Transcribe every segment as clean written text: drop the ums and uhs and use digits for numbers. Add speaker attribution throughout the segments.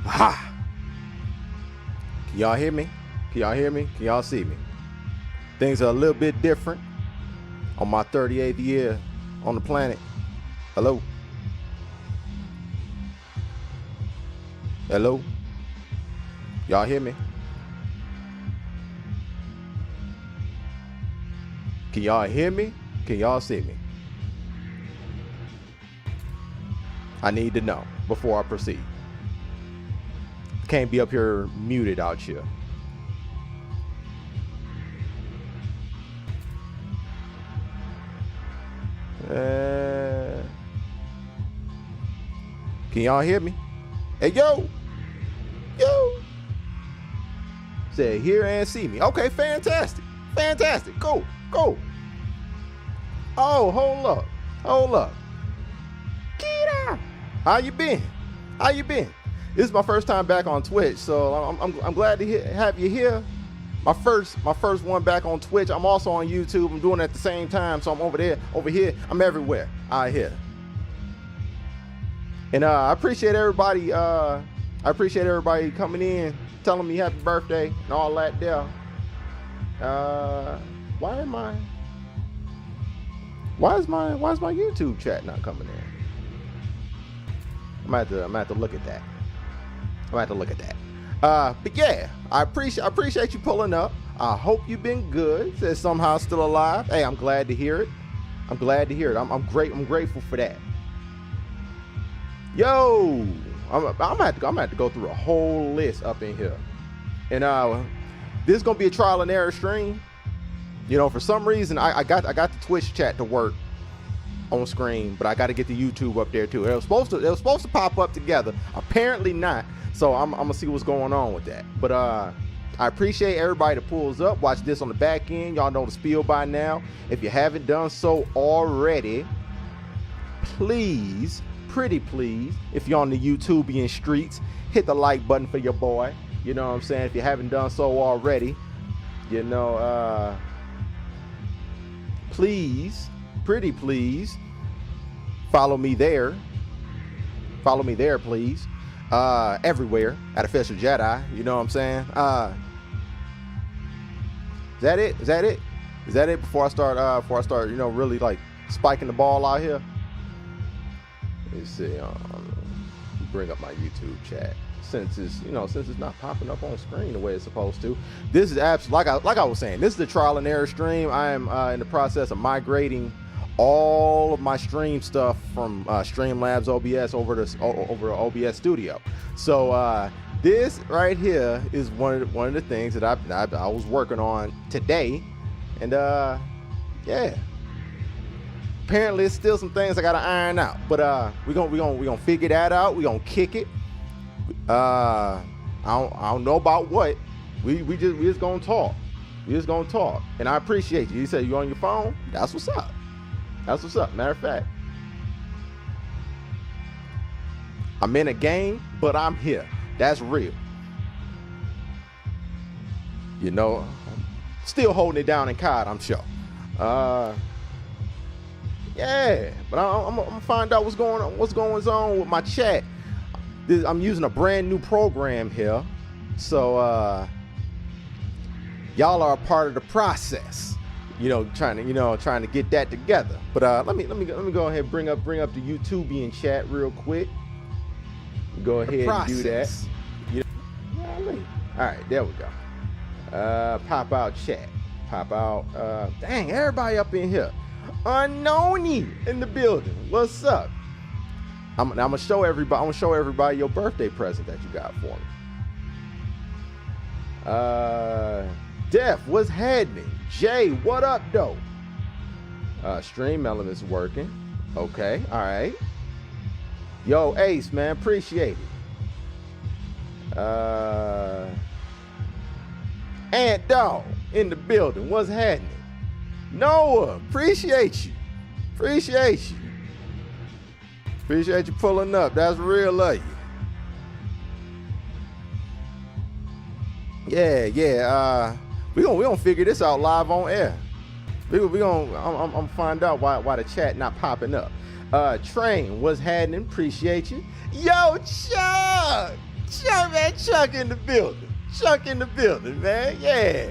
Speaker 1: Ha! Can y'all hear me? Can y'all hear me? Can y'all see me? Things are a little bit different on my 38th year on the planet. Hello? Hello? Y'all hear me? Can y'all hear me? Can y'all see me? I need to know before I proceed. Can't be up here muted out here. Can y'all hear me? Hey, yo! Yo! Said hear and see me. Okay, fantastic. Fantastic. Cool. Cool. Oh, hold up. Hold up. Kita! How you been? How you been? This is my first time back on Twitch, so I'm glad to have you here. My first one back on Twitch. I'm also on YouTube. I'm doing it at the same time, so I'm over here. I'm everywhere out here. And I appreciate everybody. I appreciate everybody coming in, telling me happy birthday and all that there. Why is my YouTube chat not coming in? I'm gonna have to look at that. But yeah, I appreciate you pulling up. I hope you've been good. Says somehow still alive. Hey, I'm glad to hear it. I'm grateful for that. Yo, I'm gonna have to go through a whole list up in here. And this is gonna be a trial and error stream. You know, for some reason I got the Twitch chat to work on screen, but I got to get the YouTube up there too. It was supposed to pop up together. Apparently not. So I'm gonna see what's going on with that. But I appreciate everybody that pulls up. Watch this on the back end. Y'all know the spiel by now. If you haven't done so already, please, pretty please, if you're on the YouTubian streets, hit the like button for your boy. You know what I'm saying? If you haven't done so already, you know, please, pretty please, follow me there. Follow me there, please. Everywhere at PrinceJettEye. You know what I'm saying? Is that it? Is that it before I start, you know, really like spiking the ball out here? Let me see. Bring up my YouTube chat since it's not popping up on screen the way it's supposed to. This is absolutely like I was saying. This is the trial and error stream. I am in the process of migrating all of my stream stuff from Streamlabs OBS over to OBS Studio. So this right here is one of the things that I was working on today, and yeah. Apparently, it's still some things I gotta iron out, but we gonna figure that out. We gonna kick it. I don't know about what. We just gonna talk. We just gonna talk, and I appreciate you. You said you on your phone. That's what's up. That's what's up. Matter of fact, I'm in a game, but I'm here. That's real. You know, still holding it down in COD, I'm sure. Yeah, but I'm gonna find out what's going on with my chat. I'm using a brand new program here, so y'all are a part of the process. You know, trying to get that together. But let me go ahead and bring up the YouTubian chat real quick. Go ahead and do that. You know, all right, there we go. Pop out chat. Pop out. Dang, everybody up in here. Unknowny in the building. What's up? I'm gonna show everybody your birthday present that you got for me. Def, what's happening? Jay, what up, though? Stream elements working. Okay, all right. Yo, Ace, man, appreciate it. Ant Dog in the building. What's happening? Noah, appreciate you. Appreciate you pulling up. That's real of you. Yeah. We gonna figure this out live on air. I'm gonna find out why the chat not popping up. Train, what's happening? Appreciate you. Yo, Chuck, Chuck, man, Chuck in the building. Chuck in the building, man. Yeah.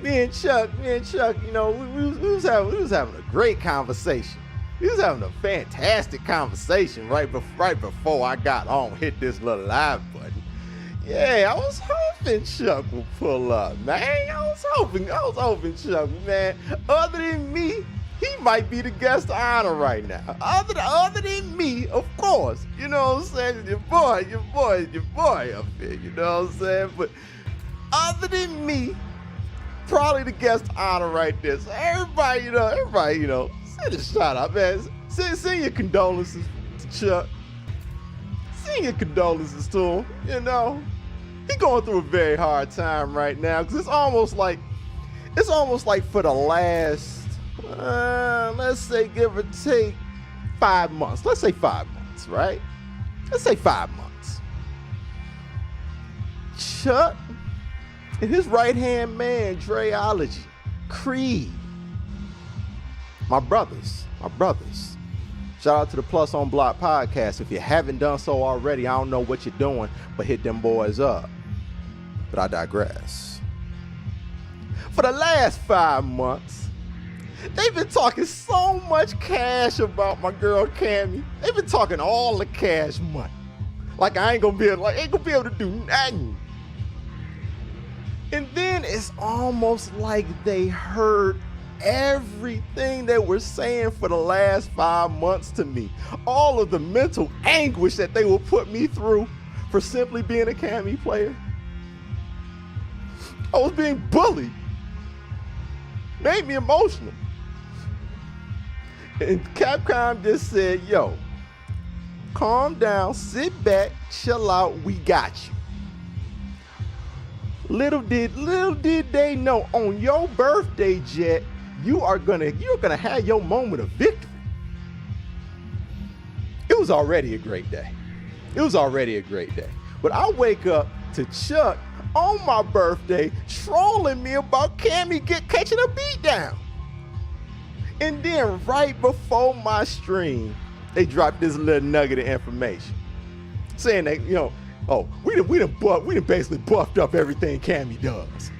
Speaker 1: Me and Chuck, you know, we was having a great conversation. We was having a fantastic conversation right before I got on, hit this little live button. Yeah, I was hoping Chuck would pull up, man. I was hoping Chuck, man. Other than me, he might be the guest of honor right now. Other than me, of course. You know what I'm saying? Your boy up here, you know what I'm saying? But other than me, probably the guest of honor right there. So everybody, you know, send a shout out, man. Send your condolences to Chuck. Send your condolences to him, you know. He going through a very hard time right now, because it's almost like for the last, let's say give or take 5 months. Let's say 5 months, right? Let's say 5 months. Chuck and his right-hand man, Dreology, Creed, my brothers. Shout out to the Plus on Block podcast. If you haven't done so already, I don't know what you're doing, but hit them boys up. But I digress. For the last 5 months, they've been talking so much cash about my girl Cammy. They've been talking all the cash money. Like I ain't gonna be able to do nothing. And then it's almost like they heard everything they were saying for the last 5 months to me. All of the mental anguish that they will put me through for simply being a Cammy player. I was being bullied. Made me emotional. And Capcom just said, yo, calm down, sit back, chill out, we got you. Little did they know, on your birthday, Jet, you're gonna have your moment of victory. It was already a great day. But I wake up to Chuck on my birthday trolling me about Cammy catching a beat down. And then right before my stream, they dropped this little nugget of information saying that, you know, oh, we done basically buffed up everything Cammy does.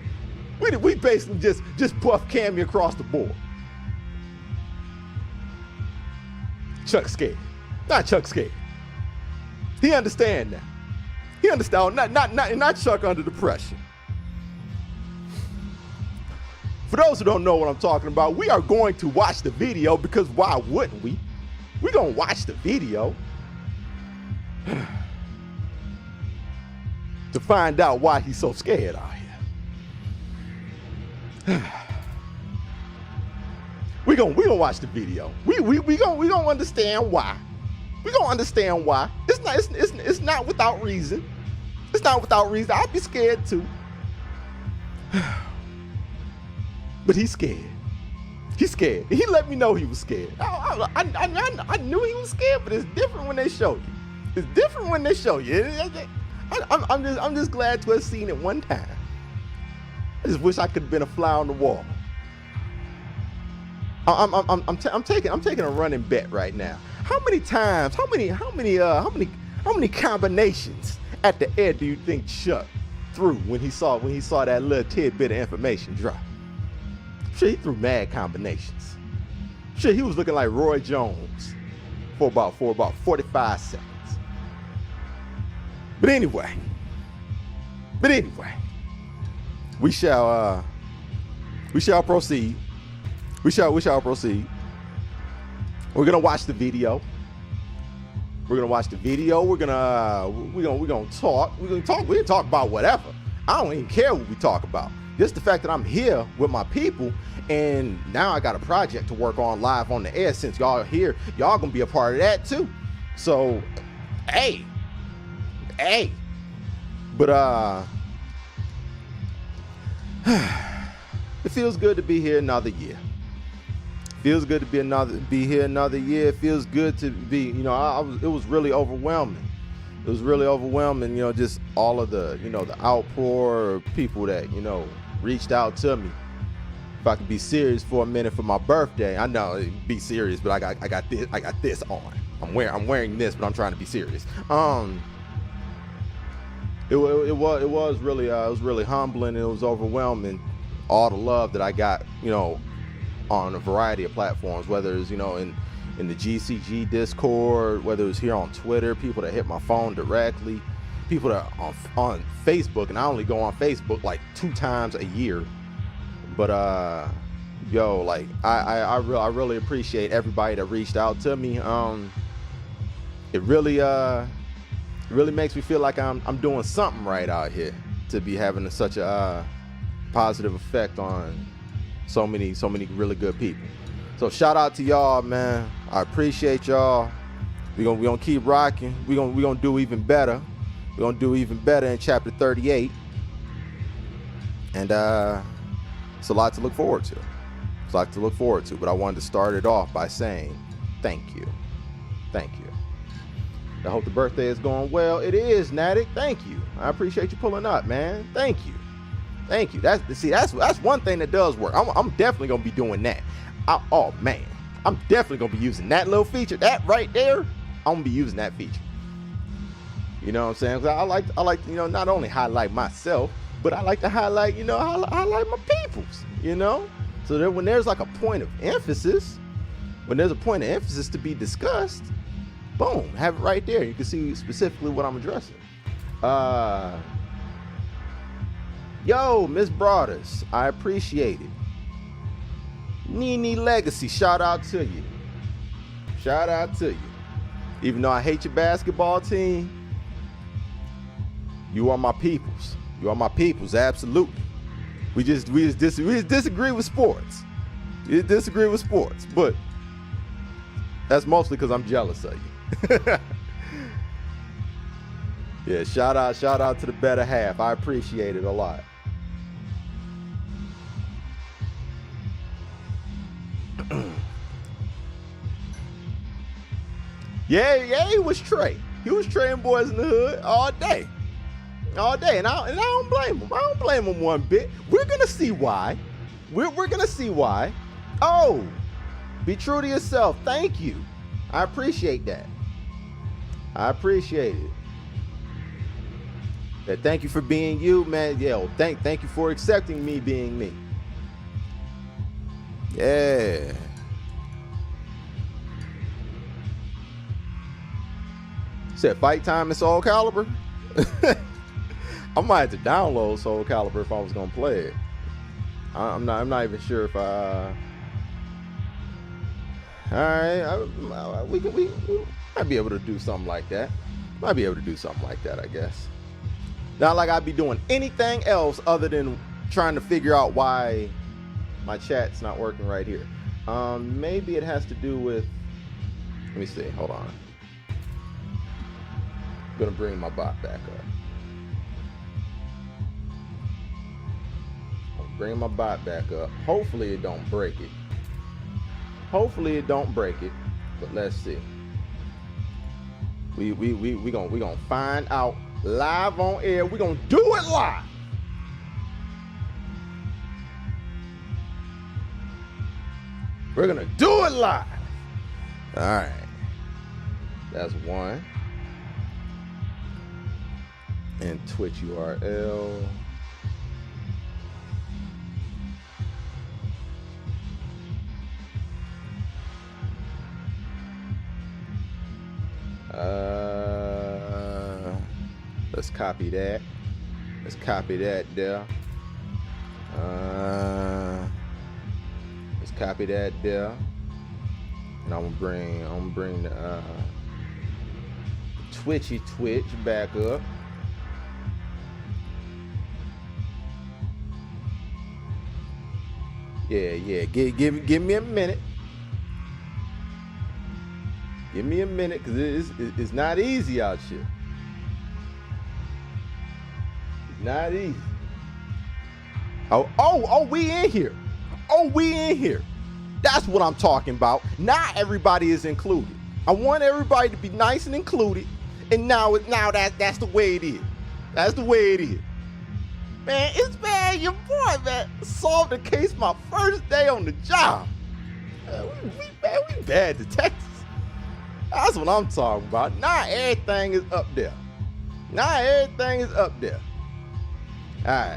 Speaker 1: We basically just buffed Cammy across the board. Chuck scared. Not Chuck scared. He understand now. He understand. Not Chuck under the pressure. For those who don't know what I'm talking about, we are going to watch the video, because why wouldn't we? We're gonna watch the video to find out why he's so scared out here. We gonna watch the video. We gonna understand why. We gonna understand why. It's not without reason. It's not without reason. I'd be scared too. But he's scared. He's scared. He let me know he was scared. I knew he was scared, but it's different when they show you. It's different when they show you. I'm just glad to have seen it one time. I just wish I could have been a fly on the wall. I'm taking a running bet right now. How many times? How many combinations at the end do you think Chuck threw when he saw that little tidbit of information drop? I'm sure he threw mad combinations. I'm sure he was looking like Roy Jones for about 45 seconds. But anyway, we shall proceed. We shall proceed. We're gonna watch the video. We're gonna talk. We can talk about whatever. I don't even care what we talk about. Just the fact that I'm here with my people, and now I got a project to work on live on the air. Since y'all are here, y'all gonna be a part of that too. So, hey. But it feels good to be here another year. Feels good to be here another year. It feels good to be, you know, it was really overwhelming. It was really overwhelming, you know, just all of the, you know, the outpour of people that, you know, reached out to me. If I could be serious for a minute for my birthday. I know, be serious, but I got this on. I'm wearing this, but I'm trying to be serious. was really humbling. It was overwhelming, all the love that I got, you know, on a variety of platforms, whether it's, you know, in the GCG Discord, whether it's here on Twitter, people that hit my phone directly, people that are on Facebook, and I only go on Facebook like 2 times a year. But yo, like I really appreciate everybody that reached out to me. It really makes me feel like I'm doing something right out here to be having such a positive effect on so many really good people. So shout out to y'all, man. I appreciate y'all. We gonna keep rocking. We gonna do even better. We're gonna do even better in chapter 38. And it's a lot to look forward to. It's a lot to look forward to. But I wanted to start it off by saying thank you. Thank you. I hope the birthday is going well. It is, Natic. Thank you. I appreciate you pulling up, man. Thank you. Thank you. That's one thing that does work. I'm definitely gonna be doing that. Oh man, I'm definitely gonna be using that little feature. That right there, I'm gonna be using that feature. You know what I'm saying? 'Cause I like you know, not only highlight myself, but I like to highlight, you know, highlight my peoples. You know, so that when there's like a point of emphasis, to be discussed, boom, have it right there. You can see specifically what I'm addressing. Yo, Miss Broaders, I appreciate it. Nene Legacy, shout out to you. Shout out to you. Even though I hate your basketball team, you are my peoples. You are my peoples, absolutely. We just disagree with sports. We disagree with sports, but that's mostly because I'm jealous of you. Yeah, shout out to the better half. I appreciate it a lot. Yeah, he was Trey. He was Treying boys in the hood all day. And I don't blame him. I don't blame him one bit. We're gonna see why. We're gonna see why. Oh, be true to yourself. Thank you. I appreciate that. I appreciate it. Yeah, thank you for being you, man. Yeah, thank you for accepting me being me. Yeah. Said fight time in Soul Calibur. I might have to download Soul Calibur if I was gonna play it. I'm not even sure if I. All right, we might be able to do something like that. Might be able to do something like that, I guess. Not like I'd be doing anything else other than trying to figure out why my chat's not working right here. Maybe it has to do with. Let me see. Hold on. I'm gonna bring my bot back up. Bring my bot back up. Hopefully it don't break it. But let's see. We gonna find out live on air. We gonna do it live. We're gonna do it live. All right. That's one. And Twitch URL. Let's copy that. Let's copy that there. Let's copy that there. And I'm gonna bring the Twitch back up. Yeah. Give me a minute. Give me a minute, because it's not easy out here. It's not easy. Oh, we in here. We in here. That's what I'm talking about. Not everybody is included. I want everybody to be nice and included. And now that's the way it is. That's the way it is. Man, it's bad. Your boy, man, solved the case my first day on the job. We bad detectives. That's what I'm talking about. Not everything is up there. Nah, everything is up there. All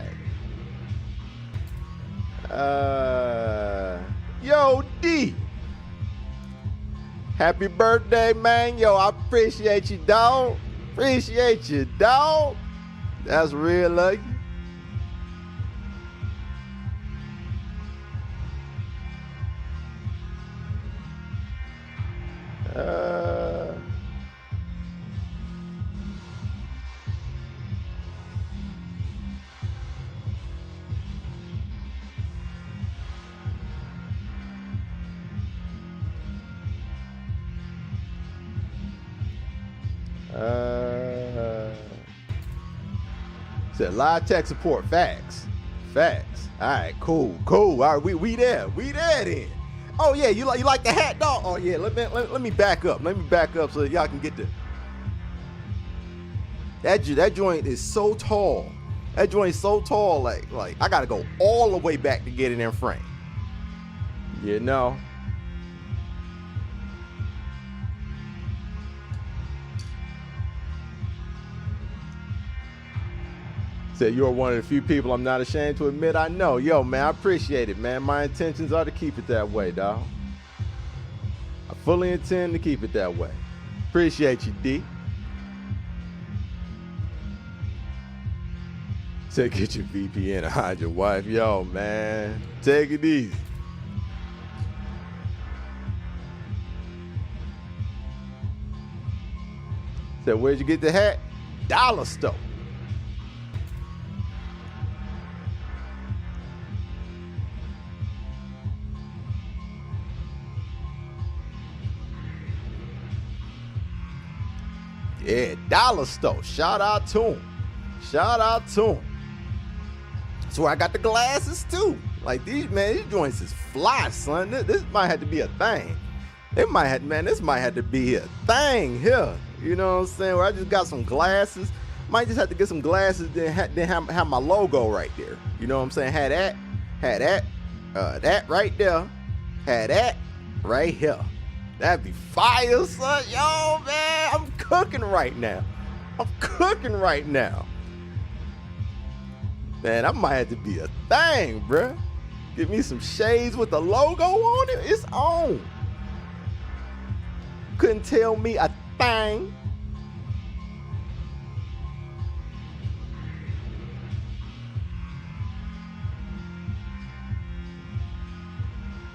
Speaker 1: right. Yo, D. Happy birthday, man. Yo, I appreciate you, dog. Appreciate you, dog. That's real lucky. Said live tech support. Facts. All right, cool. All right, we there then. Oh yeah, you like the hat, dog? Oh yeah, let me back up. Let me back up so that y'all can get the. That joint is so tall. That joint is so tall. Like I gotta go all the way back to get it in frame. You know. Said you're one of the few people I'm not ashamed to admit I know. Yo, man, I appreciate it, man. My intentions are to keep it that way, dog. I fully intend to keep it that way. Appreciate you, D. Said get your VPN and hide your wife. Yo, man, take it easy. Said where'd you get the hat? Dollar store. Yeah, dollar store. Shout out to him. That's where I got the glasses too. Like these joints is fly, son. This might have to be a thing. This might have to be a thing here. You know what I'm saying? Where I just got some glasses. Might just have to get some glasses, then have my logo right there. You know what I'm saying? Had that right there. Had that right here. That'd be fire, son. Yo, man, I'm cooking right now. Man, that might have to be a thing, bruh. Give me some shades with the logo on it. It's on. Couldn't tell me a thing.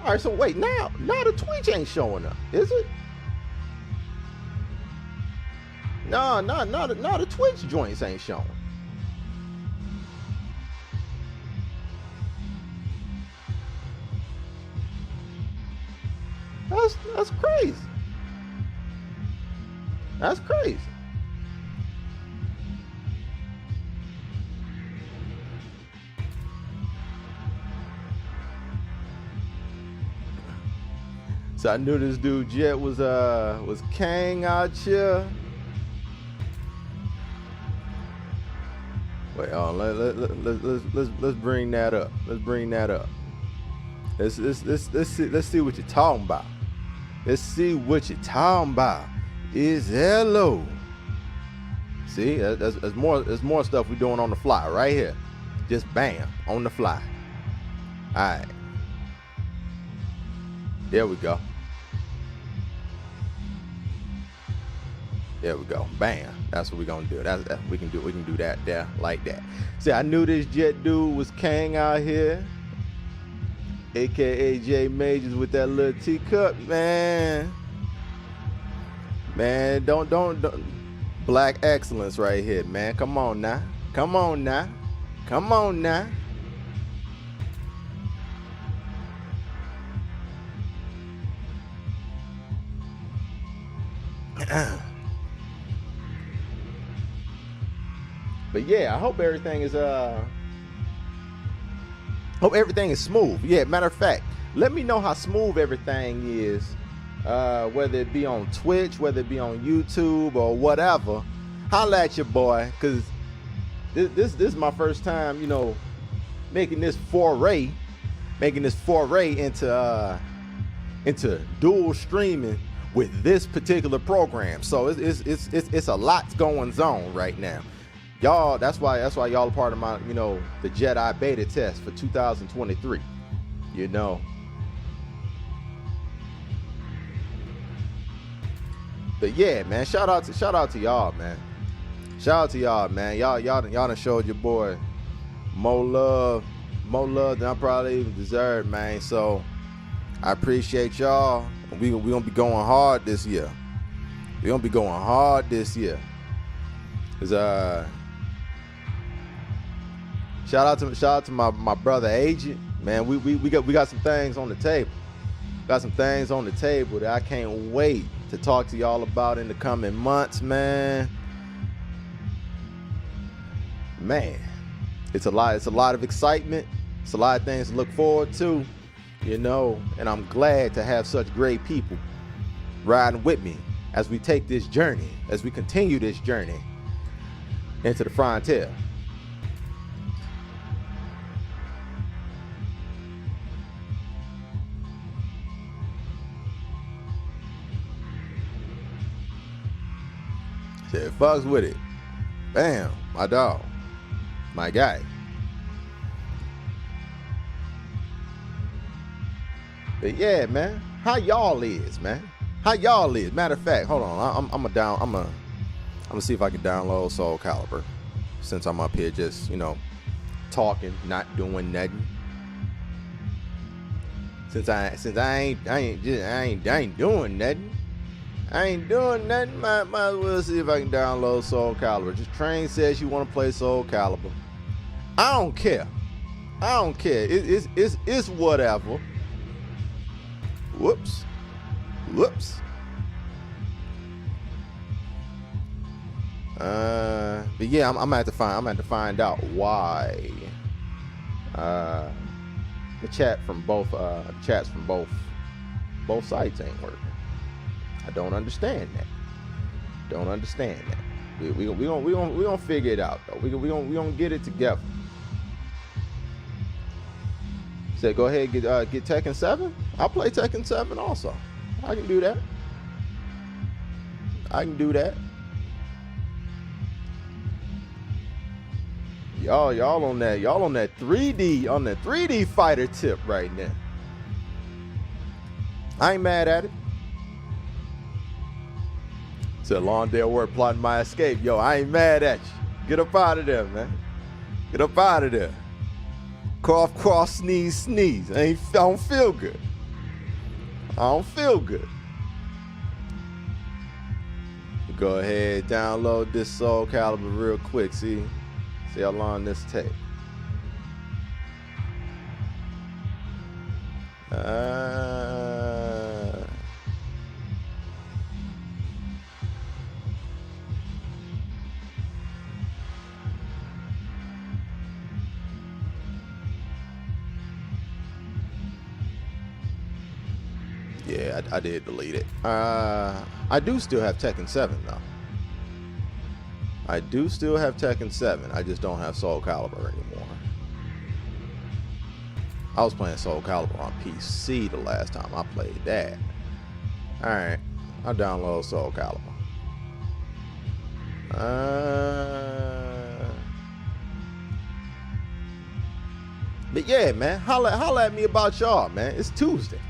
Speaker 1: All right, so wait, now the Twitch ain't showing up, is it? No, the Twitch joints ain't showing. That's crazy. That's crazy. So I knew this dude Jet was Kang out here. Wait, let's bring that up. Let's see what you're talking about. Is hello. See, there's more stuff we're doing on the fly right here. Just bam, on the fly. All right. There we go. Bam. That's what we're gonna do. We can do that there like that. See, I knew this Jet dude was Kang out here. AKA J Majors with that little teacup, man. Man, don't black excellence right here, man. Come on now. But yeah, I hope everything is smooth. Yeah, matter of fact, let me know how smooth everything is, whether it be on Twitch, whether it be on YouTube or whatever. Holla at your boy, cause this is my first time, you know, making this foray into dual streaming with this particular program. So it's a lot going on right now. Y'all, that's why y'all are part of my, the Jedi beta test for 2023. But yeah, man, shout out to y'all, man. Shout out to y'all, man. Y'all done showed your boy more love than I probably even deserved, man. So I appreciate y'all. We gonna be going hard this year. Cause shout out to my brother Agent, man. We got some things on the table. Got some things on the table that I can't wait to talk to y'all about in the coming months, man. Man, it's a lot of excitement. It's a lot of things to look forward to, and I'm glad to have such great people riding with me as we take this journey, as we continue this journey into the frontier. Said fucks with it. Bam, my dog, my guy. But yeah, man, how y'all is, man? How y'all is? Matter of fact, hold on, I'm gonna see if I can download Soul Calibur, since I'm up here just talking, not doing nothing. Since I ain't doing nothing. Might as well see if I can download Soul Calibur. Just Train says you want to play Soul Calibur. I don't care. It's whatever. Whoops. But yeah, I'm gonna have to find out why the chats from both sites ain't working. I don't understand that. We gonna figure it out though. We gonna get it together. Say go ahead and get Tekken 7. I'll play Tekken 7 also. I can do that. Y'all on that 3D fighter tip right now. I ain't mad at it. Said long day at work plotting my escape. Yo, I ain't mad at you. Get up out of there, man. Get up out of there. Cough, sneeze. I don't feel good. Go ahead, download this Soul Calibur real quick. See how long this take. Yeah, I did delete it. I do still have Tekken 7 though. I just don't have Soul Calibur anymore. I was playing Soul Calibur on PC the last time I played that. Alright, I'll download Soul Calibur. But yeah, man, holla at me about y'all, man. It's Tuesday.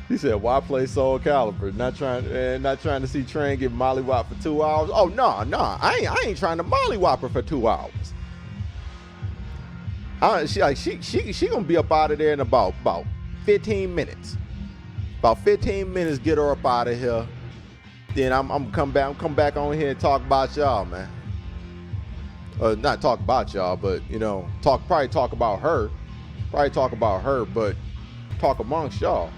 Speaker 1: He said, "Why play Soul Calibur? Not trying to see Train get mollywop for 2 hours." Oh no, I ain't trying to mollywop her for 2 hours. She gonna be up out of there in about 15 minutes. About 15 minutes, get her up out of here. Then I'm come back on here and talk about y'all, man. Not talk about y'all, but probably talk about her, but talk amongst y'all.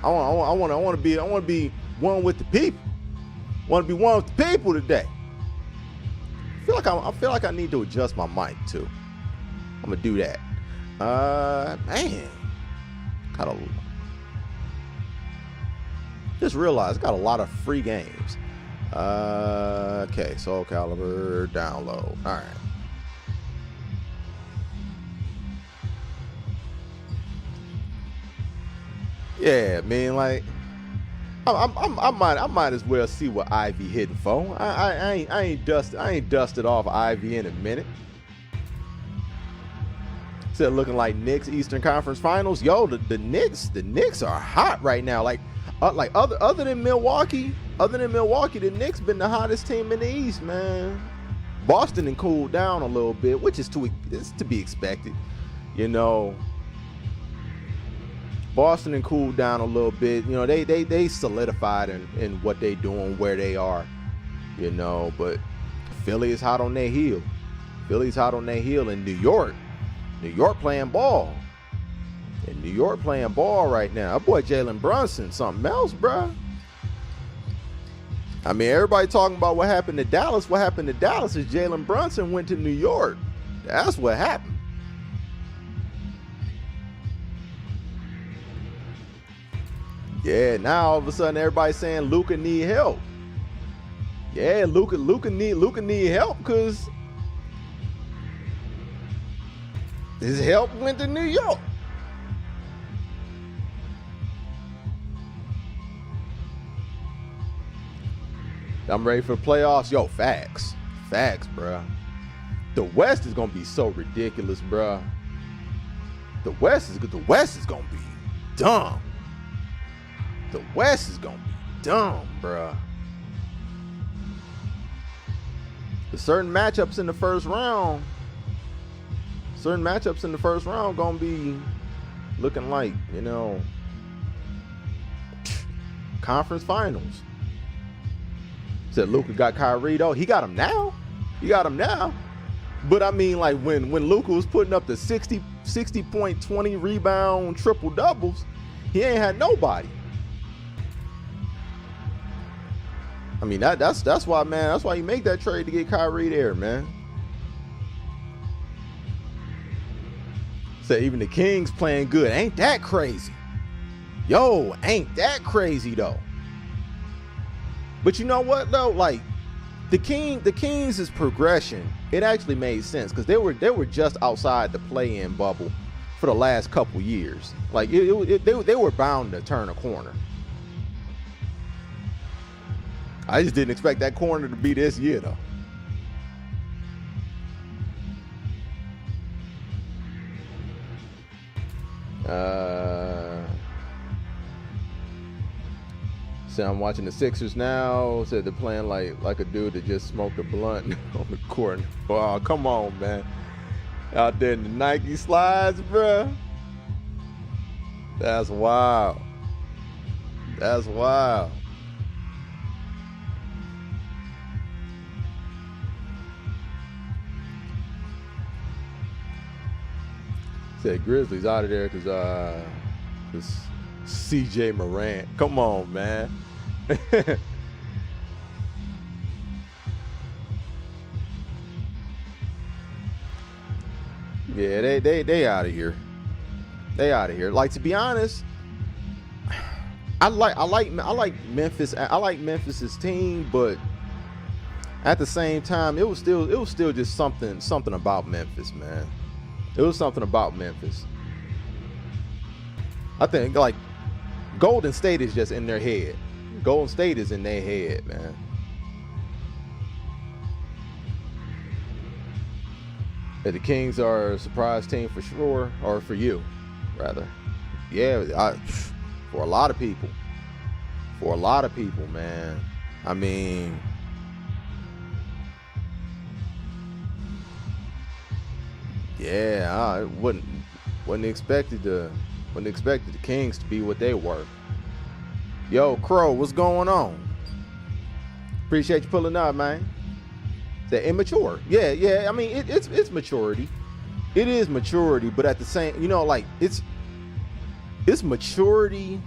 Speaker 1: I want to be one with the people. Want to be one with the people today. I feel like I need to adjust my mic too. I'm gonna do that. Man, just realized got a lot of free games. Okay, Soul Calibur download. All right. Yeah, man, like I might as well see what Ivy hitting for. I ain't dusted off Ivy in a minute. Said looking like Knicks Eastern Conference Finals. Yo, the Knicks are hot right now. Like other than Milwaukee, the Knicks been the hottest team in the East, man. Boston and cooled down a little bit, which is to be expected, you know. Boston and cooled down a little bit, you know. They solidified in what they doing, where they are, you know. But Philly is hot on their heel. Philly's hot on their heel in New York. New York playing ball. And New York playing ball right now. That boy Jalen Brunson, something else, bruh. I mean, everybody talking about what happened to Dallas. What happened to Dallas is Jalen Brunson went to New York. That's what happened. Yeah, now all of a sudden everybody's saying Luka need help. Yeah, Luka need help because his help went to New York. I'm ready for the playoffs. Yo, facts, bruh. The West is gonna be so ridiculous, bruh. The West is gonna be dumb. The West is gonna be dumb, bruh. There's certain matchups in the first round. Gonna be looking like, you know, conference finals. Said Luka got Kyrie though. He got him now. But I mean, like when Luka was putting up the 60 point, 20 rebound triple doubles, he ain't had nobody. I mean, that's why, man. That's why you make that trade to get Kyrie there, man. Say even the Kings playing good. Ain't that crazy? Yo, ain't that crazy though? But you know what though? Like the Kings' progression, it actually made sense because they were just outside the play-in bubble for the last couple years. Like they were bound to turn a corner. I just didn't expect that corner to be this year though. So I'm watching the Sixers now. Said they're playing like a dude that just smoked a blunt on the court. Oh, come on, man. Out there in the Nike slides, bruh. That's wild. Said Grizzlies out of there because CJ Morant. Come on, man. Yeah, they out of here. Like, to be honest, I like Memphis. I like Memphis's team, but at the same time, it was still just something about Memphis, man. It was something about Memphis. I think like Golden State is just in their head. Golden State is in their head, man. The Kings are a surprise team for sure, or for you, rather. Yeah, for a lot of people. Man. I mean, yeah, I wouldn't expected the Kings to be what they were. Yo, Crow, what's going on? Appreciate you pulling up, man. That immature. Yeah. I mean, it's maturity. It is maturity, but at the same, you know, like it's maturity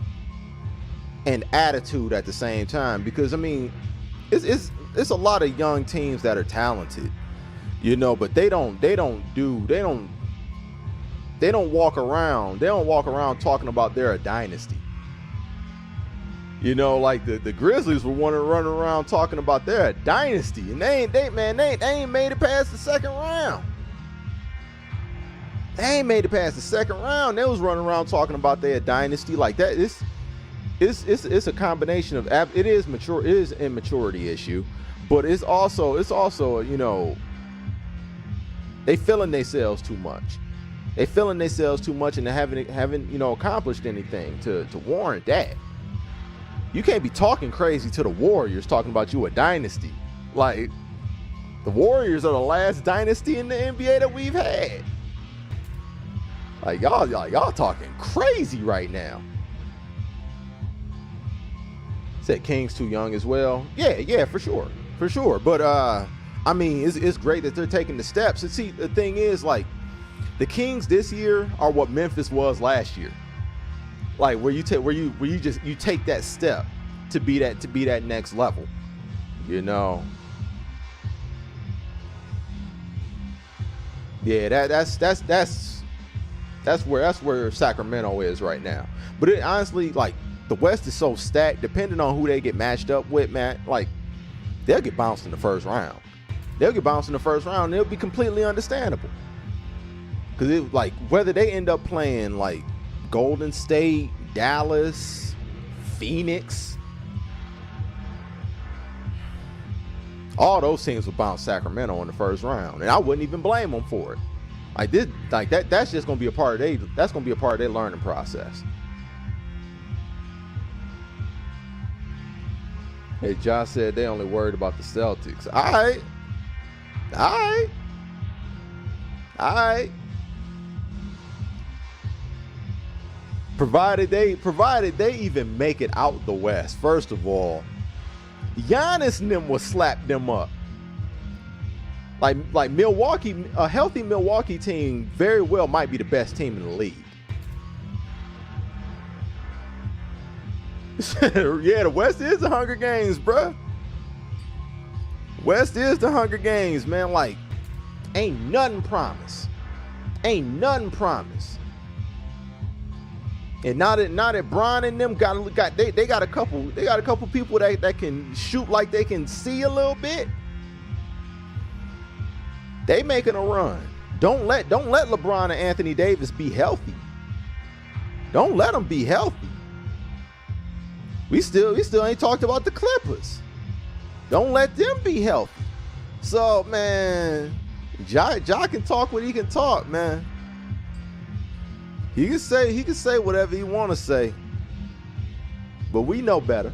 Speaker 1: and attitude at the same time. Because I mean, it's a lot of young teams that are talented, you know, but they don't walk around talking about they're a dynasty. You know, like the Grizzlies were running around talking about they're a dynasty, and they ain't made it past the second round. They ain't made it past the second round. They was running around talking about their dynasty like that. It's a combination of it is immaturity issue, but it's also you know, they feeling themselves too much. They feeling themselves too much, and they haven't you know, accomplished anything to warrant that. You can't be talking crazy to the Warriors talking about you a dynasty. Like, the Warriors are the last dynasty in the NBA that we've had. Like y'all talking crazy right now. Said King's too young as well. Yeah, for sure. But I mean, it's great that they're taking the steps. And see, the thing is, like, the Kings this year are what Memphis was last year. Like, where you take that step to be that next level. You know. Yeah, that's where Sacramento is right now. But it honestly, like, the West is so stacked, depending on who they get matched up with, man. Like, they'll get bounced in the first round. And it'll be completely understandable. Because it, like, whether they end up playing like Golden State, Dallas, Phoenix, all those teams will bounce Sacramento in the first round, and I wouldn't even blame them for it. That's just gonna be a part of their learning process. Hey, Josh said they only worried about the Celtics. All right. Provided they even make it out the West. First of all, Giannis and them will slap them up. Like Milwaukee, a healthy Milwaukee team very well might be the best team in the league. Yeah, the West is the Hunger Games, bruh. West is the Hunger Games, man. Like, ain't nothing promised. And now that Bron and them got a couple people that can shoot like they can see a little bit. They making a run. Don't let LeBron and Anthony Davis be healthy. Don't let them be healthy. We still ain't talked about the Clippers. Don't let them be healthy. So, man, Ja can talk what he can talk, man. He can say whatever he want to say. But we know better.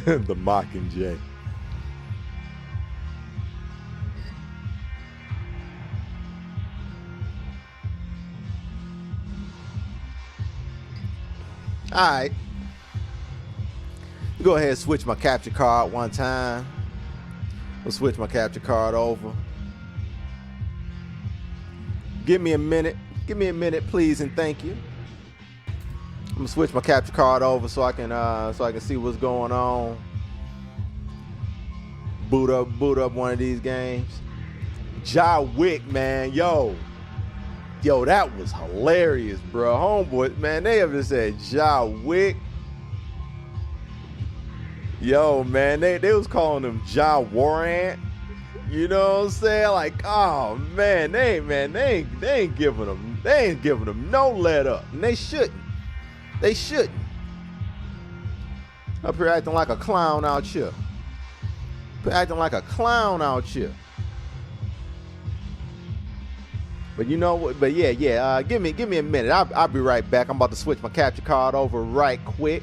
Speaker 1: The Mockingjay. All right. Go ahead and switch my capture card one time. We'll switch my capture card over. Give me a minute, please, and thank you. I'm gonna switch my capture card over so I can see what's going on. Boot up one of these games. Ja Wick, man, yo, that was hilarious, bro. Homeboy, man, they ever said Ja Wick. Yo, man, they was calling him Ja Warrant. You know what I'm saying? Like, oh man, they ain't giving them no let up, and they shouldn't. Up here acting like a clown out here. But you know what? But yeah. Give me a minute. I'll be right back. I'm about to switch my capture card over right quick.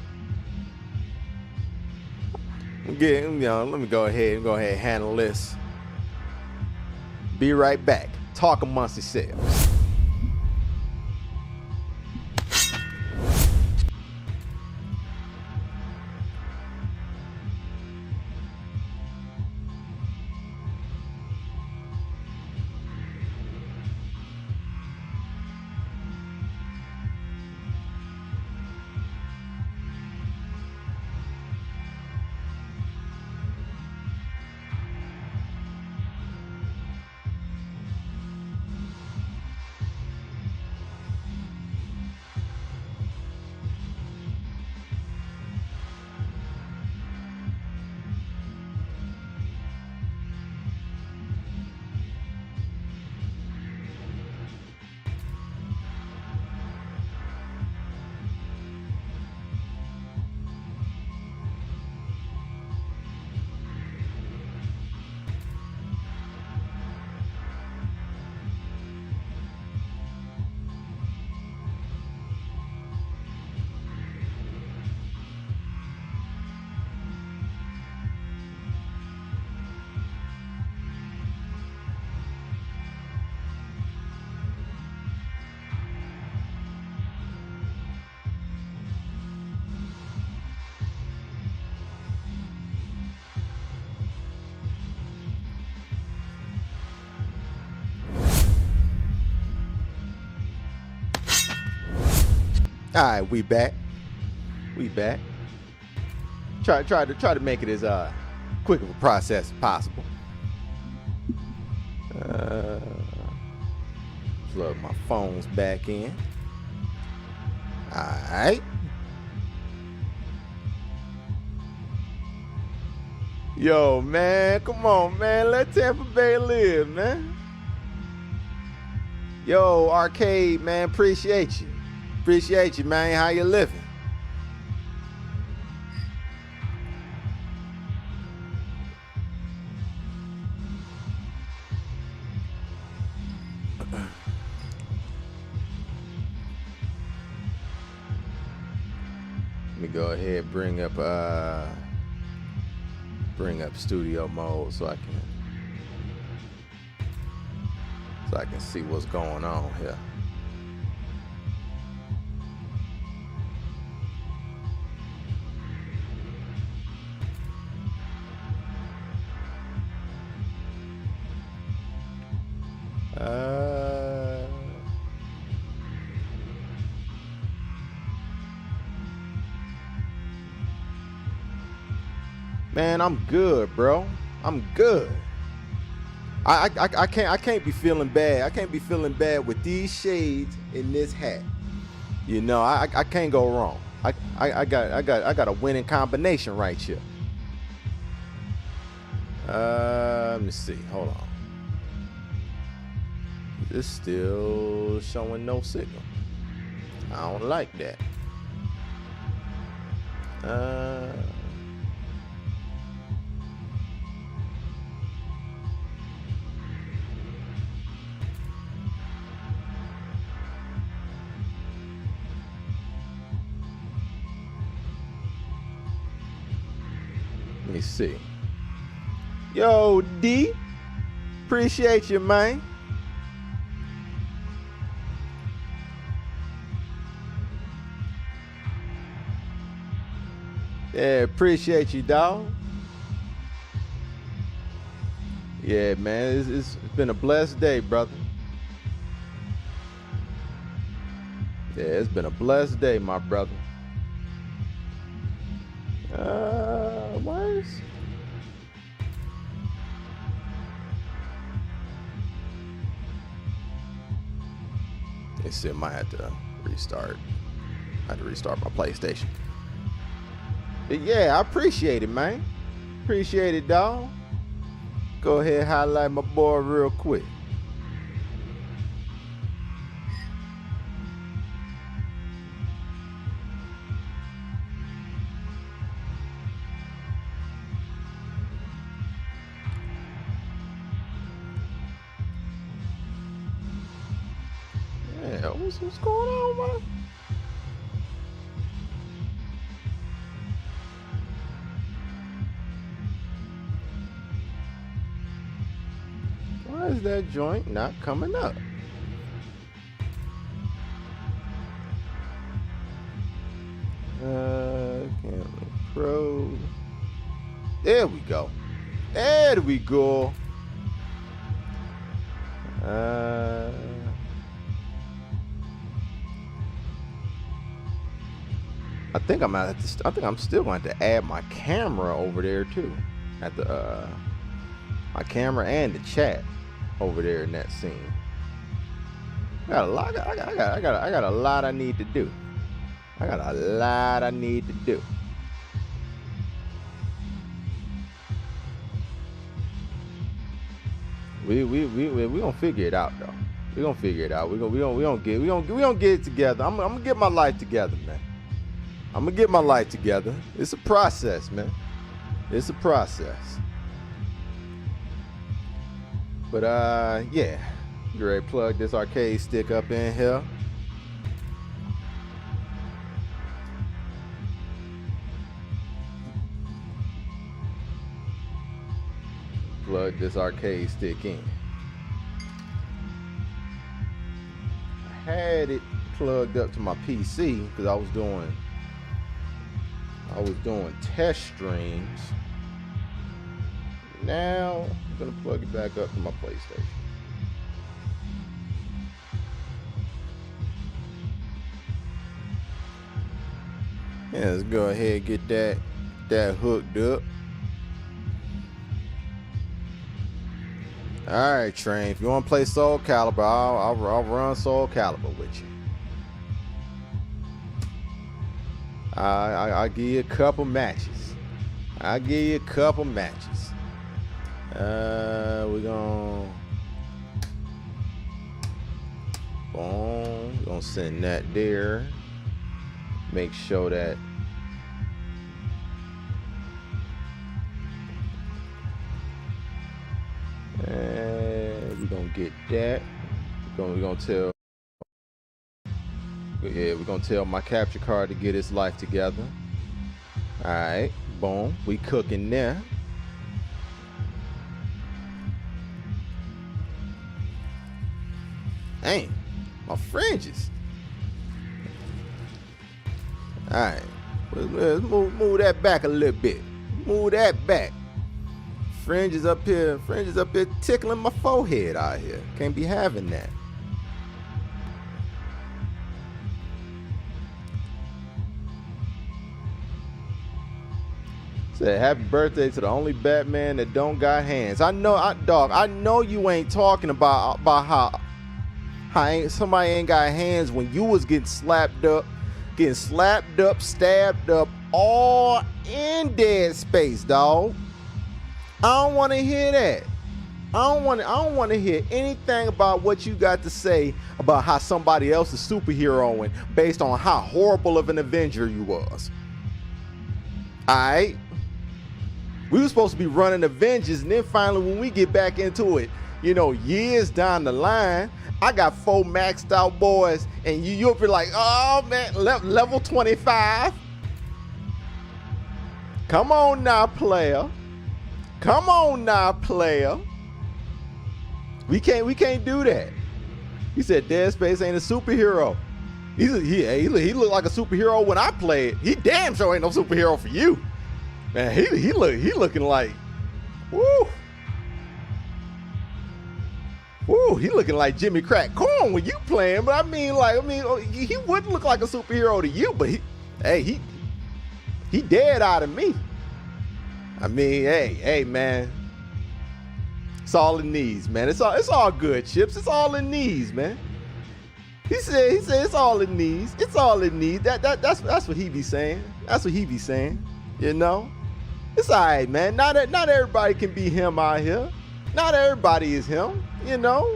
Speaker 1: Let me go ahead and handle this. Be right back. Talk amongst yourselves. All right, we back. We back. Try to make it as quick of a process as possible. Plug my phones back in. All right. Yo, man, come on, man. Let Tampa Bay live, man. Yo, Arcade, man, appreciate you. Appreciate you, man. How you living? Let me go ahead and bring up studio mode so I can see what's going on here. Man, I'm good, bro. I'm good. I can't be feeling bad. I can't be feeling bad with these shades in this hat. You know, I can't go wrong. I got a winning combination right here. Let me see. Hold on. It's still showing no signal. I don't like that. Let me see. Yo, D. Appreciate you, man. Yeah, appreciate you, dog. Yeah, man, it's been a blessed day, brother. Yeah, it's been a blessed day, my brother. What? They said I might have to restart. I had to restart my PlayStation. But yeah, I appreciate it, man. Appreciate it, dog. Go ahead, highlight my boy real quick. Yeah, what's going on, man? Why is that joint not coming up? Camera Pro. There we go. There we go. I think I'm still going to add my camera over there too. At the my camera and the chat over there in that scene. I got a lot I need to do. I got a lot I need to do. We gonna figure it out though. We gonna figure it out. We gonna get it together. I'm gonna get my life together, man. I'm gonna get my life together. It's a process, man. It's a process. But yeah, you ready to plug this arcade stick up in here? Plug this arcade stick in. I had it plugged up to my PC because I was doing test streams. Now I'm gonna plug it back up to my PlayStation. Yeah, let's go ahead and get that hooked up. All right, Train. If you want to play Soul Calibur, I'll run Soul Calibur with you. I'll give you a couple matches. We're gonna boom. We're gonna send that there. Make sure that and we're gonna get that. We're gonna tell. Yeah, we're gonna tell my capture card to get its life together. All right, boom. We cooking there. Dang, my fringes. All right, let's move that back a little bit. Move that back. Fringes up here tickling my forehead out here. Can't be having that. Said happy birthday to the only Batman that don't got hands. I know you ain't talking about how somebody ain't got hands when you was getting slapped up, stabbed up, all in Dead Space, dog. I don't want to hear that. I don't want to hear anything about what you got to say about how somebody else is superheroing based on how horrible of an Avenger you was. All right. We were supposed to be running Avengers, and then finally when we get back into it, you know, years down the line, I got 4 maxed out boys, and you'll be like, oh man, level 25. Come on now, player. We can't do that. He said Dead Space ain't a superhero. He looked like a superhero when I played. He damn sure ain't no superhero for you. Man, he looking like, woo, he looking like Jimmy Crack Corn when you playing. But I mean, he wouldn't look like a superhero to you, but he dead out of me. I mean, hey, man, it's all in these, man. It's all good, Chips. It's all in these, man. He said it's all in these. It's all in these. That's what he be saying. That's what he be saying. You know. It's all right, man. Not everybody can be him out here. Not everybody is him, you know.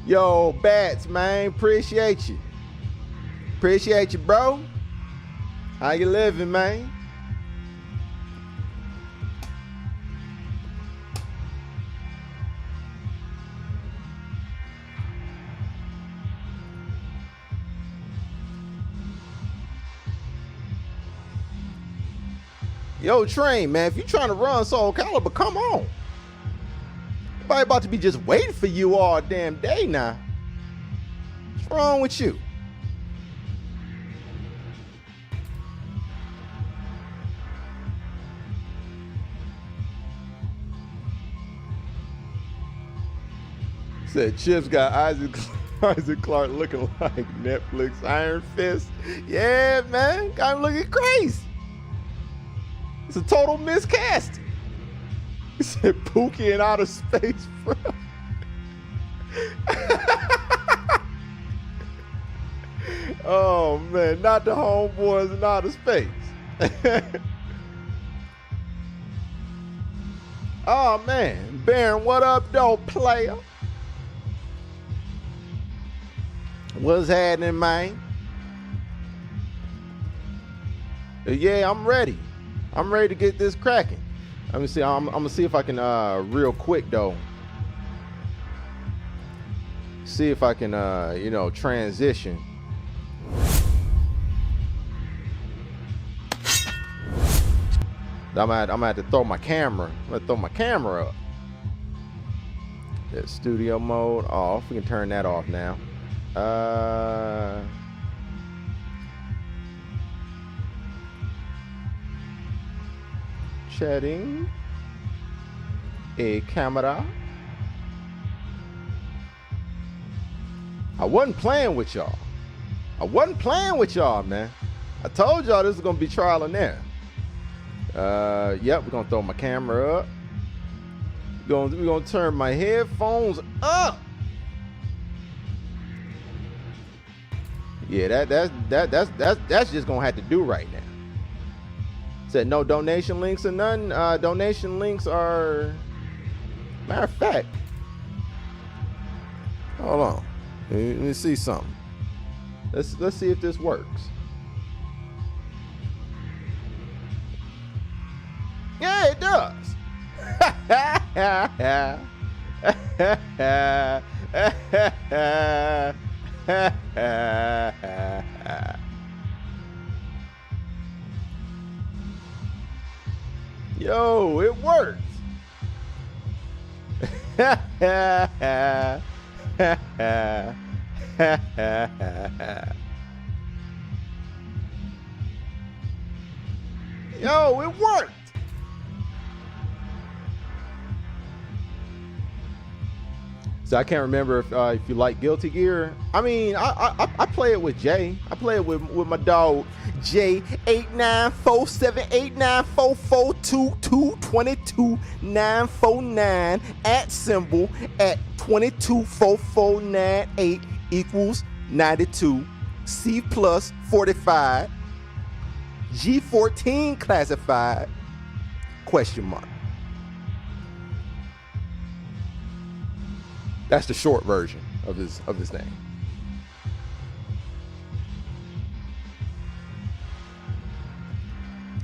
Speaker 1: Yo, Bats, man, appreciate you. Appreciate you, bro. How you living, man? Yo, Train, man, if you trying to run Soul Calibur, come on. Nobody about to be just waiting for you all damn day now. What's wrong with you? Said Chips got Isaac Clarke looking like Netflix Iron Fist. Yeah, man, got him looking crazy. It's a total miscast. He said Pookie in outer space, bro. Oh man, not the homeboys in outer space. Oh man, Baron, what up, though, player? What's happening, man? Yeah, I'm ready. I'm ready to get this cracking. Let me see. I'm gonna see if I can real quick though. See if I can you know, transition. I'm gonna have to throw my camera. I'm gonna throw my camera up. That studio mode off. We can turn that off now. Chatting a camera. I wasn't playing with y'all. I wasn't playing with y'all, man. I told y'all this is gonna be trial and error. Yep, we're gonna throw my camera up. We're gonna turn my headphones up. Yeah, that's just gonna have to do right now. Said no donation links or none. Donation links are, matter of fact. Hold on, let me see something. Let's see if this works. Yeah, it does. Yo, it works. Yo, it worked. So I can't remember if you like Guilty Gear. I mean, I play it with Jay. I play it with my dog Jay 894789442222949 at symbol at 224498 equals 92 C plus 45 G14 classified question mark. That's the short version of his name.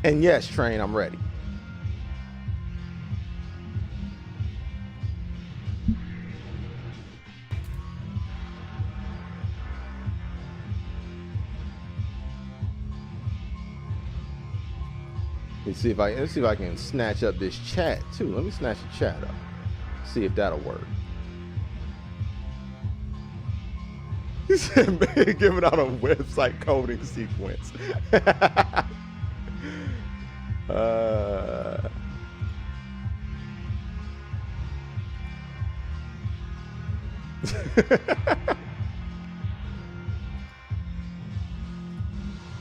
Speaker 1: And yes, Train, I'm ready. Let's see if I can snatch up this chat too. Let me snatch the chat up. See if that'll work. He said, man, giving out a website coding sequence.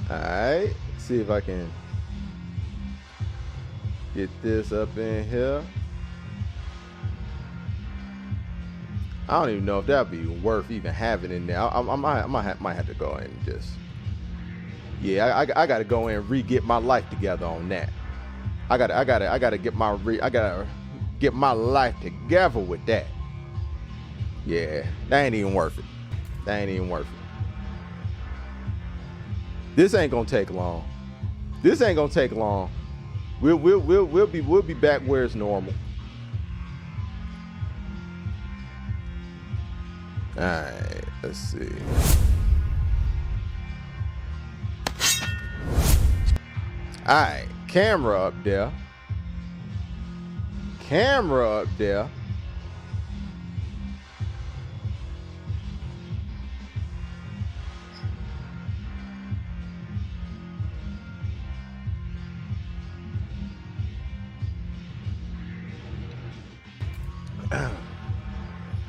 Speaker 1: Alright, see if I can get this up in here. I don't even know if that'd be worth even having in there. I might have to go in and just, yeah, I gotta go in and re-get my life together on that. I gotta get my life together with that. Yeah, that ain't even worth it. That ain't even worth it. This ain't gonna take long. This ain't gonna take long. We'll be back where it's normal. All right, let's see. All right, camera up there. Camera up there.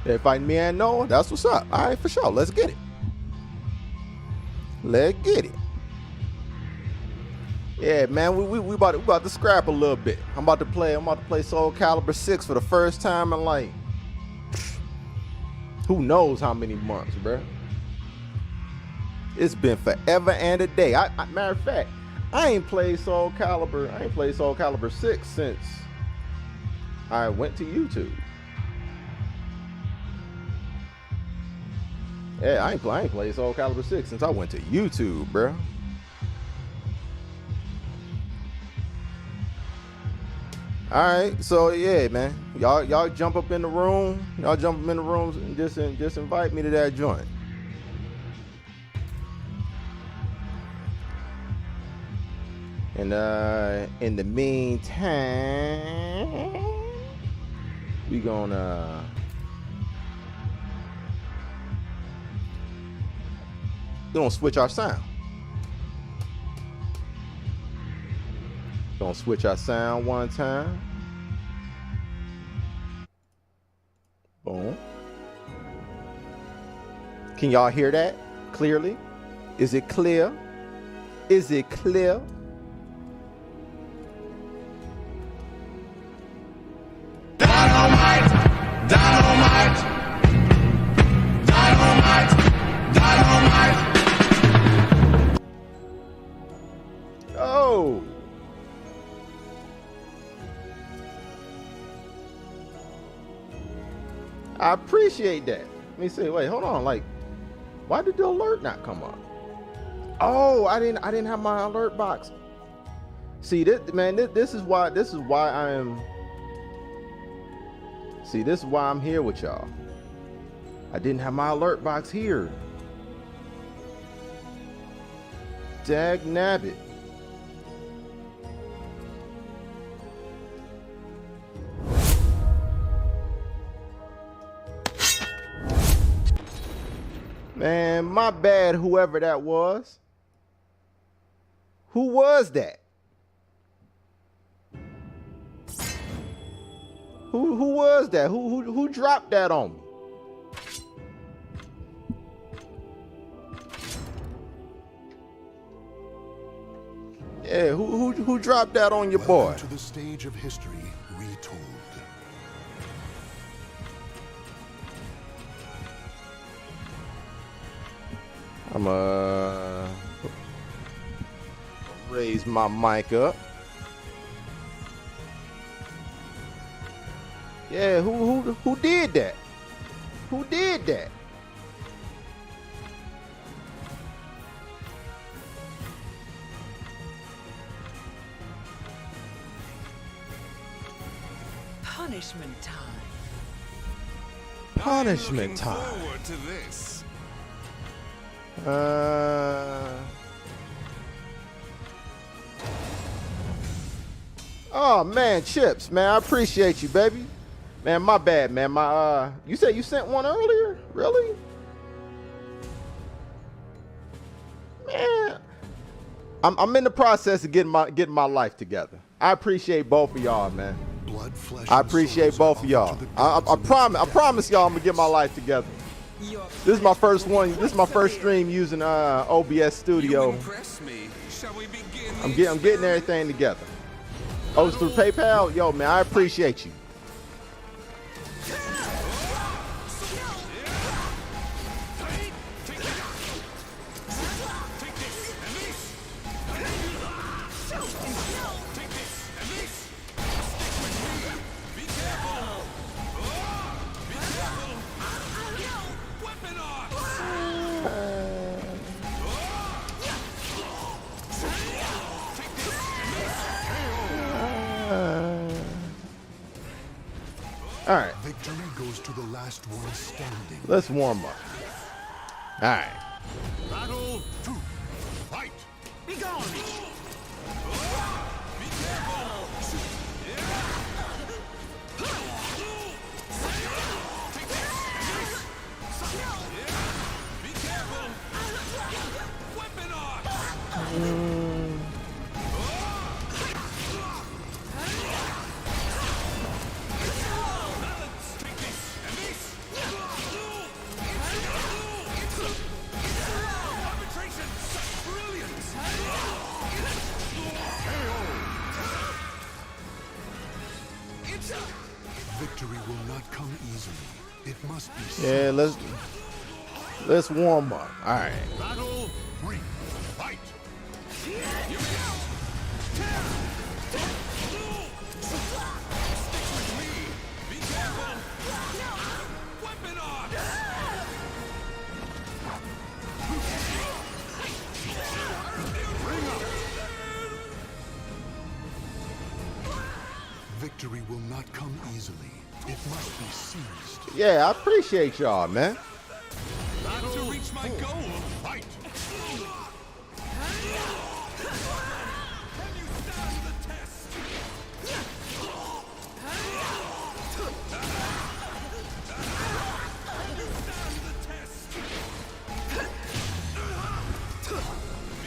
Speaker 1: If I man know, that's what's up. All right, for sure. Let's get it. Let's get it. Yeah, man, we about to scrap a little bit. I'm about to play Soul Calibur 6 for the first time in like who knows how many months, bro. It's been forever and a day. Matter of fact, I ain't played Soul Calibur 6 since I went to YouTube. Yeah, I ain't played Soul Calibur 6 since I went to YouTube, bro. Alright, so yeah, man. Y'all jump up in the room. Y'all jump up in the rooms and just invite me to that joint. And in the meantime, we're gonna switch our sound. Gonna switch our sound one time. Boom. Can y'all hear that clearly? Is it clear? Is it clear?
Speaker 2: Dynamite! Dynamite! Dynamite! Dynamite!
Speaker 1: Oh! I appreciate that. Let me see. Wait, hold on. Like, why did the alert not come up? Oh, I didn't have my alert box. See, this is why I am. See, this is why I'm here with y'all. I didn't have my alert box here. Dag nabbit. Man, my bad, whoever that was. Who was that? Who was that? Who dropped that on me? Yeah, who dropped that on your boy?
Speaker 3: Welcome to the stage of history retold.
Speaker 1: I'm raise my mic up. Yeah, who did that? Who did that?
Speaker 4: Punishment time.
Speaker 1: Punishment time.
Speaker 2: Forward to this.
Speaker 1: Oh man, Chips, man, I appreciate you, baby. Man, my bad, man. You said you sent one earlier? Really? Man, I'm in the process of getting my life together. I appreciate both of y'all, man.
Speaker 3: Blood, flesh,
Speaker 1: I appreciate both of y'all. I promise y'all I'm gonna get my life together. This is my first one. This is my first stream using OBS Studio.
Speaker 2: Impress me. Shall we begin?
Speaker 1: I'm getting everything together. Oh, it's through PayPal? Yo, man, I appreciate you. All right.
Speaker 3: Victory goes to the last one standing.
Speaker 1: Let's warm up. All right.
Speaker 3: Battle 2. Fight.
Speaker 4: Be gone!
Speaker 2: Be careful. Be careful. Weapon on.
Speaker 3: Victory will not come easily. It must be.
Speaker 1: Yeah, let's warm up. All right.
Speaker 3: Battle 3. Fight.
Speaker 2: Be careful. Weapon on.
Speaker 3: Victory will not come easily. It must be seized.
Speaker 1: Yeah, I appreciate y'all, man.
Speaker 2: To reach my goal.
Speaker 3: Fight.
Speaker 2: Can you stand the test?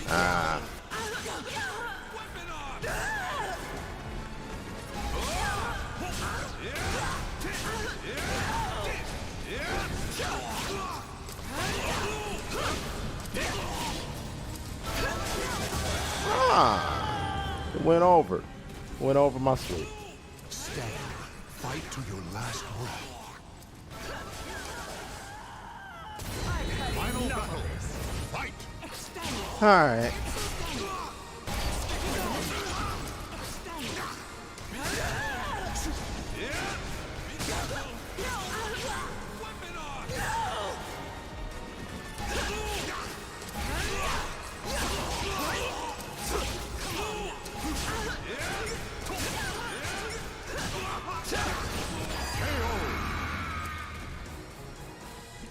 Speaker 2: Weapon on.
Speaker 1: Ah, it went over. Went over my sleep.
Speaker 3: Stand. Fight to your last breath. Final battle. Fight.
Speaker 1: All right.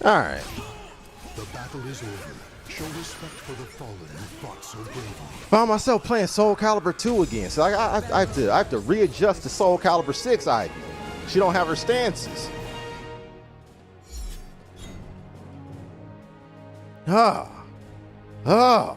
Speaker 1: All right.
Speaker 3: The battle is over. Show respect for the fallen who fought so bravely.
Speaker 1: Found myself playing Soul Calibur 2 again. So I have to readjust to Soul Calibur 6 ID. She don't have her stances. Ah. Ah.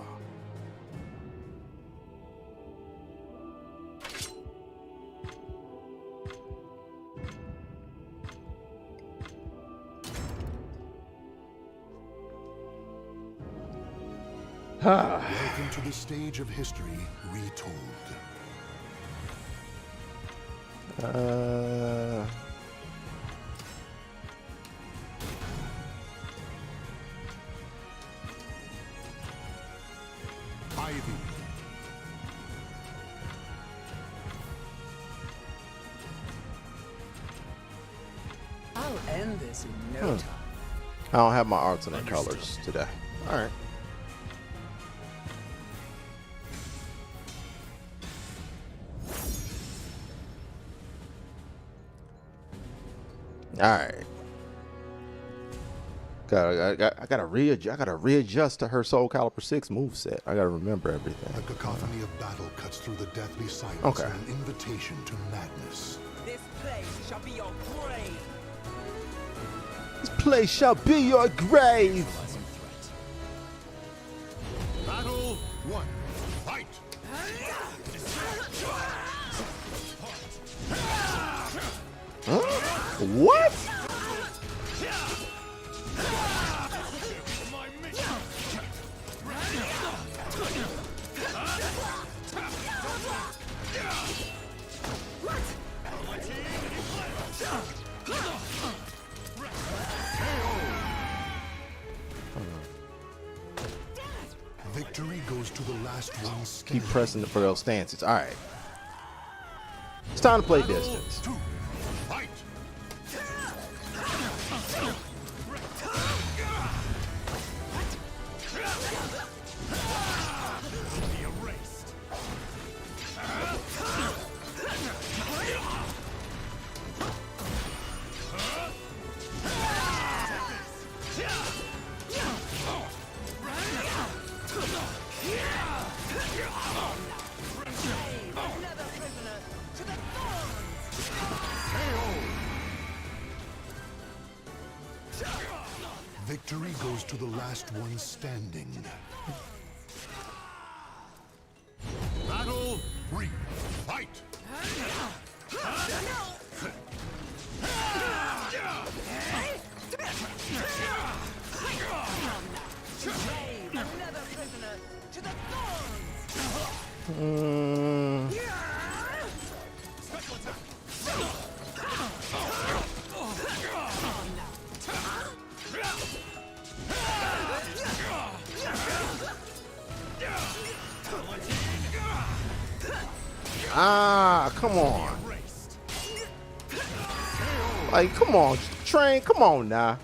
Speaker 3: Welcome to the stage of history retold. Ivy.
Speaker 4: I'll end this in no time.
Speaker 1: I don't have my alternate colors today. All right. All right. I gotta readjust to her Soul Calibur 6 moveset. I gotta remember everything.
Speaker 3: A cacophony of battle cuts through the deathly silence.
Speaker 1: Okay.
Speaker 3: An invitation to madness.
Speaker 5: This place shall be your grave.
Speaker 1: This place shall be your grave.
Speaker 3: Battle 1. Fight.
Speaker 1: Huh? What?
Speaker 3: Victory goes to the last one
Speaker 1: Keep
Speaker 3: standing.
Speaker 1: pressing for those stances. All right. It's time to play distance.
Speaker 3: 2. Fight. Victory goes to the last one standing. Battle 3. Fight.
Speaker 5: Another prisoner to the thorns.
Speaker 1: Ah, come on. Like, come on, train. Come on now.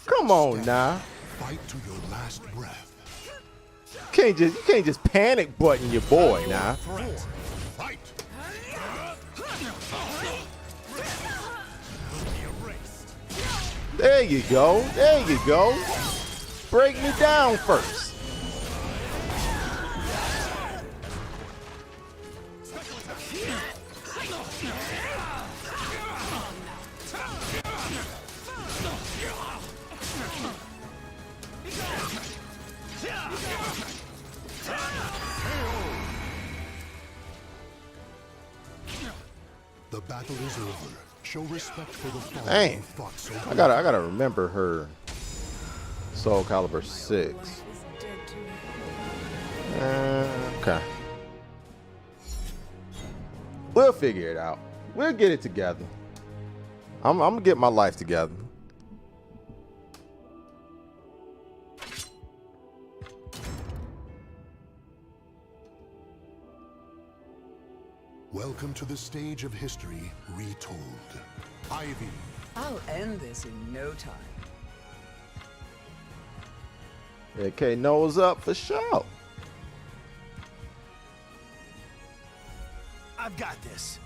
Speaker 1: Come on now.
Speaker 3: Fight to your last breath.
Speaker 1: You can't just panic button your boy now.
Speaker 3: 4. Fight.
Speaker 1: There you go. There you go. Break me down first.
Speaker 3: The battle is over. Show respect for the fallen
Speaker 1: Dang.
Speaker 3: who fought so
Speaker 1: I gotta remember her Soul Calibur 6.
Speaker 4: Is dead to me.
Speaker 1: Okay. We'll figure it out. We'll get it together. I'm gonna get my life together.
Speaker 3: Welcome to the stage of history retold. Ivy.
Speaker 4: I'll end this in no time.
Speaker 1: AK nose up for sure.
Speaker 2: I've got this.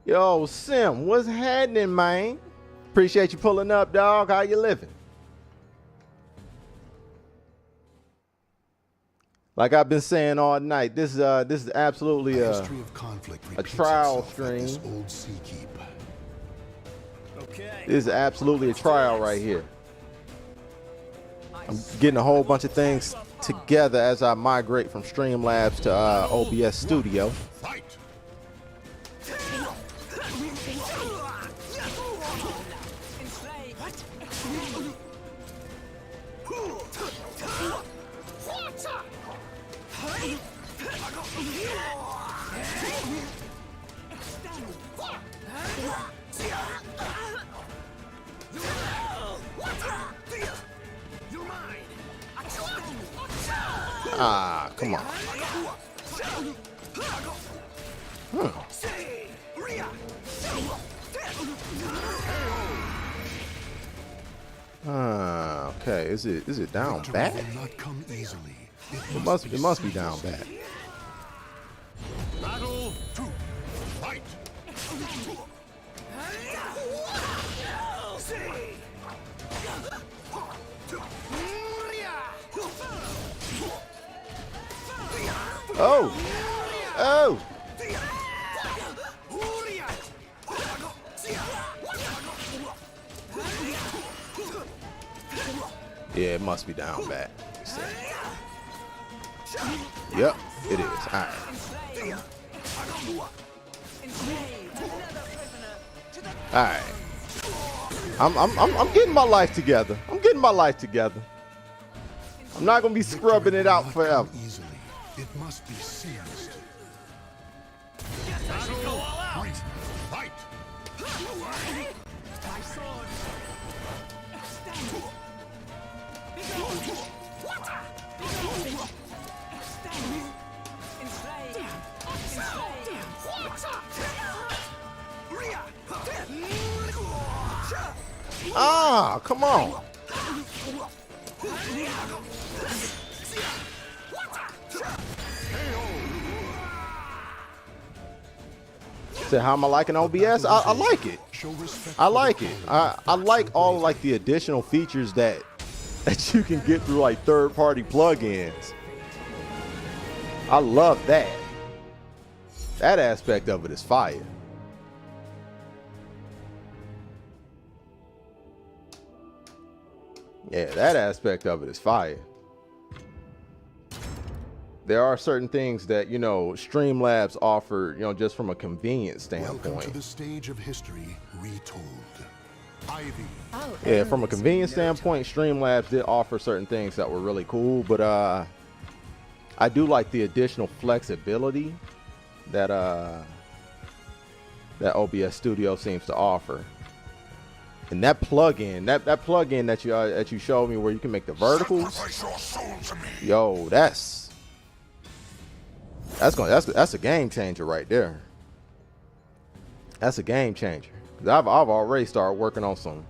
Speaker 1: Yo, Sim, what's happening, man? Appreciate you pulling up, dog. How you living? Like I've been saying all night, this is absolutely a trial stream.
Speaker 2: Okay.
Speaker 1: This is absolutely a trial right here. I'm getting a whole bunch of things together as I migrate from Streamlabs to OBS Studio.
Speaker 3: Fight.
Speaker 1: Ah, come on. Okay, is it down bad? It must be down bad.
Speaker 3: Battle 2. Fight.
Speaker 1: Oh! Oh! Yeah, it must be down bad. Yep, it is. All right. All right. I'm getting my life together. I'm getting my life together. I'm not gonna be scrubbing it out forever.
Speaker 3: Easily. It must be seized. Fight.
Speaker 1: Ah, come on. So how am I liking OBS? I like it. I like it. I like all like the additional features that you can get through like third-party plugins. I love that. That aspect of it is fire. Yeah, that aspect of it is fire. There are certain things that, you know, Streamlabs offer, you know, just from a convenience standpoint.
Speaker 3: Welcome to the stage of history retold. Ivy.
Speaker 1: Yeah, from a convenience standpoint, Streamlabs did offer certain things that were really cool, but I do like the additional flexibility that that OBS Studio seems to offer. And that plugin, that plugin that you showed me where you can make the verticals, yo, that's a game changer right there. That's a game changer. I've already started working on some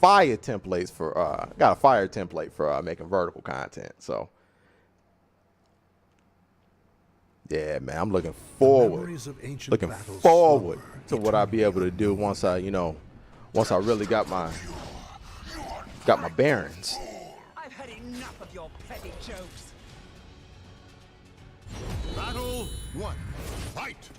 Speaker 1: fire templates for got a fire template for making vertical content. So yeah, man, I'm looking forward to what I'll be able to do once I, you know, once I really got my bearings.
Speaker 5: I've had enough of your petty jokes.
Speaker 3: Battle 1. Fight.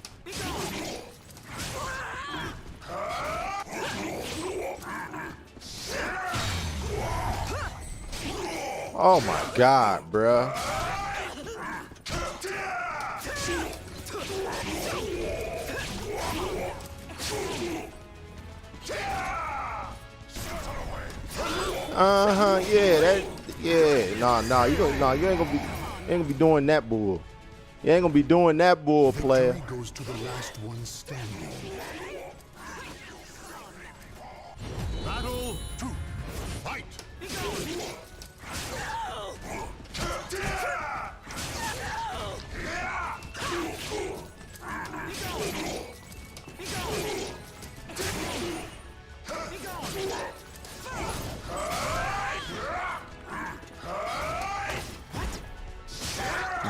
Speaker 1: Oh my God, bruh. Yeah, that. Yeah, nah. You ain't gonna be doing that bull. You ain't gonna be doing that bull, player.
Speaker 3: Victory goes to the last one standing. Battle 2. Fight.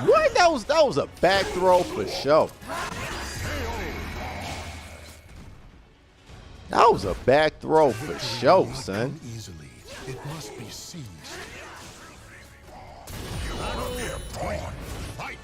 Speaker 1: What? That was a back throw for sure. That was a back throw for sure, son.
Speaker 3: Easily, it must be seized. Battle 3. Fight.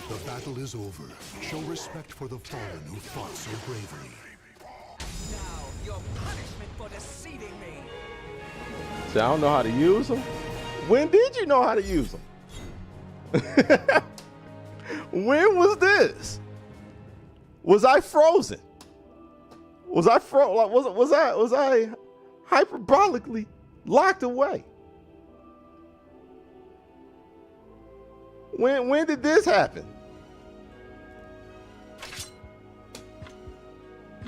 Speaker 3: The battle is over. Show respect for the fallen who fought so bravely.
Speaker 5: Now, your punishment for deceiving me.
Speaker 1: See, I don't know how to use them. When did you know how to use them? When was this? Was I frozen? Was I was I hyperbolically locked away? When did this happen?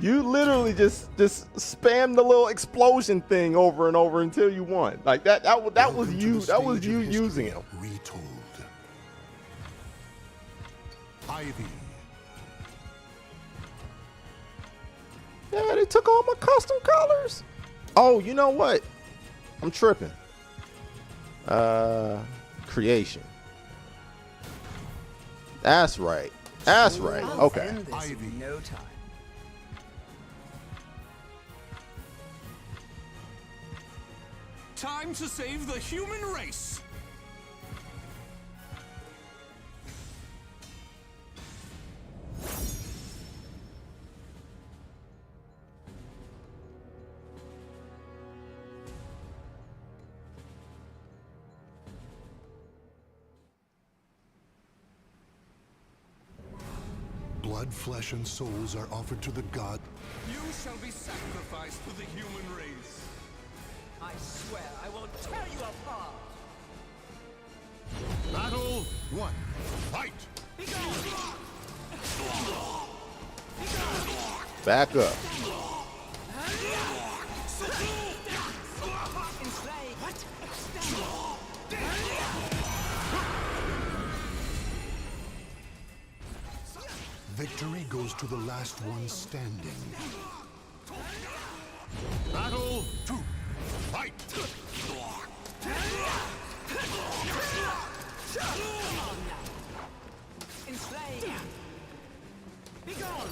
Speaker 1: You literally just spam the little explosion thing over and over until you won. Like that was you. That was you using it.
Speaker 3: Retold. Ivy.
Speaker 1: Yeah, they took all my custom colors. Oh, you know what? I'm tripping. Creation. That's right. That's right.
Speaker 4: I'll
Speaker 1: Okay.
Speaker 4: end this in no time.
Speaker 2: Time to save the human race.
Speaker 3: Blood, flesh, and souls are offered to the god.
Speaker 2: You shall be sacrificed for the human race.
Speaker 5: I swear I will tear you apart.
Speaker 3: Battle 1. Fight.
Speaker 1: Back up.
Speaker 3: Victory goes to the last one standing. Battle 2. Fight.
Speaker 5: Enslave. Be gone.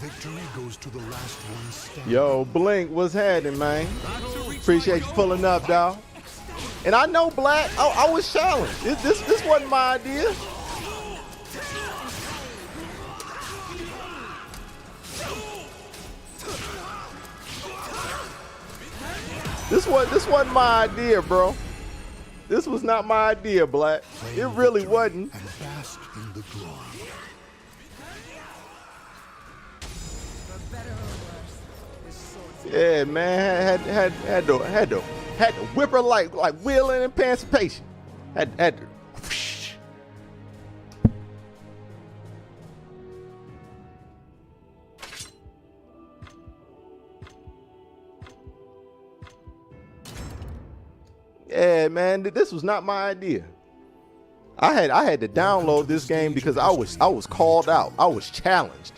Speaker 3: Victory goes to the last one standing.
Speaker 1: Yo, Blink, what's happening, man? Appreciate you pulling up, dawg. And I know, Black, I was challenged. This wasn't my idea. This wasn't my idea, bro. This was not my idea, Black. It really wasn't.
Speaker 3: And bask in the glory.
Speaker 4: For better or worse, this sword's
Speaker 1: Yeah, man, had to whip her like wheeling emancipation. Had to. Yeah, man, this was not my idea. I had to download this game because I was called out. I was challenged.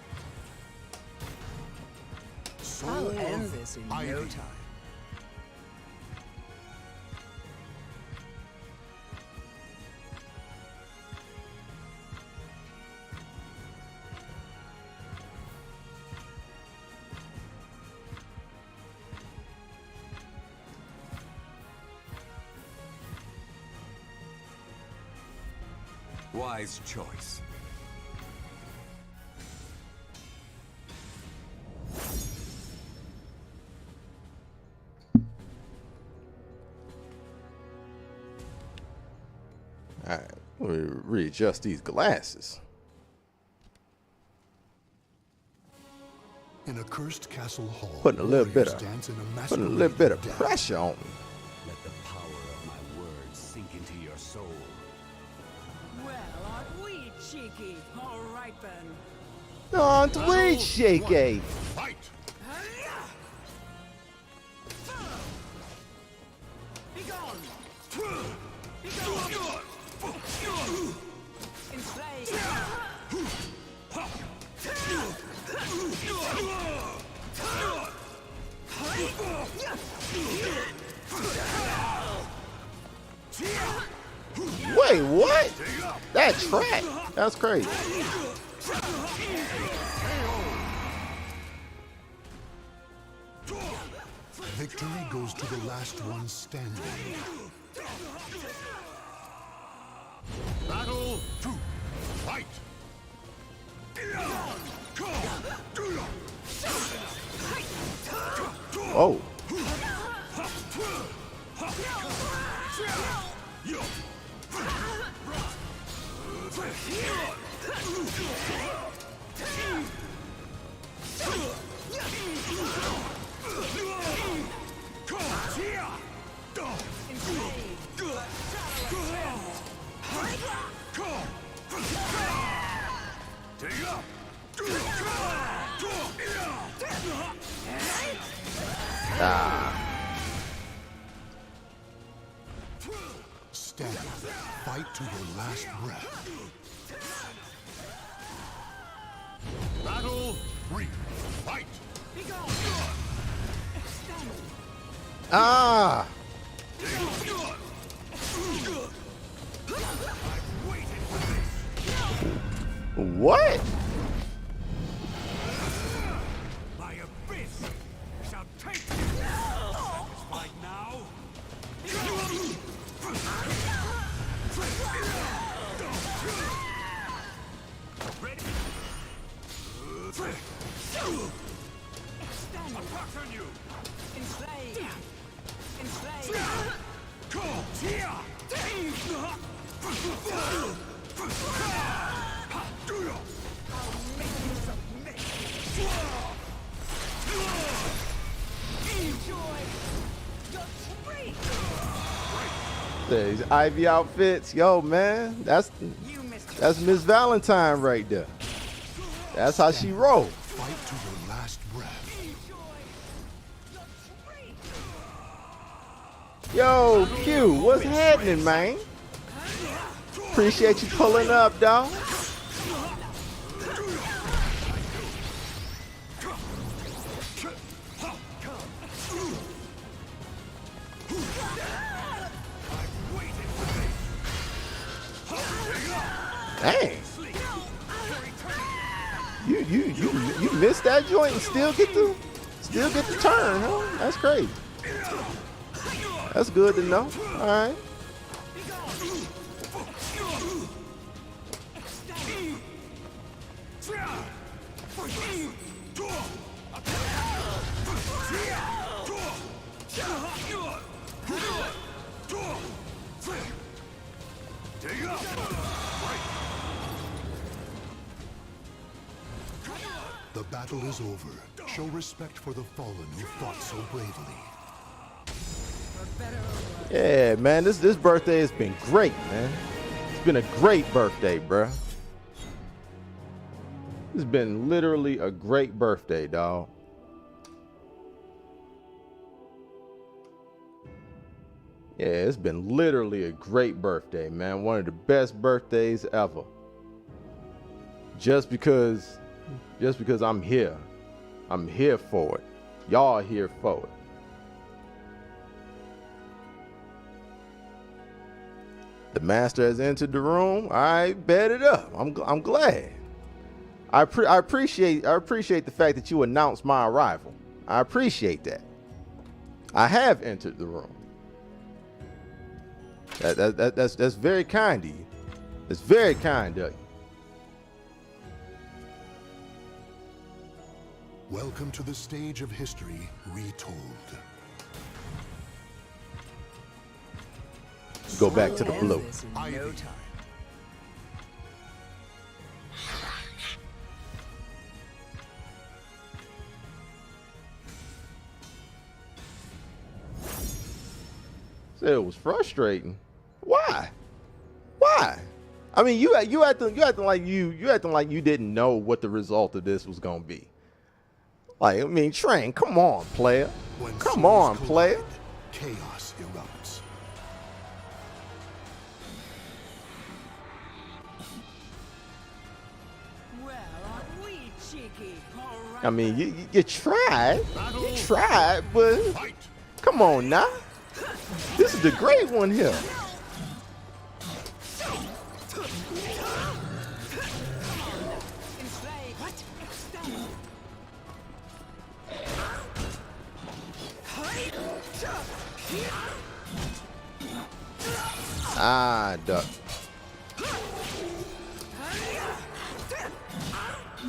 Speaker 4: I'll end this in no time.
Speaker 2: Wise choice.
Speaker 1: All right, let me readjust these glasses.
Speaker 3: In a cursed castle hall,
Speaker 1: Putting a little bit of
Speaker 3: masquerade death.
Speaker 1: pressure on me.
Speaker 2: Let the power of my words sink into your soul.
Speaker 4: Well, aren't we cheeky? All right, then.
Speaker 1: Aren't we shaky?
Speaker 3: Fight!
Speaker 4: Be gone! Be gone!
Speaker 1: Wait, what? That track? That's crazy.
Speaker 3: Victory goes to the last one standing. Battle 2. Fight!
Speaker 1: Oh.
Speaker 3: Stand. Fight to your last breath. Battle 3. Fight!
Speaker 1: Ah. What?
Speaker 2: My abyss shall take you. Satisfied now? Ready? Attack on you!
Speaker 1: These Ivy outfits, yo, man, that's Miss Valentine right there. That's how she roll.
Speaker 3: Fight to your last breath.
Speaker 1: Yo, Q, what's happening, man? Appreciate you pulling up, dog. Dang. You missed that joint and still get the turn, huh? That's crazy. That's good to know. All right.
Speaker 3: The battle is over. Show respect for the fallen who fought so bravely.
Speaker 1: Yeah, man, this birthday has been great, man. It's been a great birthday, bruh. It's been literally a great birthday, dog. Yeah, it's been literally a great birthday, man. One of the best birthdays ever. Just because I'm here. I'm here for it. Y'all are here for it. The master has entered the room. I bet it up. I'm glad. I appreciate the fact that you announced my arrival. I appreciate that. I have entered the room. That's very kind of you. It's very kind of you.
Speaker 3: Welcome to the stage of history retold.
Speaker 1: Go back to the blue.
Speaker 5: This in no time.
Speaker 1: It was frustrating. Why? I mean, you acting like you didn't know what the result of this was gonna be. Like, I mean, Train, come on, player.
Speaker 3: When
Speaker 1: Come on,
Speaker 3: souls
Speaker 1: player.
Speaker 3: collide, chaos erupts.
Speaker 4: Well, aren't we cheeky? All right.
Speaker 1: I mean, you tried, but
Speaker 3: Fight!
Speaker 1: come on now. This is the great one here.
Speaker 4: Enslave. What? Extend.
Speaker 1: Ah, duck.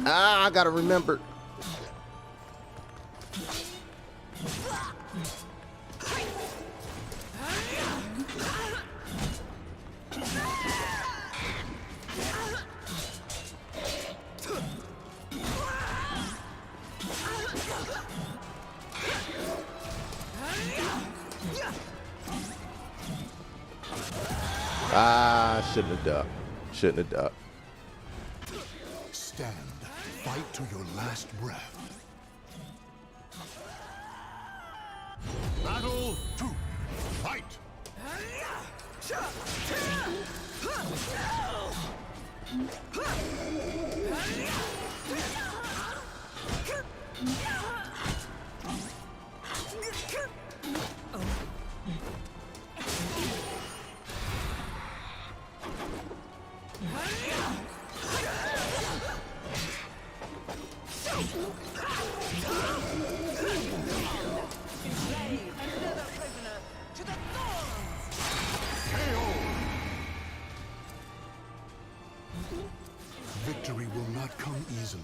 Speaker 1: Ah, I gotta remember. Ah, shouldn't have ducked. Shouldn't have ducked.
Speaker 3: Stand. Fight to your last breath. Battle 2. Fight!
Speaker 5: Another prisoner to the thorns.
Speaker 3: Victory will not come easily.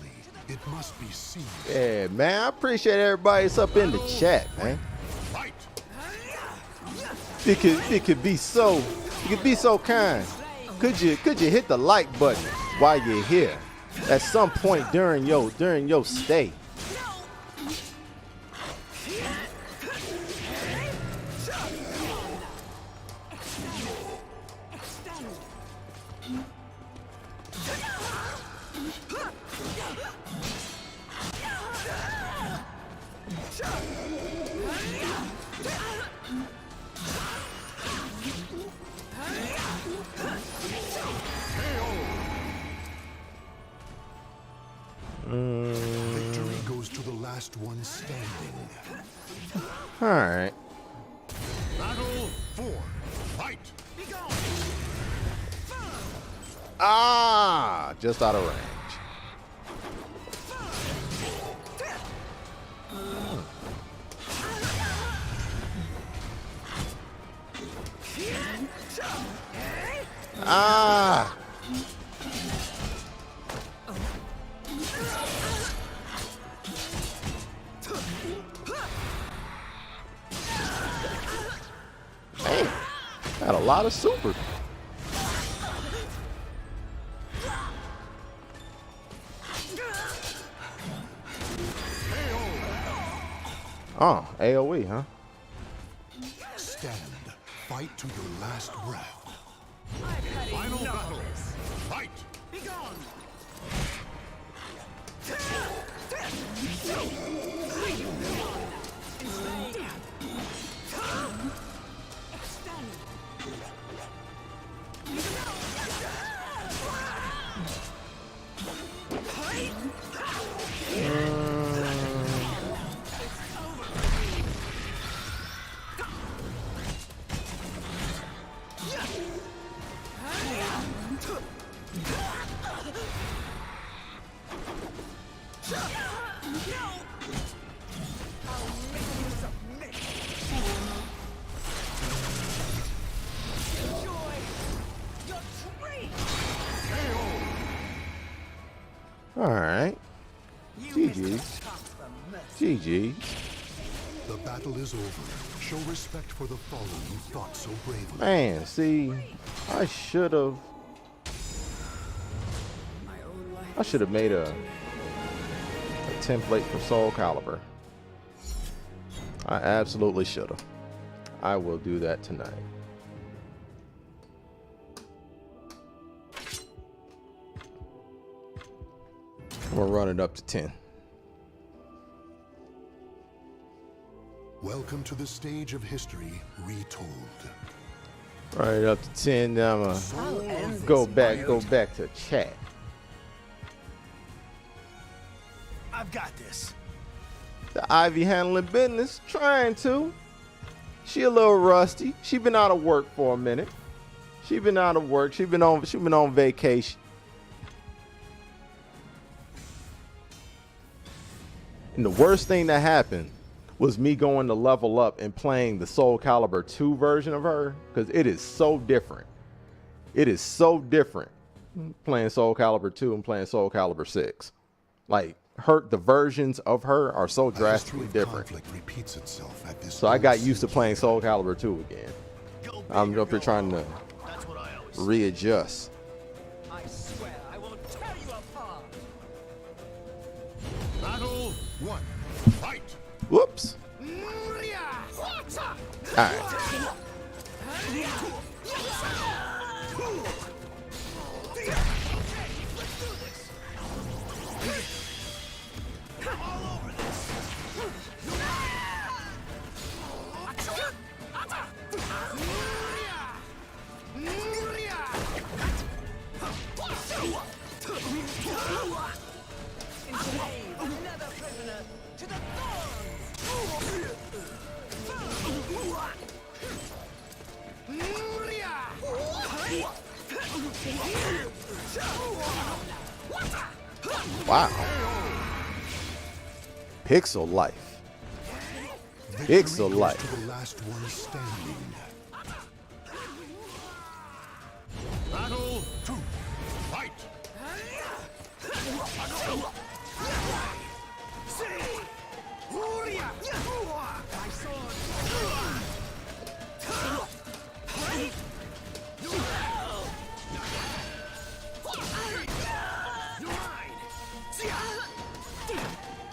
Speaker 3: It must be seized.
Speaker 1: Yeah, man, I appreciate everybody that's up in the chat, man.
Speaker 3: Fight!
Speaker 1: It could be so kind. Could you hit the like button while you're here at some point during your stay?
Speaker 3: Victory goes to the last one standing.
Speaker 1: All right.
Speaker 3: Battle 4. Fight!
Speaker 1: Ah, just out of range. Ah. Man, got a lot of super. Oh, AoE, huh?
Speaker 3: Stand. Fight to your last breath.
Speaker 5: I've had
Speaker 3: Final
Speaker 5: enough
Speaker 3: battle.
Speaker 5: of this.
Speaker 3: Fight!
Speaker 5: Be gone.
Speaker 1: GG.
Speaker 3: The battle is over. Show respect for the fallen who fought so bravely.
Speaker 1: Man, see, I should have made a template for Soul Calibur. I absolutely should have. I will do that tonight. I'm gonna run it up to 10.
Speaker 3: Welcome to the stage of history retold.
Speaker 1: Right up to 10. Now I'm gonna go back to chat.
Speaker 6: I've got this.
Speaker 1: The Ivy handling business, trying to. She a little rusty. She been out of work for a minute. She been out of work. She been on vacation. And the worst thing that happened was me going to level up and playing the Soul Calibur 2 version of her, because it is so different. It is so different playing Soul Calibur 2 and playing Soul Calibur 6. Like, the versions of her are so drastically different.
Speaker 3: Repeats itself at this
Speaker 1: So I got used to playing Soul Calibur 2 again. I'm up here trying to readjust.
Speaker 5: I swear I will tear you apart.
Speaker 3: Battle 1. Fight!
Speaker 1: Whoops. All right.
Speaker 5: Another prisoner to the thorns.
Speaker 1: Wow. Pixel life. Pixel life.
Speaker 3: To the last one standing. Battle 2. Fight!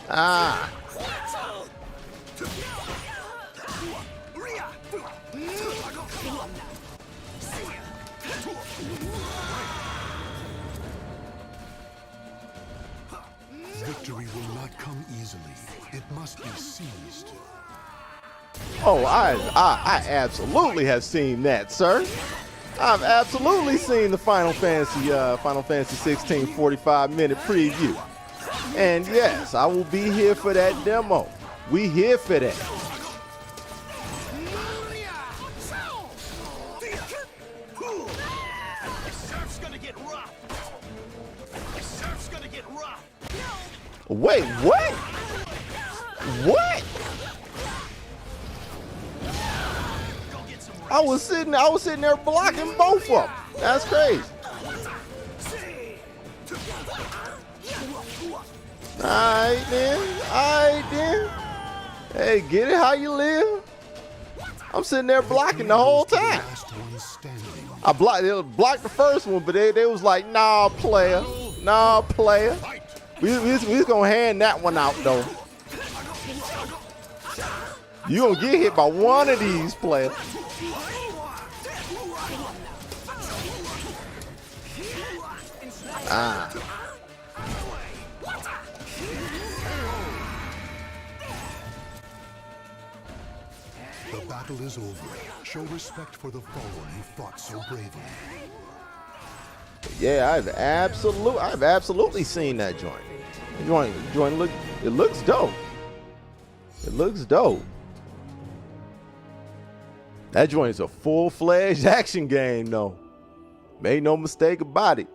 Speaker 1: Ah.
Speaker 3: Victory will not come easily. It must be seized.
Speaker 1: Oh, I absolutely have seen that, sir. I've absolutely seen the Final Fantasy 16 45-minute preview. And yes, I will be here for that demo. We here for that.
Speaker 6: Surf's gonna get rough. Surf's gonna get rough.
Speaker 1: Wait, what? What? I was sitting there blocking both of them. That's crazy. Alright then. Hey, get it how you live. I'm sitting there blocking the whole time. I blocked the first one, but they was like, nah, player. We was gonna hand that one out though. You gonna get hit by one of these players. Ah.
Speaker 3: The battle is over. Show respect for the fallen who fought so bravely.
Speaker 1: Yeah, I've absolutely seen that joint. It looks dope. It looks dope. That joint is a full-fledged action game, though. Made no mistake about it.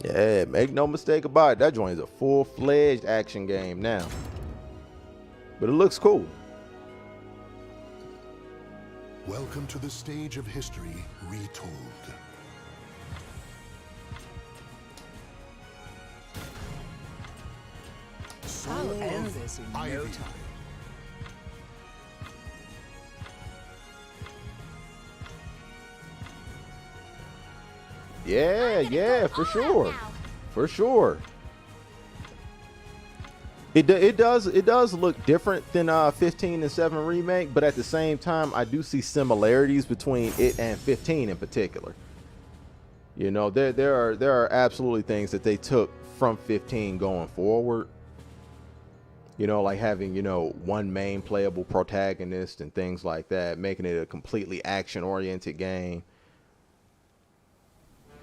Speaker 1: Yeah, make no mistake about it. That joint is a full-fledged action game now. But it looks cool.
Speaker 3: Welcome to the stage of history retold.
Speaker 4: I'll end this in no
Speaker 3: Ivy.
Speaker 4: time.
Speaker 1: Yeah, for sure. For sure. It does look different than 15 and 7 remake, but at the same time, I do see similarities between it and 15 in particular. You know, there are absolutely things that they took from 15 going forward. You know, like having, you know, one main playable protagonist and things like that, making it a completely action-oriented game.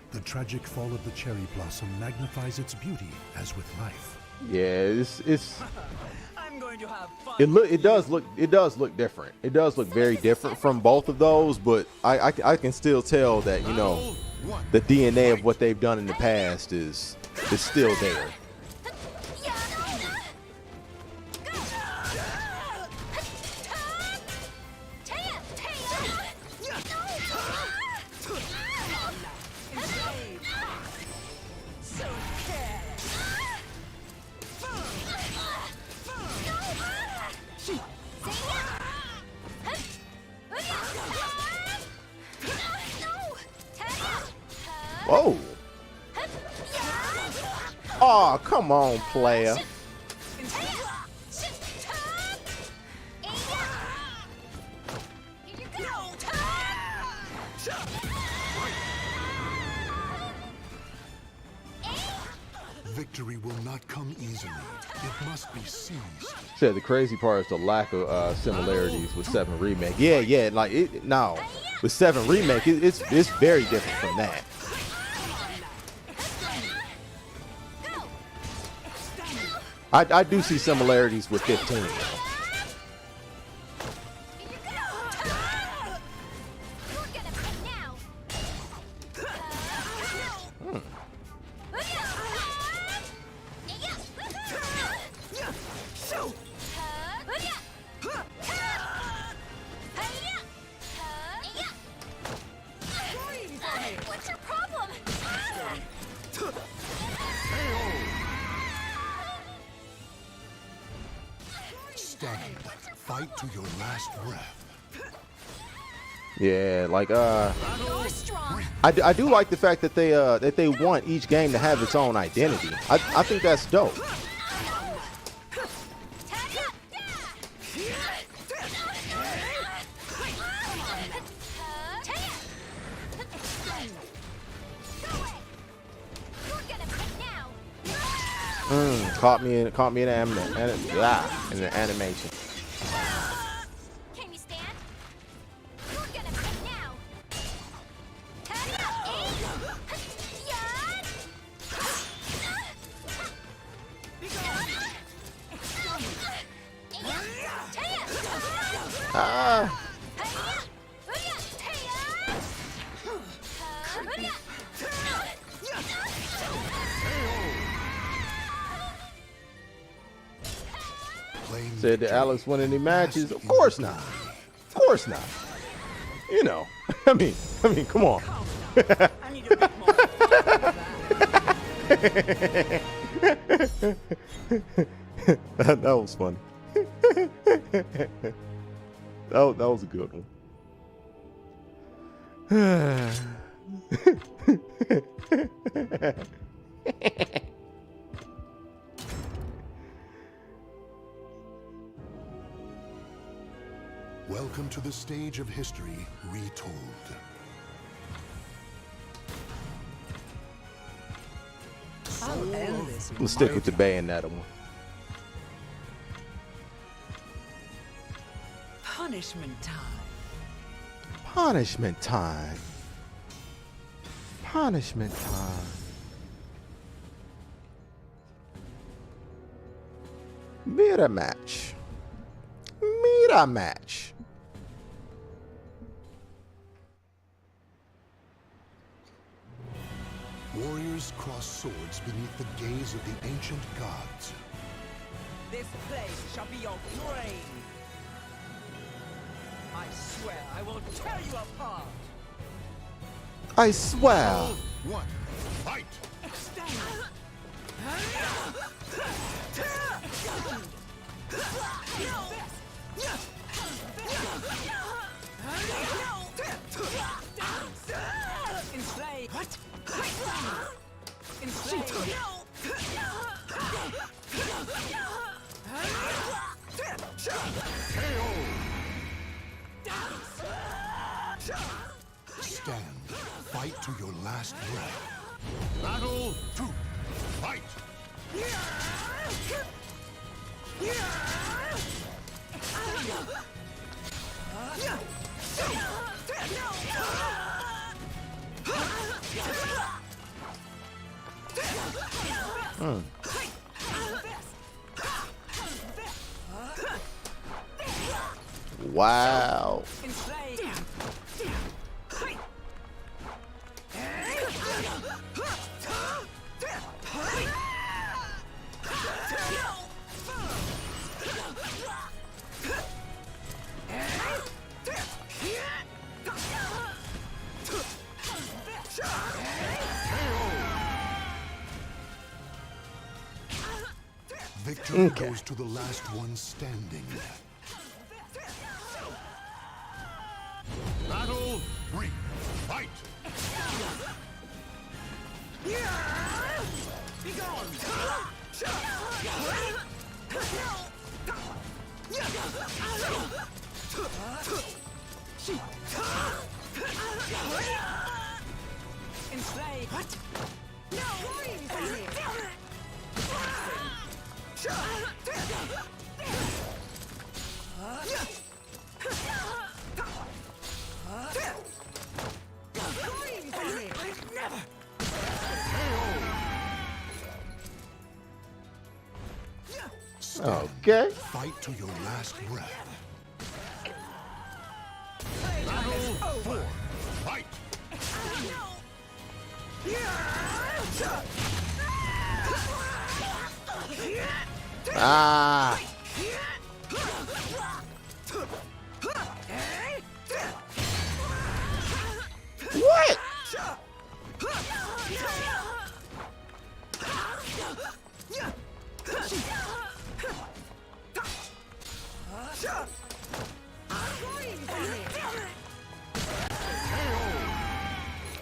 Speaker 3: The tragic fall of the cherry blossom magnifies its beauty, as with life.
Speaker 1: Yeah, it's
Speaker 5: I'm going to have fun.
Speaker 1: it does look different. It does look very different from both of those, but I can still tell that, you know, the DNA of what they've done in the past is still there. Whoa. Oh, come on, player.
Speaker 3: Victory will not come easily. It must be seized.
Speaker 1: Said the crazy part is the lack of similarities with 7 remake. Yeah, like it. No, with 7 remake, it's very different from that. I do see similarities with 15. Though.
Speaker 7: What's your problem?
Speaker 3: Stand. Fight to your last breath.
Speaker 1: Yeah, like
Speaker 7: You're strong.
Speaker 1: I do like the fact that they want each game to have its own identity. I think that's dope. Caught me in the animation.
Speaker 7: Can you stand? You're gonna pay now.
Speaker 1: Ah. Said that Alex won any matches? Of course not. Of course not. You know, I mean, come on.
Speaker 5: I need a bit more fun than that.
Speaker 1: that was funny. that was a good one.
Speaker 3: Welcome to the stage of history retold.
Speaker 4: I'll end this in
Speaker 1: Let's stick with the Bayonetta one.
Speaker 4: punishment time.
Speaker 1: Punishment time. Punishment time. Mirror match. Mirror match.
Speaker 3: Warriors cross swords beneath the gaze of the ancient gods.
Speaker 5: This place shall be your grave. I swear I will tear you apart.
Speaker 1: I swear.
Speaker 3: One, fight!
Speaker 5: Enslave. What? Enslave.
Speaker 3: Stand. Fight to your last breath.
Speaker 6: Battle 2. Fight.
Speaker 1: Wow.
Speaker 3: Victory goes to the last one standing.
Speaker 6: Battle 3. Fight.
Speaker 5: Be gone. Enslave. What?
Speaker 3: Stand.
Speaker 1: Okay.
Speaker 3: Fight to your last breath.
Speaker 6: Battle 4. Fight.
Speaker 1: Ah. What?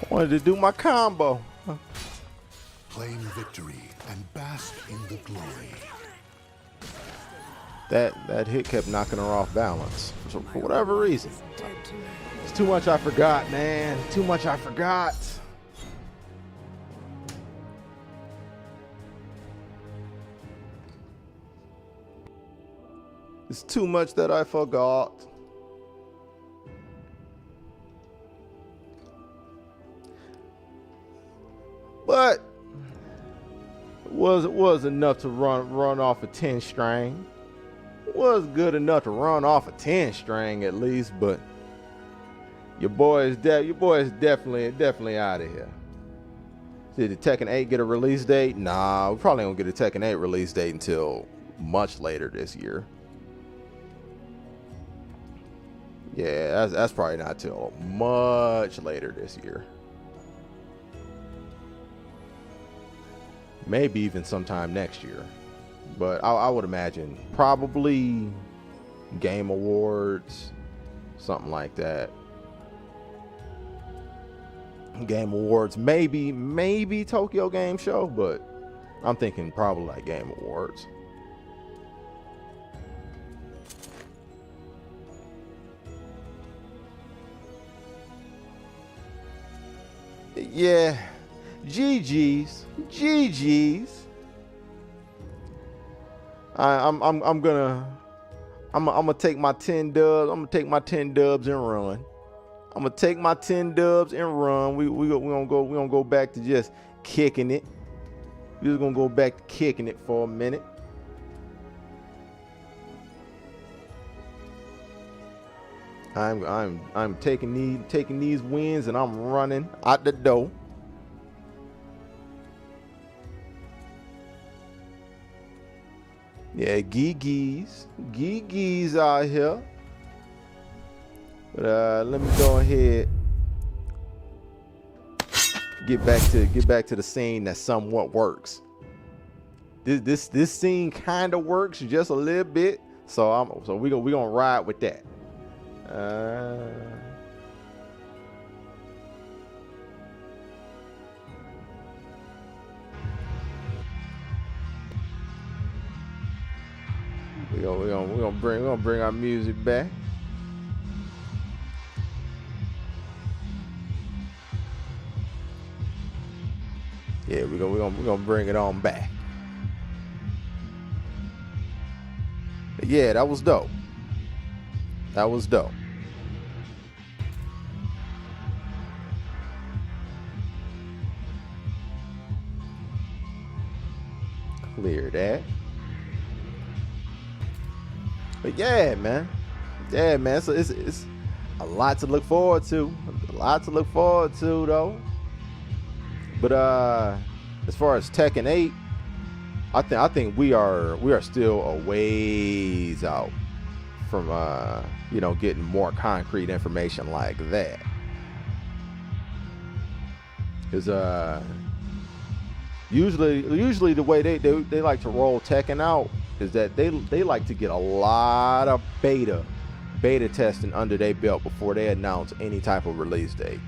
Speaker 1: Wanted to do my combo.
Speaker 3: Claim victory and bask in the glory.
Speaker 1: That hit kept knocking her off balance for whatever reason. It's too much I forgot, man. Too much I forgot. It's too much that I forgot. But it was enough to run off a 10 string. Was good enough to run off a 10 string at least, but your boy is definitely out of here. Did the Tekken 8 get a release date? Nah, we probably won't get a Tekken 8 release date until much later this year. Yeah, that's probably not till much later this year. Maybe even sometime next year. But I would imagine probably Game Awards, something like that. Game Awards, maybe Tokyo Game Show, but I'm thinking probably like Game Awards. Yeah, GG's. I'm gonna take my 10 dubs. I'm gonna take my 10 dubs and run. I'm gonna take my 10 dubs and run. We gonna go back to just kicking it. We just gonna go back to kicking it for a minute. I'm taking these wins and I'm running out the door. Yeah, Gigi's out here. But let me go ahead, get back to the scene that somewhat works. this scene kind of works just a little bit. So we gonna ride with that. We're gonna bring our music back. Yeah, we're gonna bring it on back. But yeah, that was dope. That was dope. Clear that. But yeah, man. Yeah, man. So it's a lot to look forward to. A lot to look forward to, though. But as far as Tekken 8, I think we are still a ways out from getting more concrete information like that. Because usually the way they like to roll Tekken out is that they like to get a lot of beta testing under their belt before they announce any type of release date.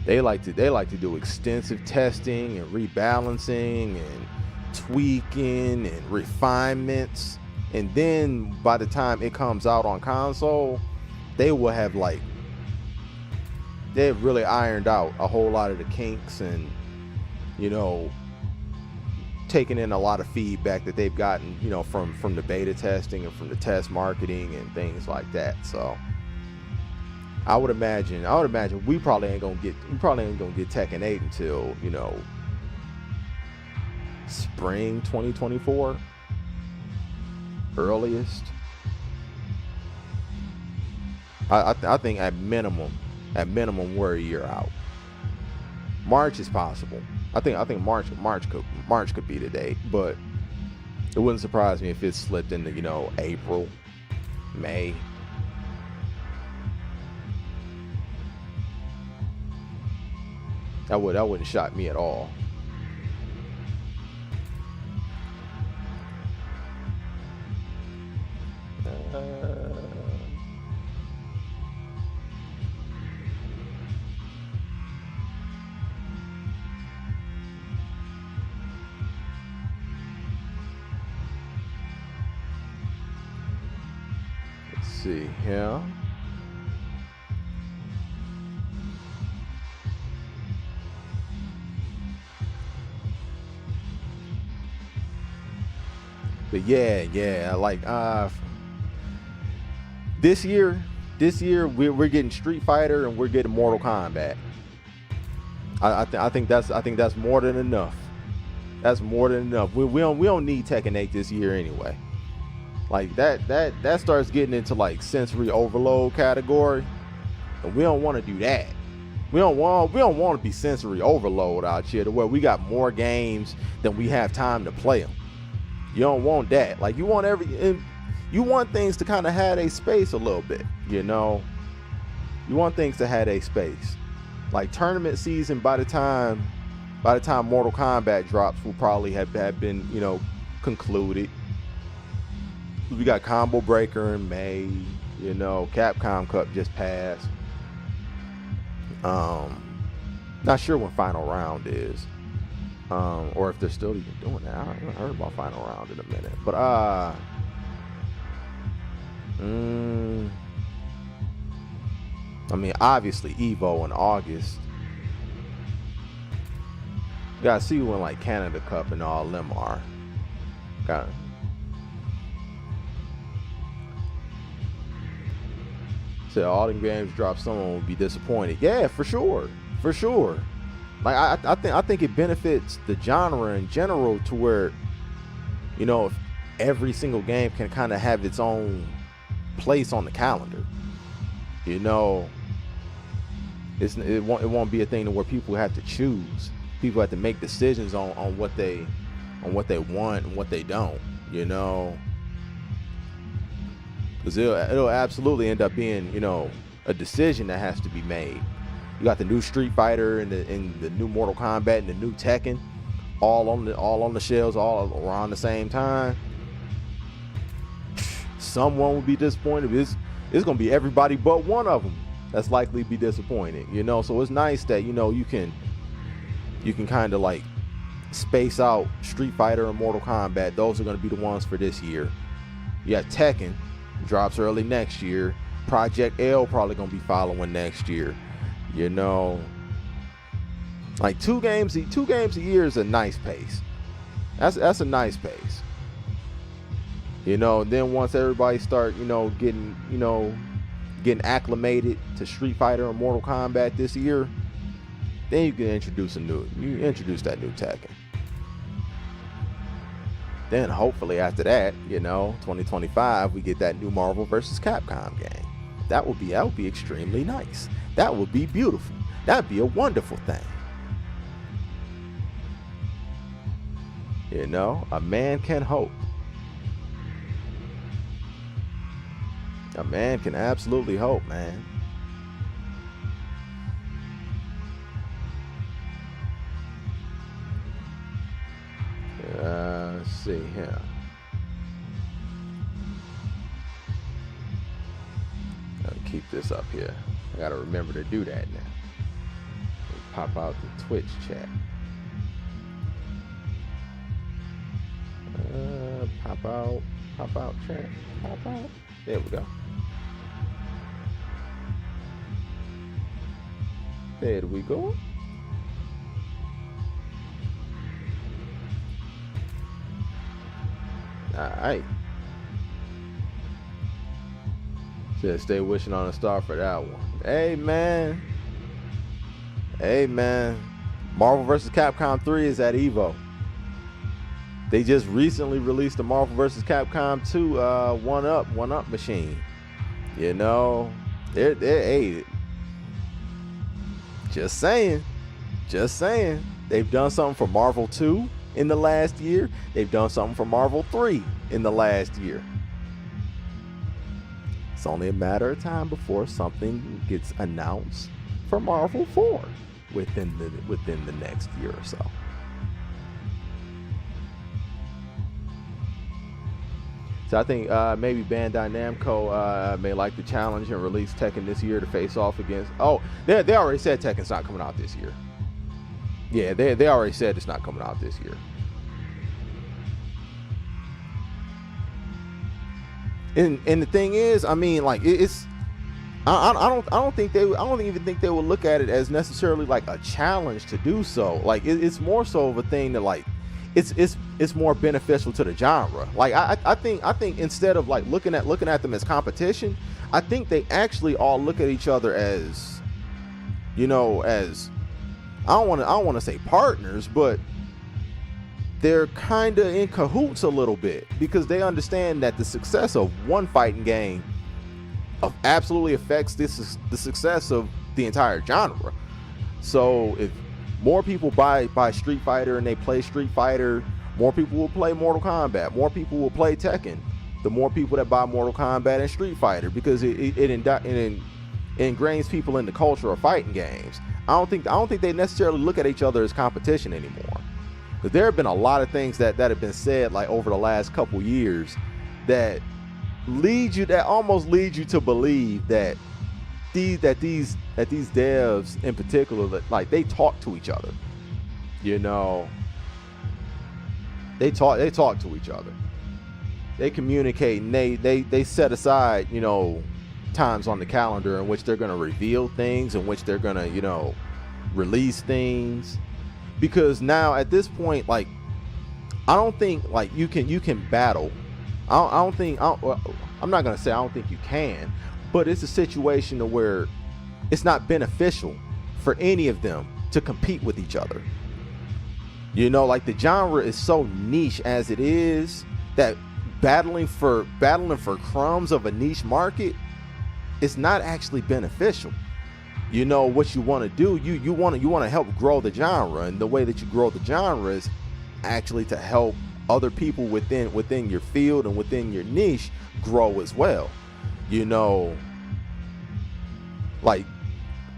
Speaker 1: They like to do extensive testing and rebalancing and tweaking and refinements, and then by the time it comes out on console, they will have they've really ironed out a whole lot of the kinks and taking in a lot of feedback that they've gotten from the beta testing and from the test marketing and things like that. So I would imagine we probably ain't gonna get Tekken 8 until spring 2024 earliest. I think at minimum we're a year out. March is possible. I think March could be the date, but it wouldn't surprise me if it slipped into April, May. That wouldn't shock me at all. Let's see here. But yeah, like this year we're getting Street Fighter and we're getting Mortal Kombat. I think that's more than enough. That's more than enough. We don't need Tekken 8 this year anyway. Like that starts getting into like sensory overload category, and we don't want to do that. We don't want to be sensory overload out here to where we got more games than we have time to play them. You don't want that. Like you want things to kind of have a space a little bit, You want things to have a space. Like tournament season, by the time Mortal Kombat drops, will probably have been, concluded. We got Combo Breaker in May, Capcom Cup just passed. Not sure when Final Round is. Or if they're still even doing that. I haven't heard about Final Round in a minute. But I mean, obviously Evo in August. You gotta see when like Canada Cup and all them are. So all them games drop, someone will be disappointed. Yeah, for sure. Like I think it benefits the genre in general to where, if every single game can kind of have its own place on the calendar. It won't be a thing to where people have to choose. People have to make decisions on what they want and what they don't. Because it'll absolutely end up being a decision that has to be made. You got the new Street Fighter and the new Mortal Kombat and the new Tekken. all on the shelves all around the same time, someone will be disappointed. It's gonna be everybody but one of them that's likely to be disappointed, you know. So it's nice that, you know, you can kind of like space out Street Fighter and Mortal Kombat. Those are gonna be the ones for this year. You got Tekken, drops early next year. Project L probably gonna be following next year, you know. Like two games a year is a nice pace. That's a nice pace. You know, then once everybody start, you know, getting acclimated to Street Fighter and Mortal Kombat this year, then you can introduce that new Tekken. Then hopefully after that, you know, 2025, we get that new Marvel vs. Capcom game. That would be extremely nice. That would be beautiful. That'd be a wonderful thing. You know, a man can hope. A man can absolutely hope, man. Let's see here. Gotta keep this up here. I gotta remember to do that now. Pop out the Twitch chat. Pop out chat. Pop out. There we go. There we go. Alright. Just stay wishing on a star for that one. Hey man. Hey man. Marvel vs. Capcom 3 is at EVO. They just recently released the Marvel vs. Capcom 2 one-up machine. You know, they're hey, just saying. They've done something for Marvel 2 in the last year. They've done something for Marvel 3 in the last year. It's only a matter of time before something gets announced for Marvel 4 within the next year or so. So I think maybe Bandai Namco may like the challenge and release Tekken this year to face off against. Oh, they already said Tekken's not coming out this year. Yeah, they already said it's not coming out this year. And the thing is, I mean, like it's I don't even think they will look at it as necessarily like a challenge to do so. Like it's more so of a thing that like it's more beneficial to the genre. Like I think instead of like looking at them as competition, I think they actually all look at each other as, you know, as I don't want to say partners, but they're kind of in cahoots a little bit, because they understand that the success of one fighting game absolutely affects the success of the entire genre. So if more people buy Street Fighter and they play Street Fighter, more people will play Mortal Kombat, more people will play Tekken, the more people that buy Mortal Kombat and Street Fighter, because it ingrains people in the culture of fighting games. I don't think they necessarily look at each other as competition anymore. But there have been a lot of things that have been said like over the last couple years that almost lead you to believe that these devs in particular, like they talk to each other. You know, they talk to each other. They communicate, and they set aside, you know, times on the calendar in which they're going to reveal things, in which they're going to, you know, release things. Because now at this point, like, I don't think like you can battle. I'm not gonna say I don't think you can, but it's a situation to where it's not beneficial for any of them to compete with each other. You know, like the genre is so niche as it is that battling for crumbs of a niche market is not actually beneficial. You know what you want to do, you want to help grow the genre, and the way that you grow the genre is actually to help other people within your field and within your niche grow as well. You know, like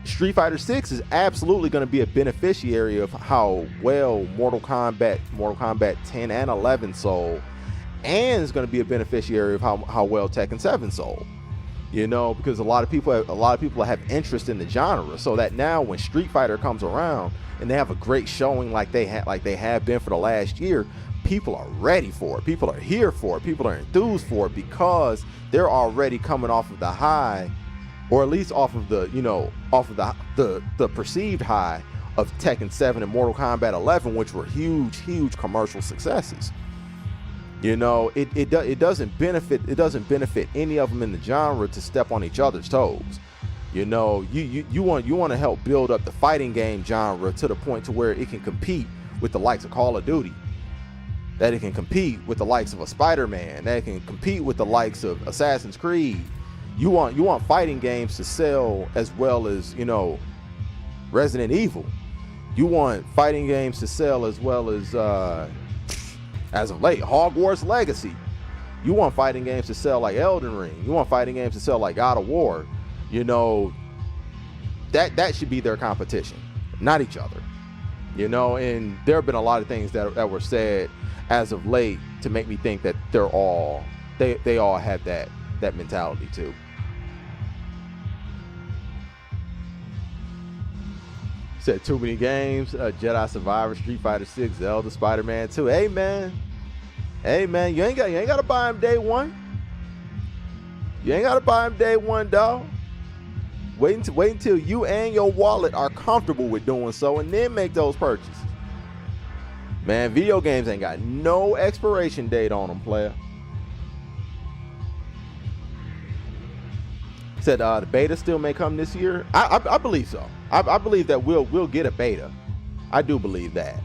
Speaker 1: Street Fighter 6 is absolutely going to be a beneficiary of how well Mortal Kombat 10 and 11 sold, and is going to be a beneficiary of how well Tekken 7 sold. You know, because a lot of people have interest in the genre, so that now when Street Fighter comes around and they have a great showing like they have been for the last year, people are ready for it. People are here for it. People are enthused for it because they're already coming off of the high, or at least off of the, you know, off of the perceived high of Tekken 7 and Mortal Kombat 11, which were huge commercial successes. You know, it doesn't benefit any of them in the genre to step on each other's toes. You know, you want to help build up the fighting game genre to the point to where it can compete with the likes of Call of Duty, that it can compete with the likes of a Spider-Man, that it can compete with the likes of Assassin's Creed. You want fighting games to sell as well as, you know, Resident Evil. You want fighting games to sell as well as of late, Hogwarts Legacy. You want fighting games to sell like Elden Ring. You want fighting games to sell like God of War. You know, that should be their competition, not each other. You know, and there have been a lot of things that were said as of late to make me think that they all have that mentality too. Said too many games, Jedi Survivor, Street Fighter 6, Zelda, Spider-Man 2. Hey man, you ain't got to buy him day one. You ain't got to buy him day one, dog. Wait until you and your wallet are comfortable with doing so, and then make those purchases. Man, video games ain't got no expiration date on them, player. Said the beta still may come this year. I believe so. I believe that we'll get a beta. I do believe that.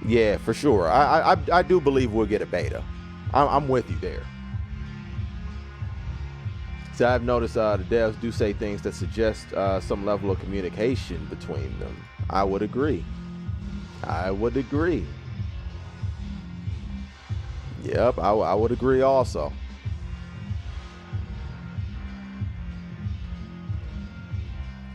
Speaker 1: Yeah, for sure. I do believe we'll get a beta. I'm with you there. So I've noticed the devs do say things that suggest some level of communication between them. I would agree. Yep, I would agree also.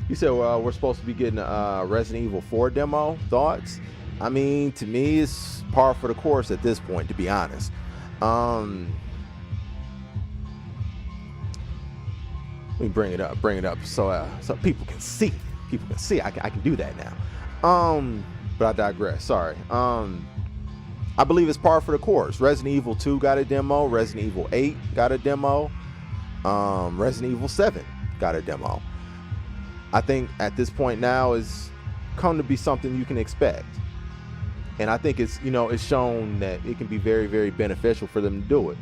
Speaker 1: You said we're supposed to be getting a Resident Evil 4 demo. Thoughts? I mean, to me, it's par for the course at this point, to be honest. Let me bring it up so people can see. I can do that now. But I digress. Sorry. I believe it's par for the course. Resident Evil 2 got a demo. Resident Evil 8 got a demo. Resident Evil 7 got a demo. I think at this point now is come to be something you can expect. And I think it's shown that it can be very, very beneficial for them to do it.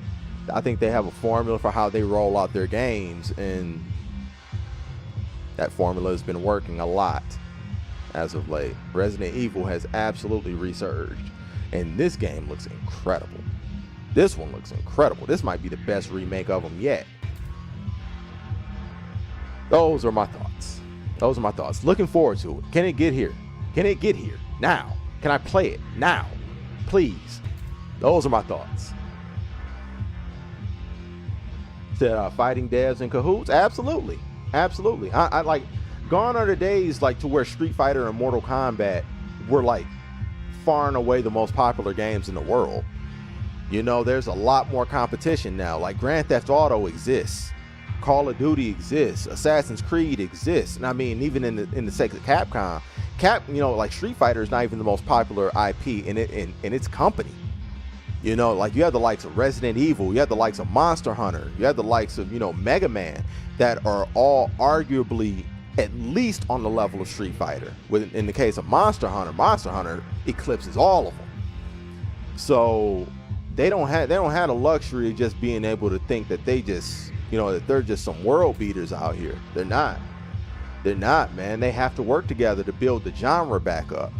Speaker 1: I think they have a formula for how they roll out their games, and that formula has been working a lot as of late. Resident Evil has absolutely resurged, and this game looks incredible. This one looks incredible. This might be the best remake of them yet. Those are my thoughts. Looking forward to it. Can it get here? Now? Can I play it now? Please. Those are my thoughts. Said fighting devs in cahoots? Absolutely. I like, gone are the days like to where Street Fighter and Mortal Kombat were like far and away the most popular games in the world. You know, there's a lot more competition now. Like Grand Theft Auto exists, Call of Duty exists, Assassin's Creed exists, and I mean, even in the sake of Capcom, like Street Fighter is not even the most popular IP in its company. You know, like you have the likes of Resident Evil, you have the likes of Monster Hunter, you have the likes of, Mega Man, that are all arguably at least on the level of Street Fighter. In the case of Monster Hunter eclipses all of them. So they don't have the luxury of just being able to think that they just, that they're just some world beaters out here. They're not, man. They have to work together to build the genre back up.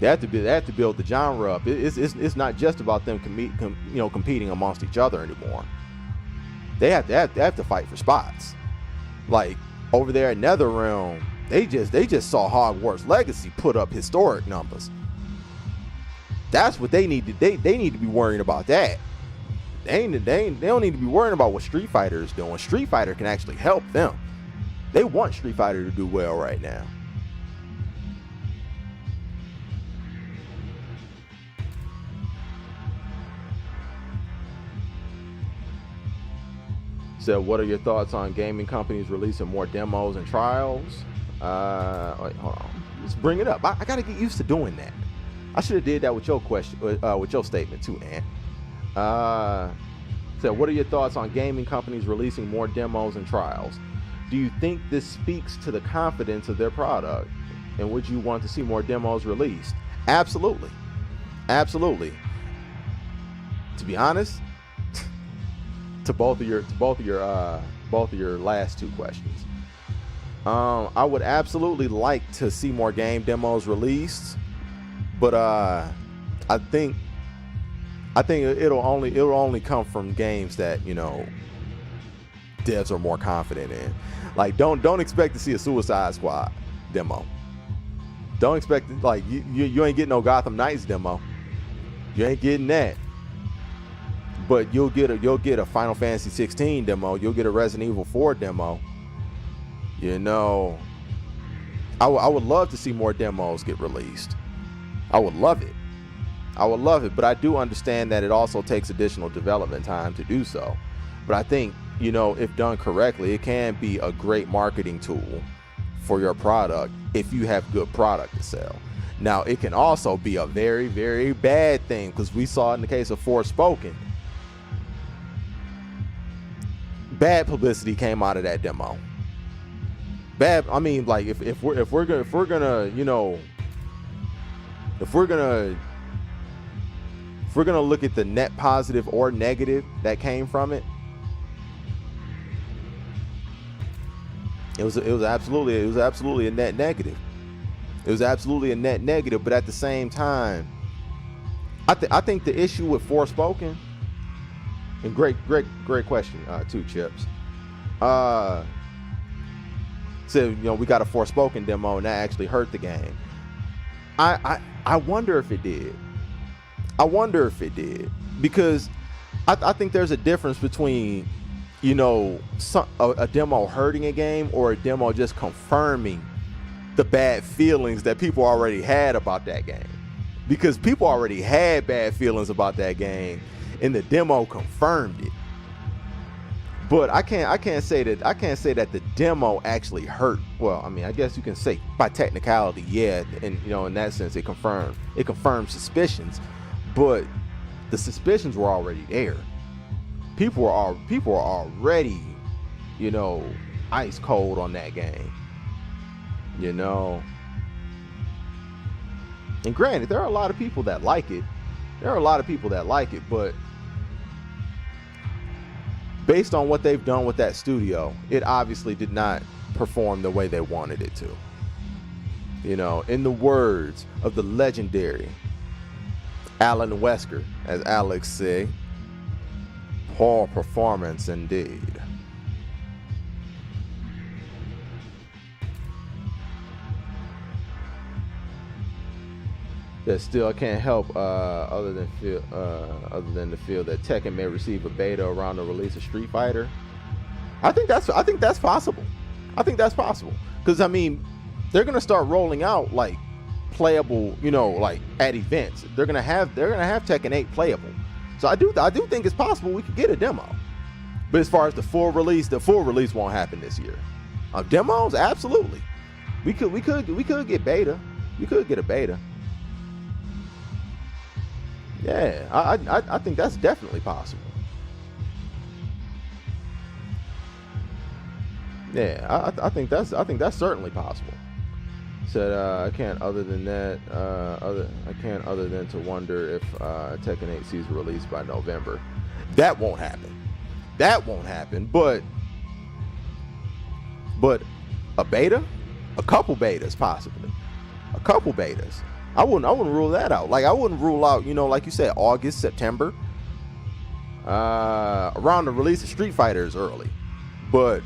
Speaker 1: They have to build the genre up. It's not just about them competing amongst each other anymore. They have to fight for spots. Like over there at NetherRealm, they just saw Hogwarts Legacy put up historic numbers. That's what they need to. They need to be worrying about that. They don't need to be worrying about what Street Fighter is doing. Street Fighter can actually help them. They want Street Fighter to do well right now. So what are your thoughts on gaming companies releasing more demos and trials? Wait, hold on. Let's bring it up. I got to get used to doing that. I should have did that with your question, with your statement too, Ant. So what are your thoughts on gaming companies releasing more demos and trials? Do you think this speaks to the confidence of their product? And would you want to see more demos released? Absolutely. Absolutely. To be honest, to both of your last two questions, I would absolutely like to see more game demos released, but I think it'll only come from games that, you know, devs are more confident in. Like, don't expect to see a Suicide Squad demo. Don't expect, like, you ain't getting no Gotham Knights demo. You ain't getting that. But you'll get a Final Fantasy 16 demo. You'll get a Resident Evil 4 demo. You know, I would love to see more demos get released. I would love it. I would love it, but I do understand that it also takes additional development time to do so. But I think, you know, if done correctly, it can be a great marketing tool for your product if you have good product to sell. Now, it can also be a very, very bad thing, because we saw it in the case of Forspoken. Bad publicity came out of that demo. Bad. I mean, like, if we're gonna you know, if we're gonna look at the net positive or negative that came from it, it was absolutely a net negative. It was absolutely a net negative. But at the same time, I think the issue with Forspoken, and great question too, Chips. So, you know, we got a Forspoken demo and that actually hurt the game. I wonder if it did. I wonder if it did, because I think there's a difference between, you know, a demo hurting a game or a demo just confirming the bad feelings that people already had about that game. Because people already had bad feelings about that game, and the demo confirmed it. But I can't say that the demo actually hurt. Well, I mean, I guess you can say by technicality, yeah, and, you know, in that sense, it confirmed suspicions, but the suspicions were already there. People are already, you know, ice cold on that game, you know. And granted, there are a lot of people that like it. But based on what they've done with that studio, it obviously did not perform the way they wanted it to. You know, in the words of the legendary Alan Wesker, as Alex said, poor performance indeed. That still can't help other than to feel that Tekken may receive a beta around the release of Street Fighter. I think that's possible. Because, I mean, they're gonna start rolling out like playable, you know, like at events. They're gonna have Tekken 8 playable. So I do think it's possible we could get a demo. But as far as the full release won't happen this year. Demos, absolutely. We could get beta. We could get a beta. Yeah, I think that's definitely possible. Yeah, I think that's certainly possible. Said I can't other than to wonder if Tekken 8 sees a release by November. That won't happen. But a beta, a couple betas possibly, I wouldn't rule that out. Like, I wouldn't rule out, you know, like you said, August, September. Around the release of Street Fighter is early, but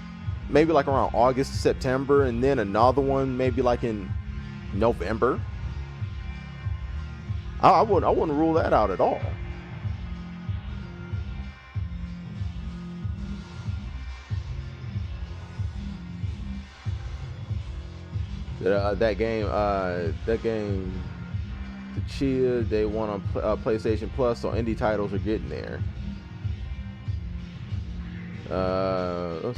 Speaker 1: maybe like around August, September, and then another one maybe like in November. I wouldn't rule that out at all. That game, the Chia, they won on PlayStation Plus, so indie titles are getting there. Oh,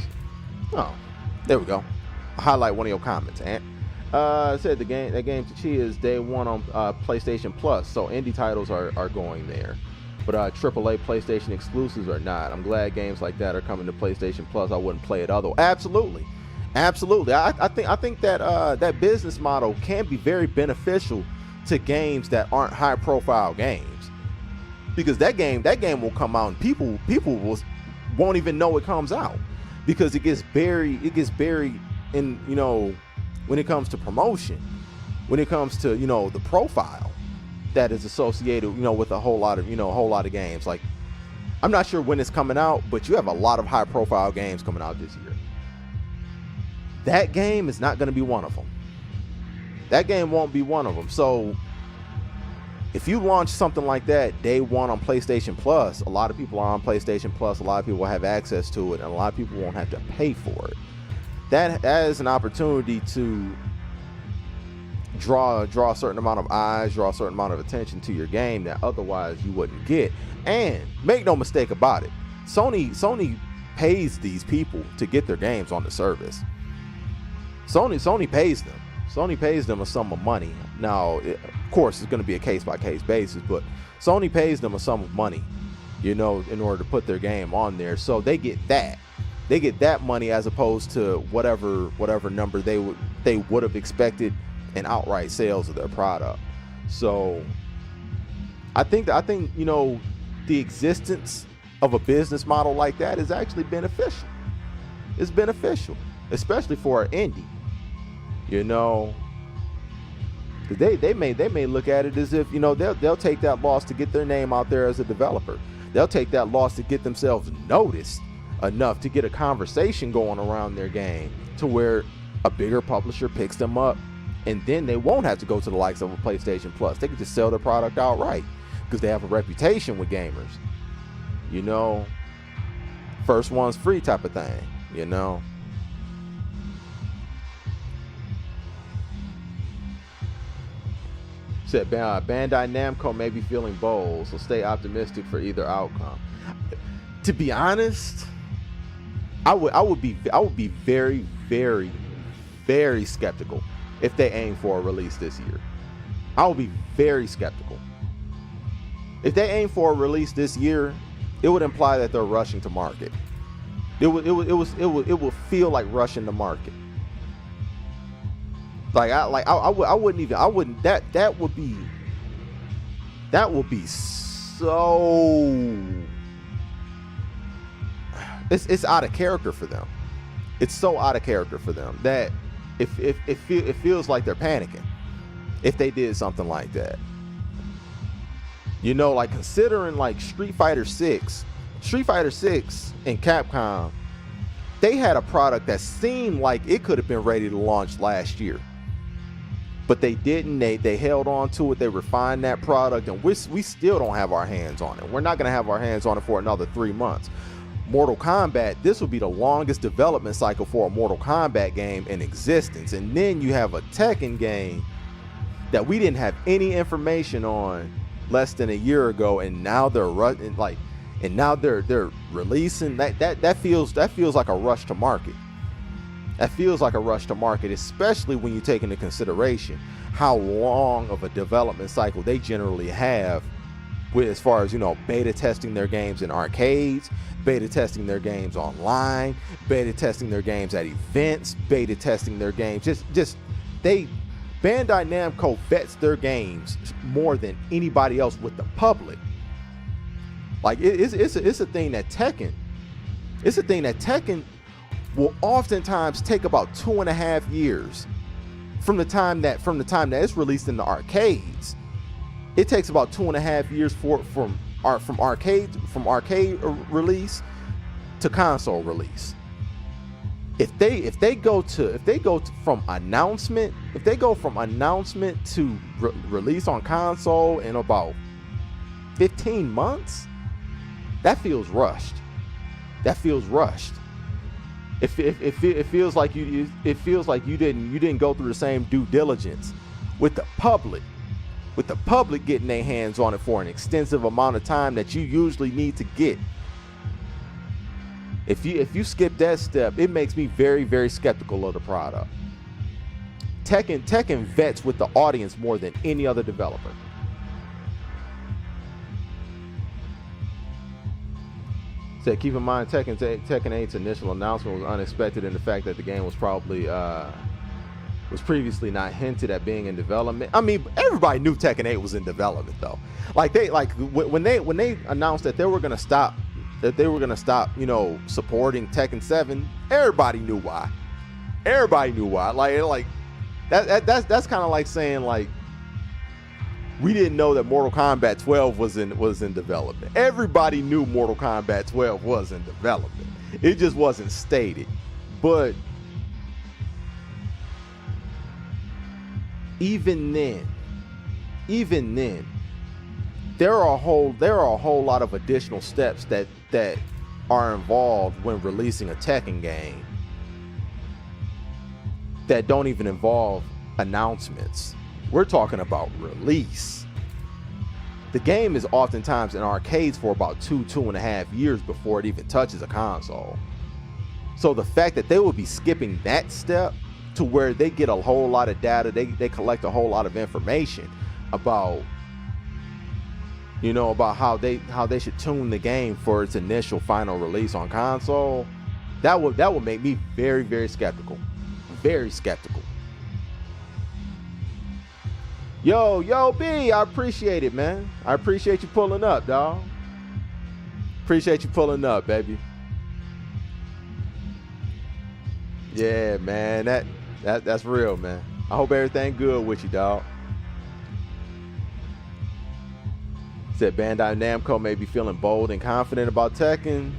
Speaker 1: there we go. Highlight one of your comments, Ant. Said that game to Chia's day one on PlayStation Plus, so indie titles are going there, but AAA PlayStation exclusives are not. I'm glad games like that are coming to PlayStation Plus. I wouldn't play it otherwise. Absolutely. I think that that business model can be very beneficial to games that aren't high profile games, because that game will come out and people won't even know it comes out, because it gets buried in, you know, when it comes to promotion, when it comes to, you know, the profile that is associated, you know, with a whole lot of games. Like, I'm not sure when it's coming out, but you have a lot of high profile games coming out this year. That game is not going to be one of them. That game won't be one of them. So if you launch something like that day one on PlayStation Plus, a lot of people are on PlayStation Plus, a lot of people have access to it, and a lot of people won't have to pay for it. That is an opportunity to draw a certain amount of eyes, draw a certain amount of attention to your game that otherwise you wouldn't get. And make no mistake about it, Sony pays these people to get their games on the service. Sony pays them. Sony pays them a sum of money. Now, of course, it's going to be a case-by-case basis, but Sony pays them a sum of money, you know, in order to put their game on there. So they get that. They get that money as opposed to whatever number they would have expected in outright sales of their product. So I think you know, the existence of a business model like that is actually beneficial. It's beneficial, especially for an indie. You know, they may look at it as if, you know, they'll take that loss to get their name out there as a developer. They'll take that loss to get themselves noticed enough to get a conversation going around their game to where a bigger publisher picks them up, and then they won't have to go to the likes of a PlayStation Plus. They can just sell their product outright because they have a reputation with gamers. You know, first one's free type of thing, you know. Said Bandai Namco may be feeling bold, so stay optimistic for either outcome. To be honest, I would be very, very, very skeptical if they aim for a release this year. I would be very skeptical. If they aim for a release this year, it would imply that they're rushing to market. It would feel like rushing to market. That would be so, it's out of character for them. It's so out of character for them that it feels like they're panicking if they did something like that. You know, like considering like Street Fighter 6 and Capcom, they had a product that seemed like it could have been ready to launch last year. But they didn't. They held on to it. They refined that product, and we still don't have our hands on it. We're not going to have our hands on it for another 3 months. Mortal Kombat, this will be the longest development cycle for a Mortal Kombat game in existence. And then you have a Tekken game that we didn't have any information on less than a year ago, and now they're they're releasing that feels like a rush to market. That feels like a rush to market, especially when you take into consideration how long of a development cycle they generally have with, as far as, you know, beta testing their games in arcades, beta testing their games online, beta testing their games at events, beta testing their games. Bandai Namco vets their games more than anybody else with the public. Like it's a thing that Tekken will oftentimes take about 2.5 years from the time that it's released in the arcades. It takes about 2.5 years from arcade release to console release. If they go from announcement to release on console in about 15 months, that feels rushed. it feels like you didn't go through the same due diligence with the public getting their hands on it for an extensive amount of time that you usually need to get. If you skip that step, it makes me very, very skeptical of the product. Tekken vets with the audience more than any other developer. Said, keep in mind, Tekken 8's initial announcement was unexpected in the fact that the game was probably was previously not hinted at being in development. I mean, everybody knew Tekken 8 was in development though. When they announced that they were gonna stop, you know, supporting Tekken 7, everybody knew why. Everybody knew why. That's kind of like saying like we didn't know that Mortal Kombat 12 was in development. Everybody knew Mortal Kombat 12 was in development. It just wasn't stated. But even then, there are a whole lot of additional steps that are involved when releasing a Tekken game that don't even involve announcements. We're talking about release. The game is oftentimes in arcades for about 2.5 years before it even touches a console. So the fact that they will be skipping that step to where they get a whole lot of data, they collect a whole lot of information about, you know, about how they should tune the game for its initial final release on console, that would make me very, very skeptical. Very skeptical. Yo, B, I appreciate it, man. I appreciate you pulling up, dawg. Appreciate you pulling up, baby. Yeah, man, that's real, man. I hope everything good with you, dawg. Said Bandai Namco may be feeling bold and confident about Tekken.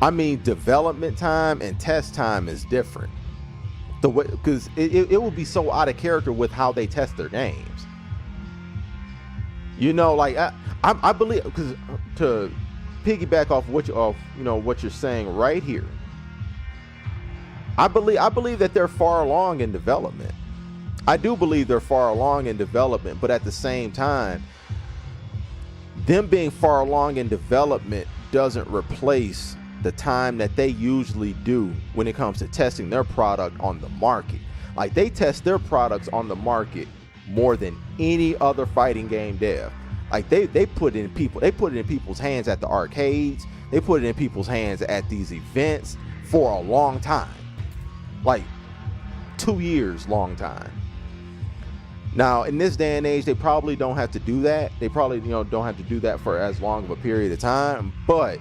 Speaker 1: I mean, development time and test time is different. The way, because it would be so out of character with how they test their games. You know, like I believe, because to piggyback off what you're saying right here, I believe that they're far along in development. I do believe they're far along in development, but at the same time, them being far along in development doesn't replace the time that they usually do when it comes to testing their product on the market. Like, they test their products on the market more than any other fighting game dev. Like, they put it in people's hands at the arcades. They put it in people's hands at these events for a long time. Like 2 years, long time. Now, in this day and age, they probably don't have to do that. They probably, don't have to do that for as long of a period of time, but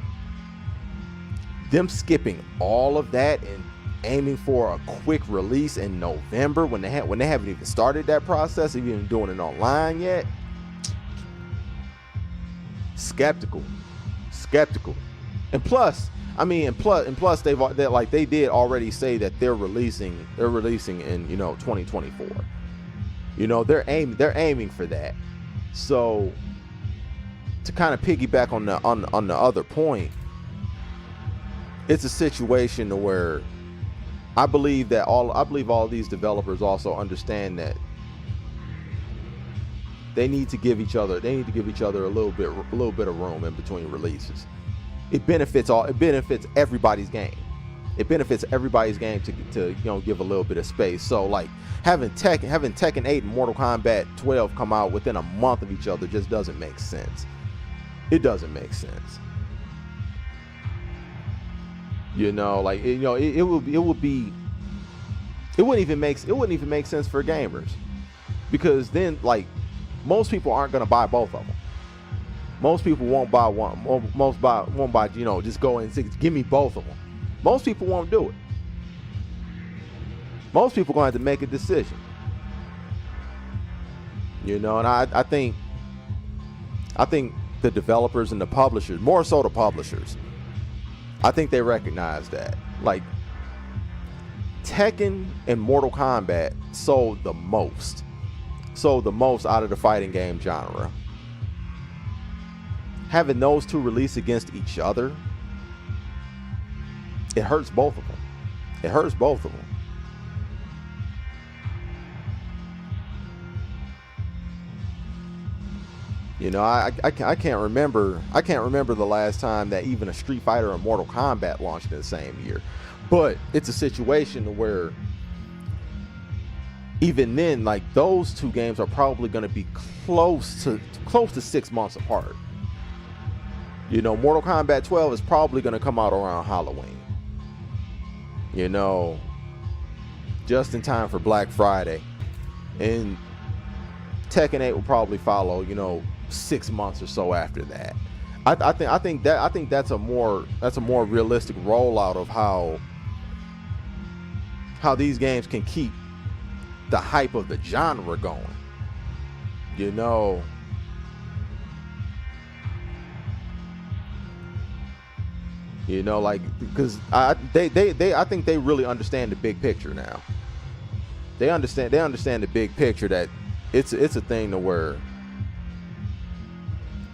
Speaker 1: them skipping all of that and aiming for a quick release in November when they haven't even started that process, even doing it online yet. Skeptical. And plus, they did already say that they're releasing in 2024. They're aiming for that. So to kind of piggyback on the other point, it's a situation where I believe all these developers also understand that they need to give each other a little bit of room in between releases. It benefits everybody's game. It benefits everybody's game to give a little bit of space. So like having Tekken 8 and Mortal Kombat 12 come out within a month of each other just doesn't make sense. It doesn't make sense. It wouldn't even make sense for gamers, because then like most people aren't going to buy both of them. Most people won't buy one. Won't buy just go and say, give me both of them. Most people won't do it. Most people are going to have to make a decision. And I think the developers and the publishers, more so the publishers, I think they recognize that. Like, Tekken and Mortal Kombat sold the most out of the fighting game genre. having those two release against each other, it hurts both of them. It hurts both of them. You know, I can't remember the last time that even a Street Fighter or Mortal Kombat launched in the same year. But it's a situation where even then, like, those two games are probably going to be close to 6 months apart. You know, Mortal Kombat 12 is probably going to come out around Halloween. You know, just in time for Black Friday. And Tekken 8 will probably follow, you know, 6 months or so after that. I think that's a more realistic rollout of how these games can keep the hype of the genre going. You know, like, because I think they really understand the big picture now. They understand the big picture, that it's a thing to where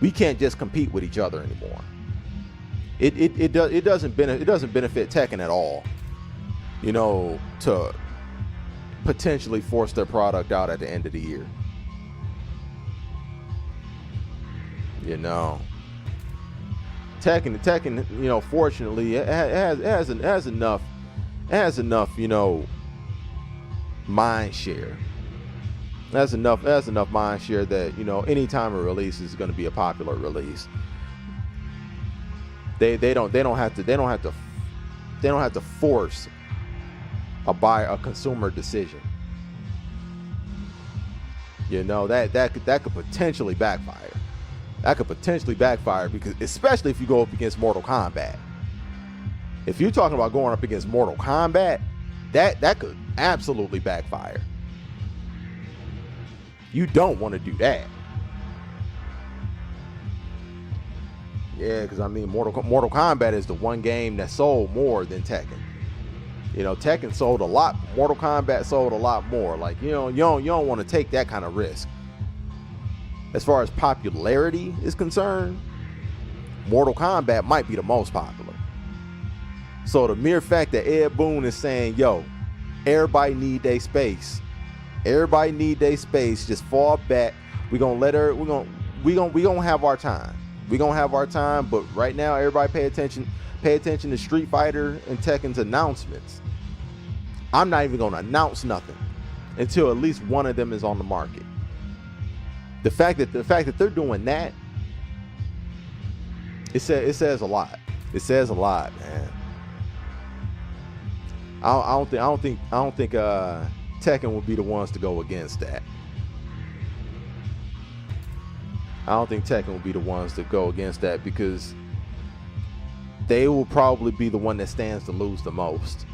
Speaker 1: we can't just compete with each other anymore. It doesn't benefit Tekken at all, you know, to potentially force their product out at the end of the year. You know, Tekken, you know, fortunately, it has enough, you know, mind share. That's enough mind share that, you know, any time a release is going to be a popular release. They don't have to force a consumer decision. You know, that could potentially backfire. That could potentially backfire, because especially if you go up against Mortal Kombat. If you're talking about going up against Mortal Kombat, that could absolutely backfire. You don't want to do that. Yeah, because I mean, Mortal Kombat is the one game that sold more than Tekken. You know, Tekken sold a lot. Mortal Kombat sold a lot more. Like, you don't want to take that kind of risk. As far as popularity is concerned, Mortal Kombat might be the most popular. So the mere fact that Ed Boon is saying, yo, everybody need their space. Everybody need their space. Just fall back. We gonna have our time. We gonna have our time. But right now, everybody pay attention. Pay attention to Street Fighter and Tekken's announcements. I'm not even gonna announce nothing until at least one of them is on the market. The fact that they're doing that, it says a lot. It says a lot, man. I don't think Tekken will be the ones to go against that. I don't think Tekken will be the ones to go against that, because they will probably be the one that stands to lose the most.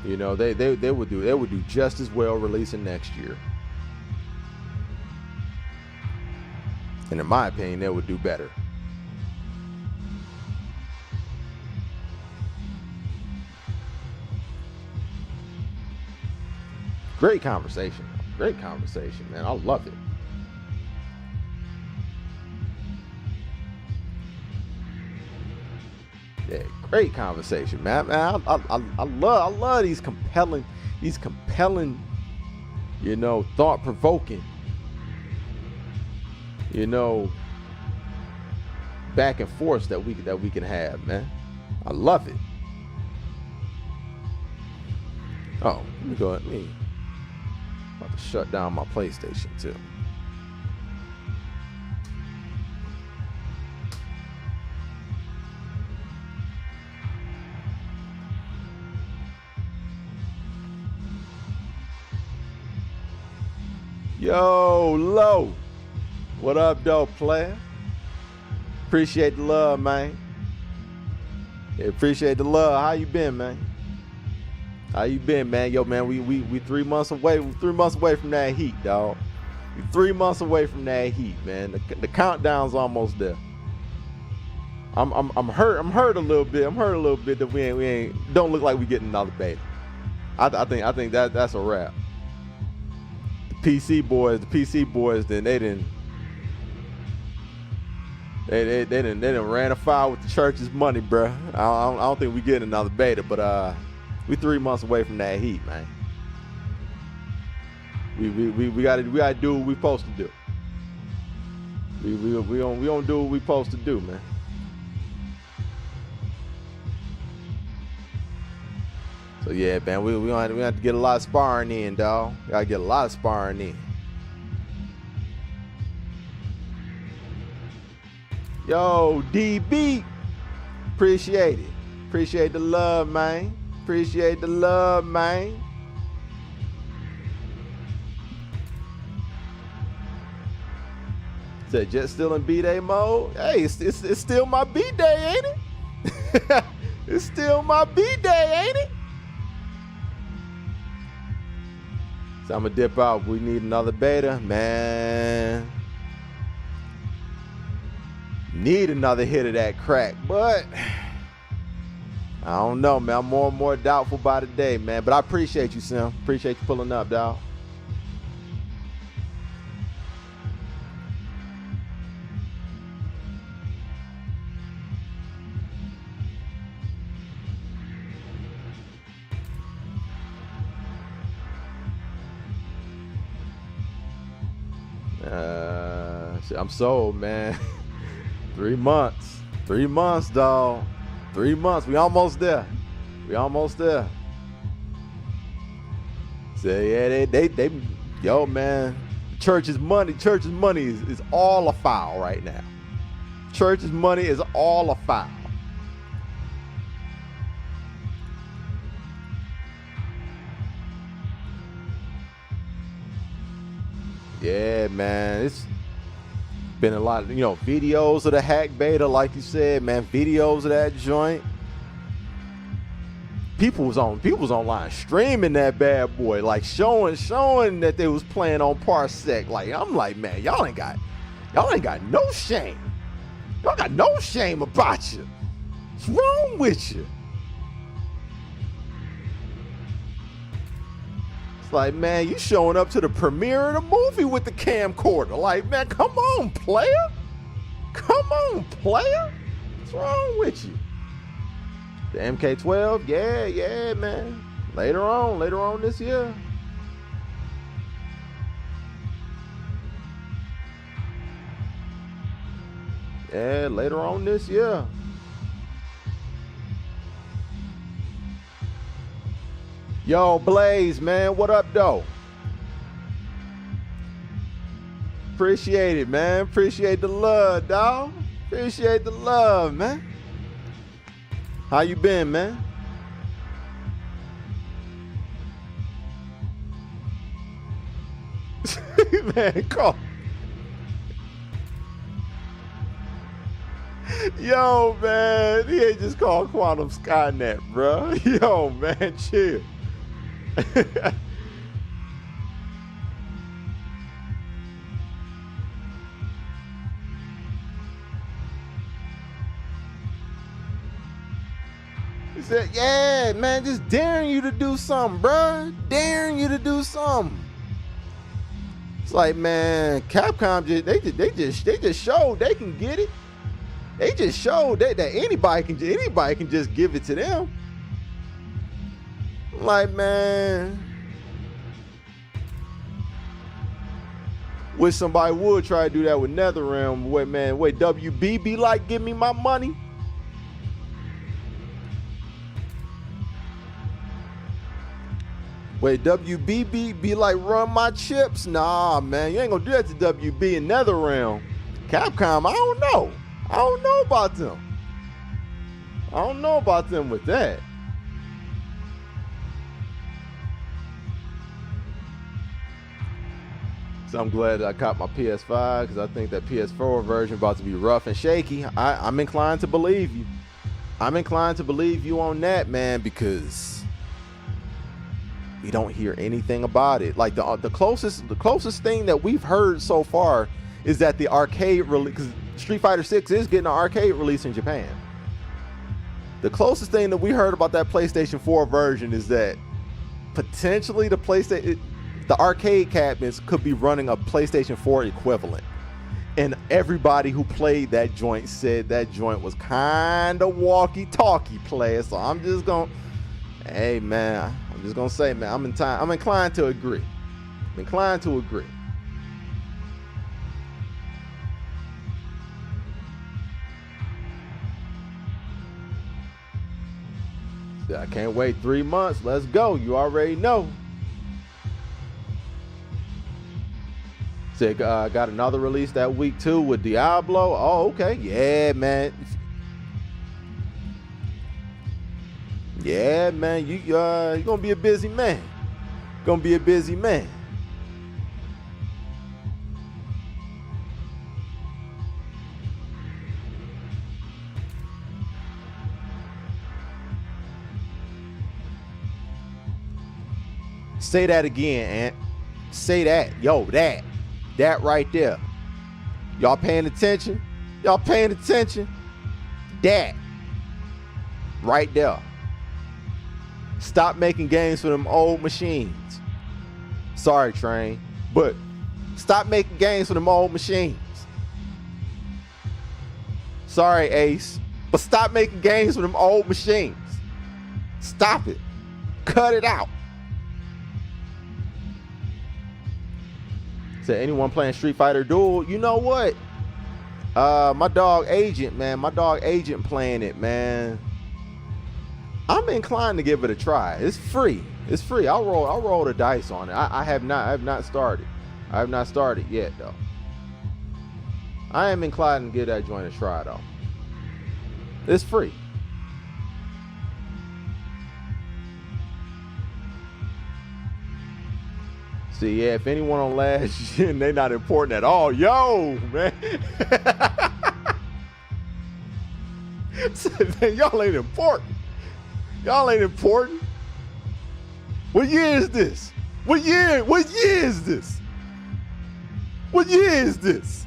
Speaker 1: You know, they would do just as well releasing next year. And in my opinion, they would do better. Great conversation. Great conversation, man. I love it. Yeah, great conversation, man. I love these compelling, you know, thought-provoking, you know, back and forth that we can have, man. I love it. Oh, let me go ahead. I'm about to shut down my PlayStation too. Yo, Low. What up, though, player? Appreciate the love, man. Yeah, appreciate the love. How you been, man? How you been, man? Yo, man, we 3 months away. We're 3 months away from that heat, dog. We're 3 months away from that heat, man. The countdown's almost there. I'm hurt. I'm hurt a little bit. I'm hurt a little bit that we ain't don't look like we getting another beta. I think that's a wrap. PC boys, then they didn't ran afoul with the church's money, bruh. I don't think we getting another beta, but we 3 months away from that heat, man. We gotta do what we supposed to do. We don't do what we supposed to do, man. So yeah, man, we have to get a lot of sparring in, dog. Gotta get a lot of sparring in. Yo, DB, appreciate it. Appreciate the love, man. Appreciate the love, man. Said Jet still in B-Day mode? Hey, it's still my B-Day, ain't it? It's still my B-Day, ain't it? So I'm gonna dip out. We need another beta, man. Need another hit of that crack, but I don't know, man. I'm more and more doubtful by the day, man. But I appreciate you, Sim. Appreciate you pulling up, dog. I'm sold, man. 3 months. 3 months, dog. 3 months. We almost there. We almost there. So yeah, they yo, man. Church's money is all a foul right now. Church's money is all a foul. Yeah, man. It's been a lot of, videos of the hack beta, like you said, man. Videos of that joint. People was online streaming that bad boy, like showing that they was playing on Parsec. Like, I'm like, man, y'all ain't got no shame. Y'all got no shame about you. What's wrong with you? Like, man, you showing up to the premiere of the movie with the camcorder. Like, man, come on, player. Come on, player. What's wrong with you? The MK12, yeah, man. Later on this year. Yeah, later on this year. Yo, Blaze, man, what up, though? Appreciate it, man. Appreciate the love, dawg. Appreciate the love, man. How you been, man? Man, call. Yo, man, he ain't just called Quantum Skynet, bro. Yo, man, chill. He said, yeah, man, just daring you to do something, bro. Daring you to do something. It's like, man, Capcom they just showed they can get it. They just showed that anybody can just give it to them. Like, man, wish somebody would try to do that with NetherRealm. Wait, man, WB be like, give me my money. Wait, WB be like, run my chips. Nah, man, you ain't gonna do that to WB in NetherRealm. Capcom, I don't know. I don't know about them. I don't know about them with that. So I'm glad that I caught my PS5 because I think that PS4 version about to be rough and shaky. I'm inclined to believe you. I'm inclined to believe you on that, man, because we don't hear anything about it. Like the closest thing that we've heard so far is that the arcade release, because Street Fighter 6 is getting an arcade release in Japan. The closest thing that we heard about that PlayStation 4 version is that potentially the the arcade cabinets could be running a PlayStation 4 equivalent. And everybody who played that joint said that joint was kind of walkie-talkie player. So I'm just going to, hey, man, I'm just going to say, man, I'm inclined to agree. I'm inclined to agree. I can't wait 3 months. Let's go. You already know. Said got another release that week too with Diablo. Oh, okay. Yeah, man. Yeah, man. You're gonna be a busy man. Gonna be a busy man. Say that again, Ant. Say that. Yo, that right there. Y'all paying attention? Y'all paying attention? That right there. Stop making games for them old machines. Sorry, Train, but stop making games for them old machines. Sorry, Ace, but stop making games for them old machines. Stop it. Cut it out. Said anyone playing Street Fighter Duel? You know what? My dog Agent, man. My dog Agent playing it, man. I'm inclined to give it a try. It's free. It's free. I'll roll the dice on it. I have not started. I have not started yet though. I am inclined to give that joint a try though. It's free. See, yeah, if anyone on last gen, they not important at all. Yo, man. Man, y'all ain't important. Y'all ain't important. What year is this? What year is this? What year is this?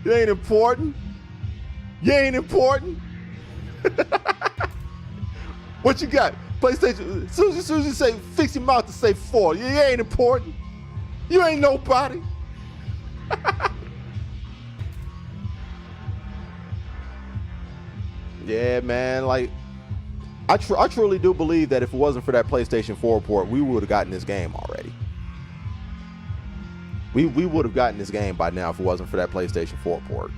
Speaker 1: You ain't important. You ain't important. What you got? PlayStation, as soon as you say, fix your mouth to say 4. You ain't important. You ain't nobody. Yeah, man, like, I truly do believe that if it wasn't for that PlayStation 4 port, we would have gotten this game already. We would have gotten this game by now if it wasn't for that PlayStation 4 port.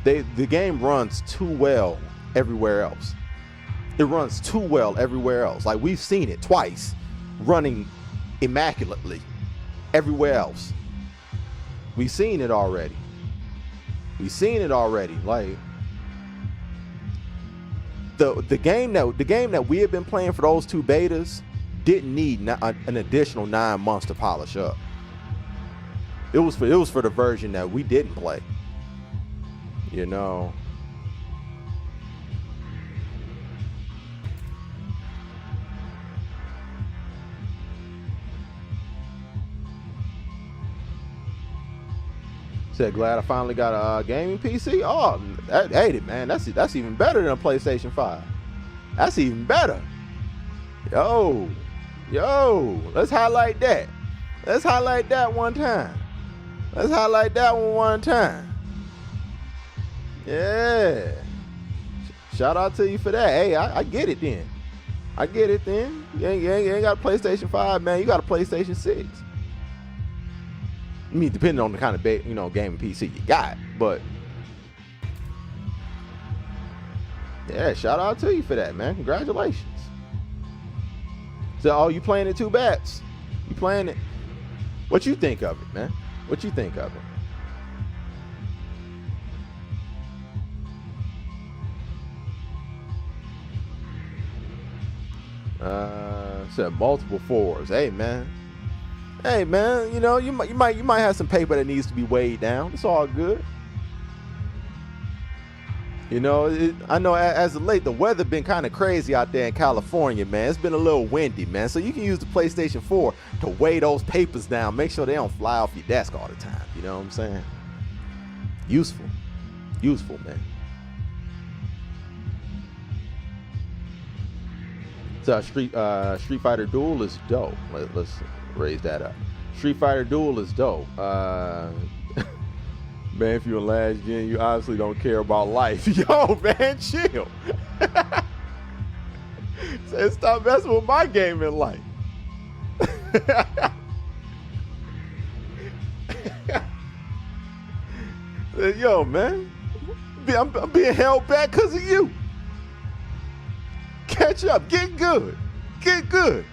Speaker 1: The game runs too well everywhere else. It runs too well everywhere else. Like, we've seen it twice running immaculately everywhere else. We've seen it already. We've seen it already. Like, the game that we have been playing for those 2 betas didn't need an additional 9 months to polish up. It was for the version that we didn't play. You know. Said, glad I finally got a gaming PC. Oh, hey, man, that's even better than a PlayStation 5. That's even better. Yo, let's highlight that. Let's highlight that one time. Let's highlight that one time. Yeah. Shout out to you for that. Hey, I get it then. I get it then. You ain't got a PlayStation 5, man. You got a PlayStation 6. I mean, depending on the kind of gaming PC you got, but yeah, shout out to you for that, man. Congratulations. So, oh, you playing it 2 bats? You playing it? What you think of it, man? What you think of it? Said multiple 4s. Hey, man. Hey, man, you know, you might have some paper that needs to be weighed down. It's all good. You know, I know as of late, the weather been kind of crazy out there in California, man. It's been a little windy, man. So you can use the PlayStation 4 to weigh those papers down. Make sure they don't fly off your desk all the time. You know what I'm saying? Useful. Useful, man. So Street Fighter Duel is dope. Let's raise that up. Street Fighter Duel is dope. Man, if you're in last gen, you honestly don't care about life. Yo, man, chill. Say, stop messing with my game in life. Yo, man, I'm being held back because of you. Catch up. Get good. Get good.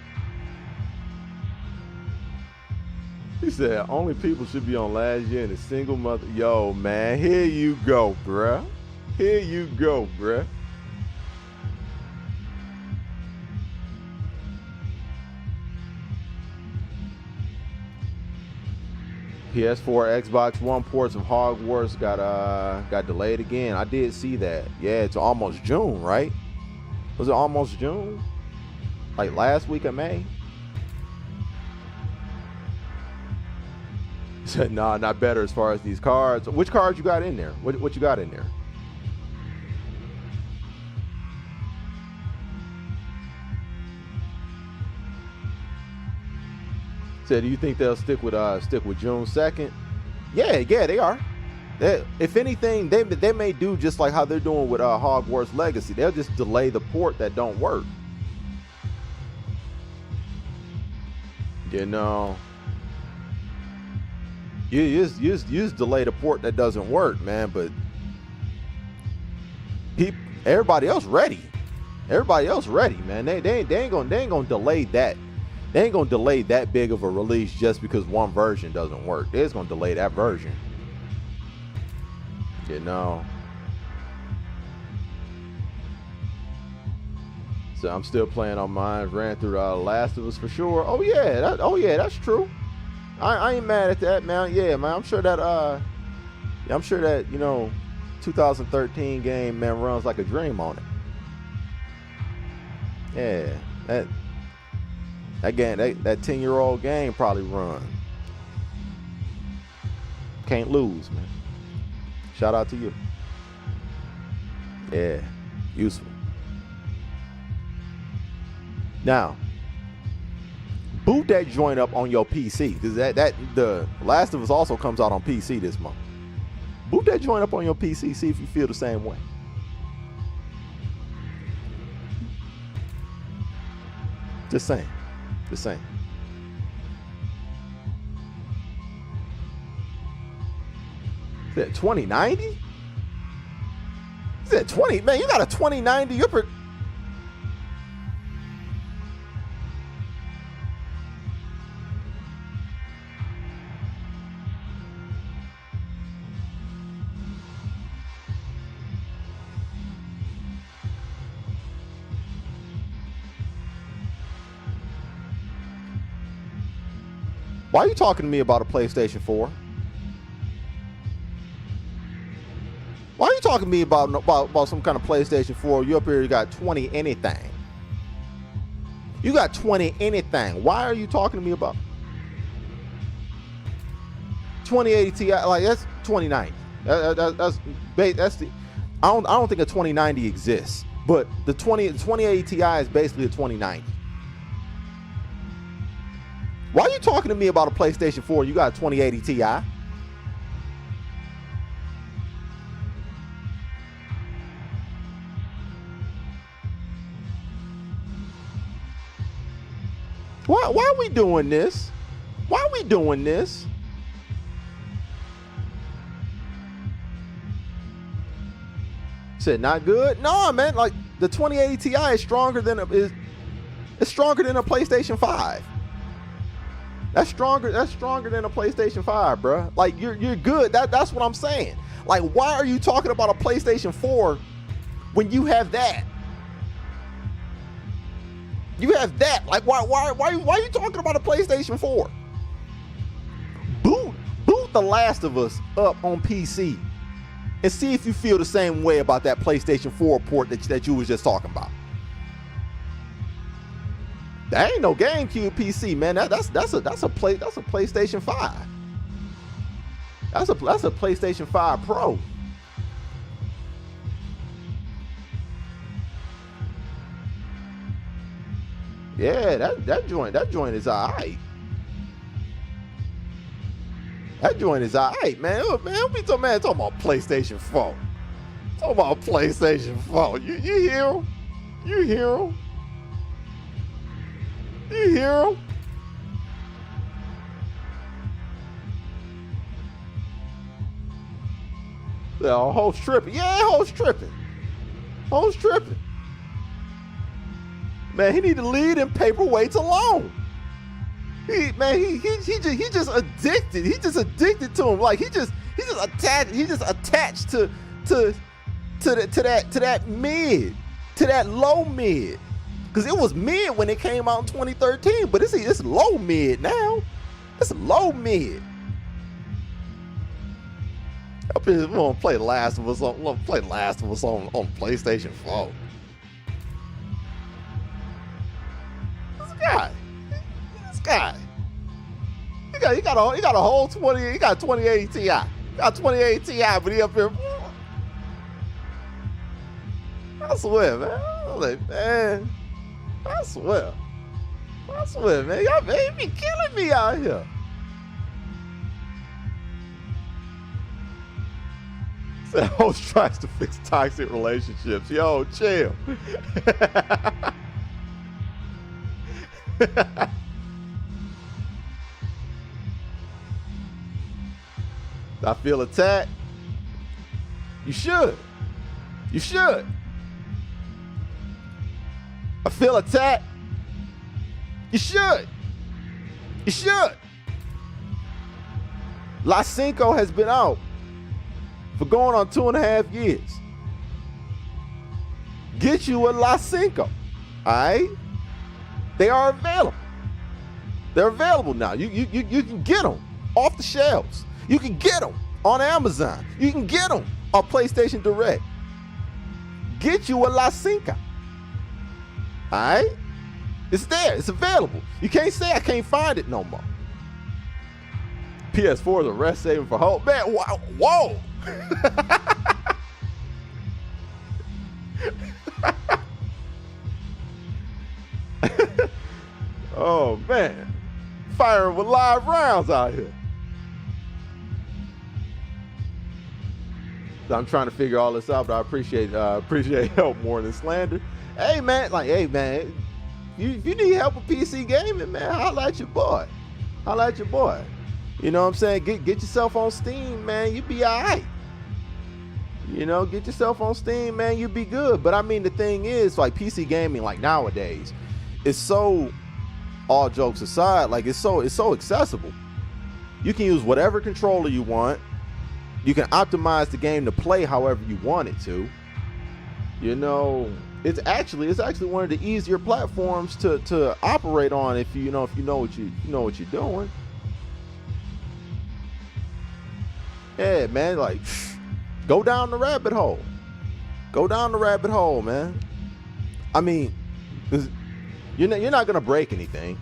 Speaker 1: He said, only people should be on last year and a single mother. Yo, man, here you go, bruh. Here you go, bruh. PS4, Xbox One ports of Hogwarts got delayed again. I did see that. Yeah, it's almost June, right? Was it almost June? Like last week of May? He said, nah, not better as far as these cards. Which cards you got in there? What you got in there? Said, do you think they'll stick with June 2nd? Yeah, they are. If anything, they may do just like how they're doing with Hogwarts Legacy. They'll just delay the port that don't work. You know, you just delay the port that doesn't work, man. But everybody else ready. Everybody else ready, man. They ain't gonna delay that. They ain't gonna delay that big of a release just because one version doesn't work. They're just gonna delay that version. You know. So I'm still playing on mine. Ran through Last of Us for sure. Oh yeah, that's true. I ain't mad at that, man. Yeah, man. I'm sure that you know, 2013 game, man, runs like a dream on it. Yeah, that game, that 10-year-old game probably run. Can't lose, man. Shout out to you. Yeah, useful. Now, boot that joint up on your PC, because the Last of Us also comes out on PC this month. Boot that joint up on your PC, see if you feel the same way. Just saying. Just saying. Is that 2090? Is that 20? Man, you got a 2090. Why are you talking to me about a PlayStation 4? Why are you talking to me about some kind of PlayStation 4? You up here, you got 20 anything. You got 20 anything. Why are you talking to me about 2080 Ti? Like, that's 2090. That's the. I don't think a 2090 exists, but the 2080 Ti is basically a 2090. Why are you talking to me about a PlayStation 4? You got a 2080 Ti? Why are we doing this? Why are we doing this? Said not good? No, man. Like, the 2080 Ti is stronger than it's stronger than a PlayStation 5. That's stronger than a PlayStation 5, bro. Like, you're good. That's what I'm saying. Like, why are you talking about a PlayStation 4 when you have that? You have that. Like, why are you talking about a PlayStation 4? Boot The Last of Us up on PC and see if you feel the same way about that PlayStation 4 port that you was just talking about. That ain't no GameCube PC, man. That's a PlayStation 5. That's a PlayStation 5 Pro. Yeah, that joint is alright. That joint is alright, man. Oh, man, we talking about PlayStation 4. Talking about PlayStation 4. You hear him? You hear him? You hear him? The host tripping. Yeah, host tripping. Host tripping. Man, he need to leave them paperweights alone. He just addicted. He just addicted to him. Like he just attached to that mid, to that low mid. Because it was mid when it came out in 2013, but it's low mid now. It's low mid. We're gonna play Last of Us on PlayStation 4. This guy. He got a whole 20. He got 2080 Ti. Got 2080 Ti, but he up here. I swear, man. I'm like, man. I swear, man. Y'all be killing me out here. Said host tries to fix toxic relationships. Yo, chill. I feel attacked. You should. You should. I feel attacked. You should. You should. La Cinco has been out for going on 2.5 years. Get you a La Cinco. All right? They are available. They're available now. You can get them off the shelves. You can get them on Amazon. You can get them on PlayStation Direct. Get you a La Cinco. All right? It's there. It's available. You can't say I can't find it no more. PS4 is a rest saving for hope. Man, whoa. Oh, man. Firing with live rounds out here. So I'm trying to figure all this out, but I appreciate help more than slander. Hey, man, if you need help with PC gaming, man, holla at your boy. Holla at your boy. You know what I'm saying? Get yourself on Steam, man. You be all right. You know, get yourself on Steam, man. You be good. But I mean, the thing is, like PC gaming, like nowadays, it's so, all jokes aside, like it's so accessible. You can use whatever controller you want. You can optimize the game to play however you want it to. You know, it's actually one of the easier platforms to operate on if you know what you're doing. Yeah, man, like go down the rabbit hole. Go down the rabbit hole, man. I mean, you're not gonna break anything.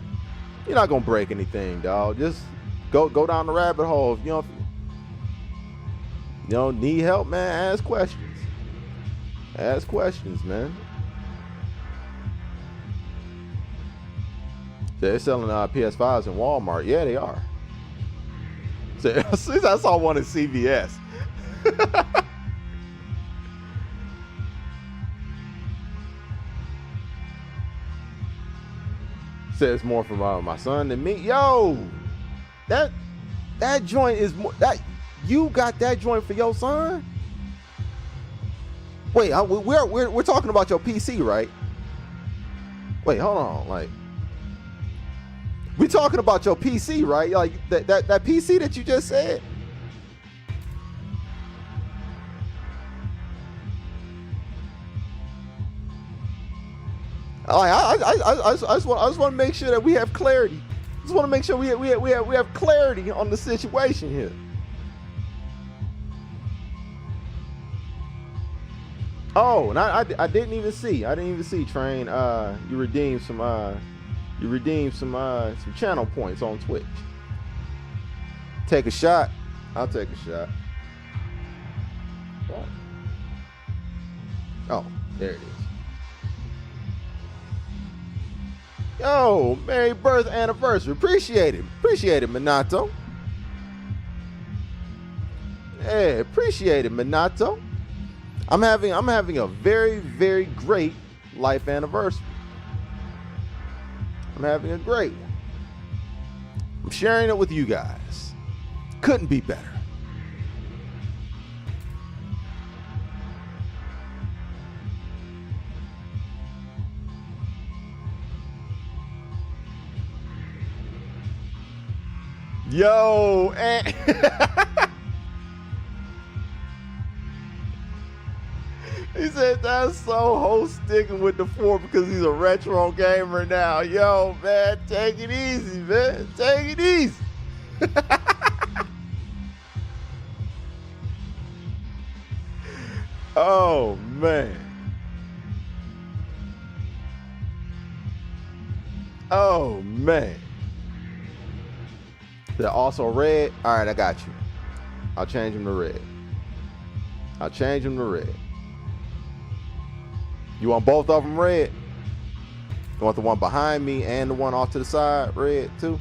Speaker 1: You're not gonna break anything, dog. Just go down the rabbit hole. If you need help, man, ask questions. Ask questions, man. They're selling PS5s in Walmart. Yeah, they are. So, I saw one at CVS. Says more from my son than me. Yo, that joint is more. That you got that joint for your son? Wait, we're talking about your PC, right? Wait, hold on. Like, we talking about your PC, right? Like that PC that you just said. I just want to make sure that we have clarity. I just want to make sure we have clarity on the situation here. Oh, and I didn't even see. I didn't even see, Train. You redeemed some channel points on Twitch. Take a shot. I'll take a shot. What? Oh, there it is. Yo, merry birth anniversary. Appreciate it, Minato. Hey, appreciate it, Minato. I'm having a very, very great life anniversary. I'm having a great one. I'm sharing it with you guys. Couldn't be better. Yo, and he said that's so host sticking with the 4 because he's a retro gamer now. Yo, man, take it easy, man. Take it easy. Oh, man. Oh, man. They're also red. All right, I got you. I'll change them to red. I'll change them to red. You want both of them red? You want the one behind me and the one off to the side red too?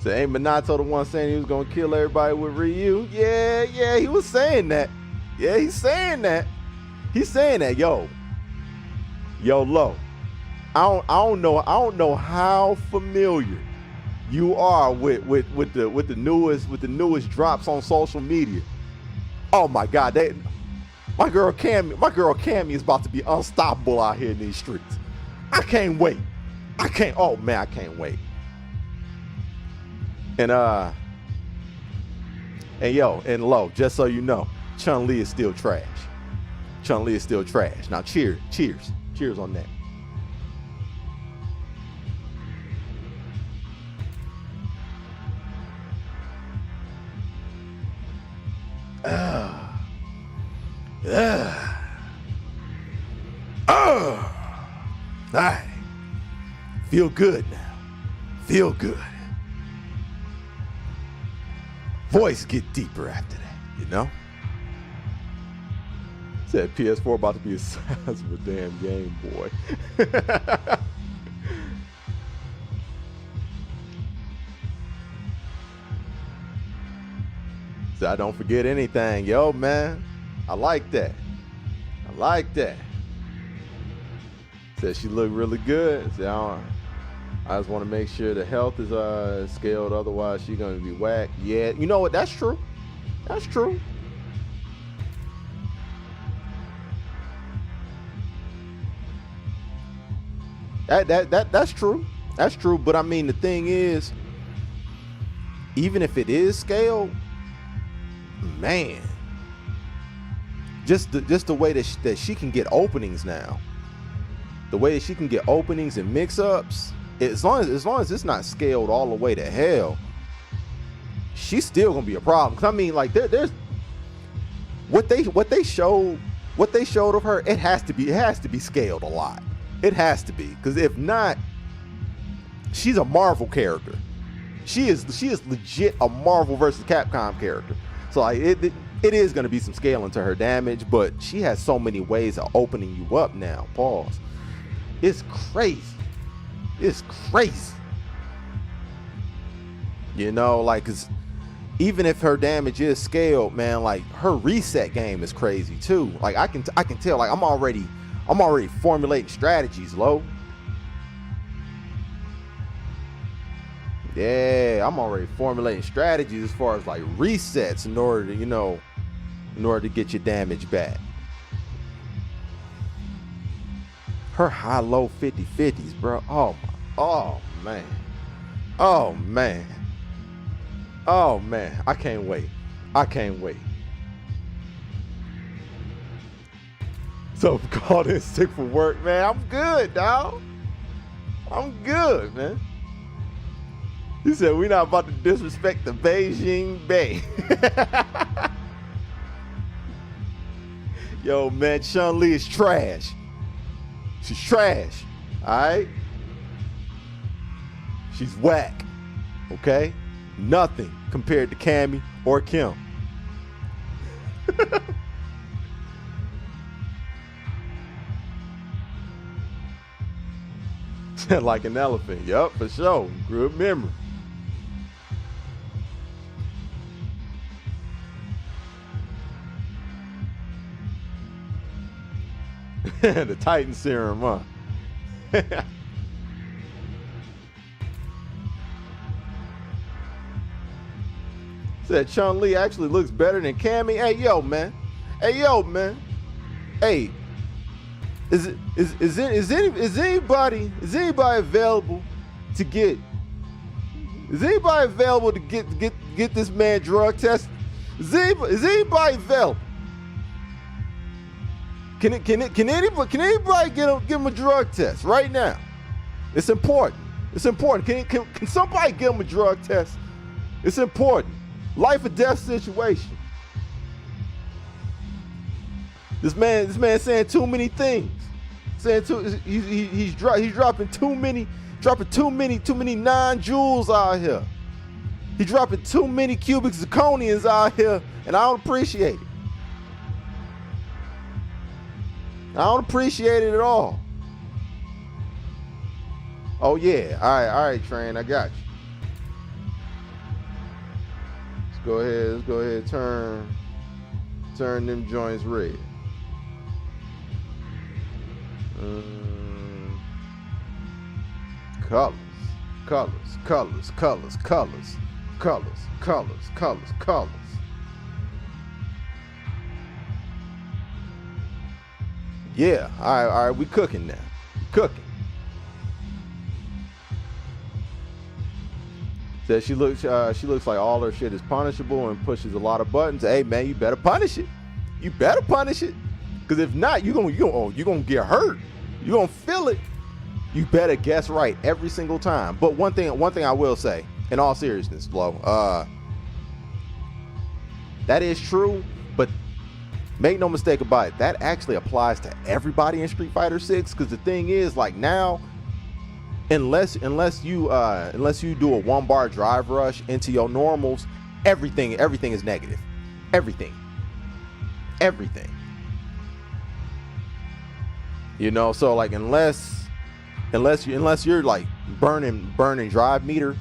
Speaker 1: So ain't Minato the one saying he was gonna kill everybody with Ryu? Yeah, he was saying that. Yeah, he's saying that. He's saying that. Yo, Lo. I don't know how familiar you are with the newest drops on social media. Oh my God, my girl Cammy is about to be unstoppable out here in these streets. I can't wait. I can't wait. And Lo, just so you know, Chun-Li is still trash. Chun-Li is still trash. Now cheers on that. All right. Feel good now. Feel good. Voice get deeper after that, you know? Said PS4 about to be the size of a damn Game Boy. So I don't forget anything. Yo, man. I like that. I like that. Said she looked really good. Said, I just want to make sure the health is scaled. Otherwise, she's going to be whacked. Yeah, you know what? That's true. That's true. That's true. That's true. But I mean, the thing is, even if it is scaled, man, just the way that she can get openings now, the way that she can get openings and mix-ups, as long as it's not scaled all the way to hell, she's still gonna be a problem. Cause I mean, like there's what they showed of her. It has to be scaled a lot. It has to be, because if not, she's a Marvel character. She is legit a Marvel versus Capcom character. So like it is going to be some scaling to her damage, but she has so many ways of opening you up now. Pause. It's crazy. It's crazy. You know, like, 'cause even if her damage is scaled, man, like her reset game is crazy too. Like I can tell, like I'm already formulating strategies, Lo. Yeah, I'm already formulating strategies as far as like resets in order to get your damage back. Her high-low 50-50s, bro. Oh man. Oh man. Oh man. I can't wait. So called in sick for work, man. I'm good, dog. I'm good, man. He said we're not about to disrespect the Beijing Bay. Yo, man, Chun-Li is trash. She's trash, all right? She's whack, okay? Nothing compared to Cammy or Kim. Like an elephant. Yup, for sure. Good memory. The Titan serum, huh? Said Chun-Li actually looks better than Cammy. Hey, yo, man. Hey, yo, man. Hey, is anybody available to get? Is anybody available to get this man drug tested? Is anybody available? Can anybody give him a drug test right now? It's important. It's important. Can somebody give him a drug test? It's important. Life or death situation. This man saying too many things. He's dropping too many non-jewels out here. He's dropping too many cubic zirconians out here, and I don't appreciate it. I don't appreciate it at all. Oh yeah, all right, Train, I got you. Let's go ahead, turn them joints red. Colors. Yeah, all right, we cooking now. Cooking. Says she looks like all her shit is punishable and pushes a lot of buttons. Hey man, you better punish it. You better punish it. Cause if not, you're gonna get hurt. You're gonna feel it. You better guess right every single time. But one thing I will say, in all seriousness, Flo, that is true, but make no mistake about it, that actually applies to everybody in Street Fighter 6. Because the thing is, like now, unless you do a 1-bar drive rush into your normals, everything is negative. Everything. You know, so like unless you're like burning drive meter,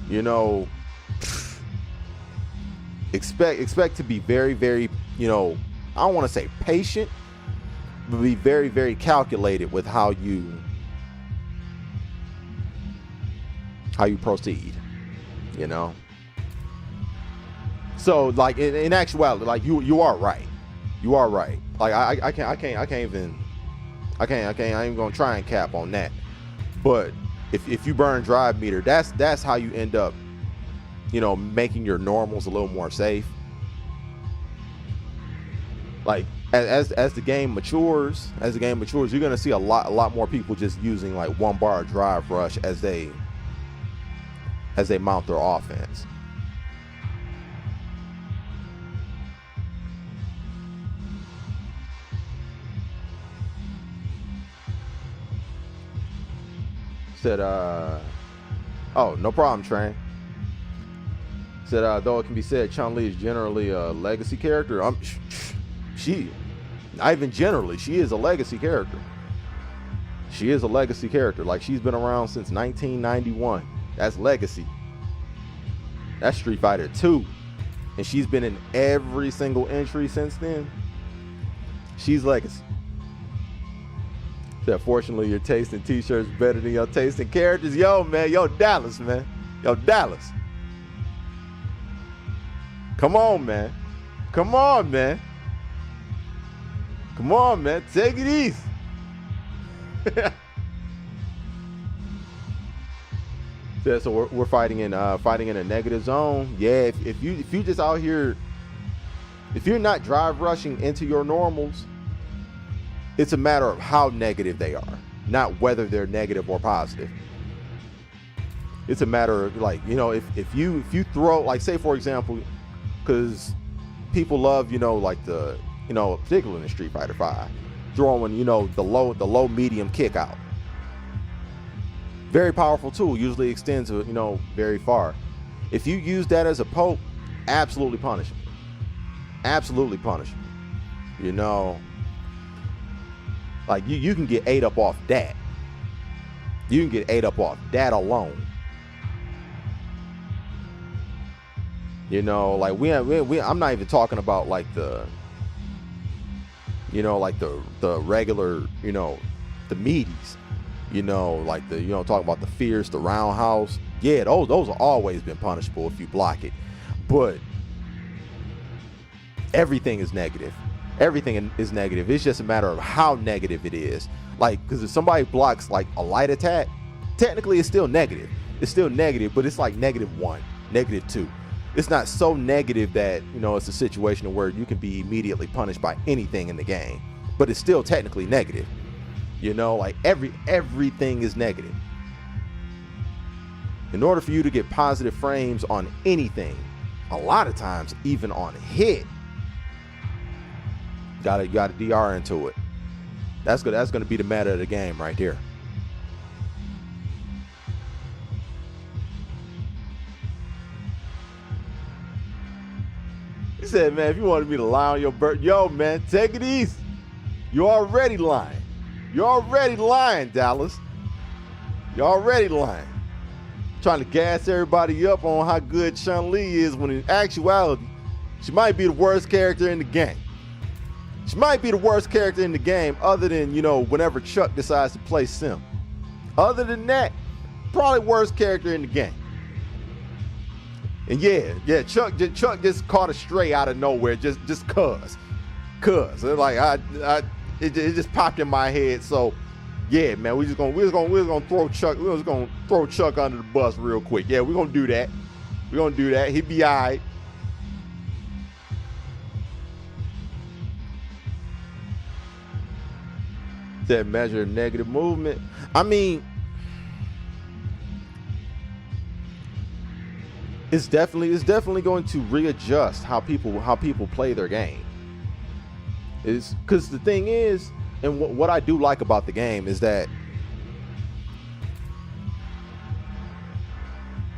Speaker 1: you know, expect to be very, very, you know, I don't want to say patient, but be very, very calculated with how you proceed, you know. So like in actuality, like you are right. Like I ain't even gonna try and cap on that. But if you burn drive meter, that's how you end up, you know, making your normals a little more safe. Like as the game matures, you're gonna see a lot more people just using like 1-bar drive rush as they mount their offense. Said, oh, no problem, Train. Said, though it can be said Chun-Li is generally a legacy character, she, not even generally, she is a legacy character. She is a legacy character. Like, she's been around since 1991. That's legacy. That's Street Fighter 2. And she's been in every single entry since then. She's legacy. Said, fortunately, your taste in t-shirts better than your taste in characters. Yo, man. Yo, Dallas, man. Yo, Dallas. Come on, man. Come on, man. Come on, man. Take it easy. Said, so we're fighting in a negative zone. Yeah, if you just out here, if you're not drive rushing into your normals, it's a matter of how negative they are, not whether they're negative or positive. It's a matter of, like, you know, if you throw, like, say for example, because people love, you know, like the, you know, particularly in Street Fighter 5, throwing, you know, the low medium kick out. Very powerful tool, usually extends, you know, very far. If you use that as a poke, absolutely punishable. Absolutely punishable. You know, like you can get ate up off that. You can get ate up off that alone. You know, like I'm not even talking about like the you know, like the regular, you know, the meaties, you know, like the, you know, talking about the fierce, the roundhouse. Yeah, those have always been punishable if you block it. But everything is negative. Everything is negative. It's just a matter of how negative it is. Like, because if somebody blocks like a light attack, technically it's still negative. It's still negative, but it's like -1, -2. It's not so negative that, you know, it's a situation where you can be immediately punished by anything in the game, but it's still technically negative. You know, like everything is negative. In order for you to get positive frames on anything, a lot of times even on hit, you gotta DR into it. That's gonna be the meta of the game right there. He said, man, if you wanted me to lie on your bird, yo, man, take it easy. You're already lying. You're already lying, Dallas. You're already lying. Trying to gas everybody up on how good Chun-Li is, when in actuality, she might be the worst character in the game. She might be the worst character in the game, other than, you know, whenever Chuck decides to play Sim. Other than that, probably worst character in the game. And yeah, Chuck just caught a stray out of nowhere, just cause. Like it just popped in my head. So yeah, man, we're just gonna throw Chuck under the bus real quick. Yeah, we're gonna do that. He'll be all right. That measure of negative movement. I mean, it's definitely going to readjust how people play their game. Is because the thing is, and what I do like about the game is that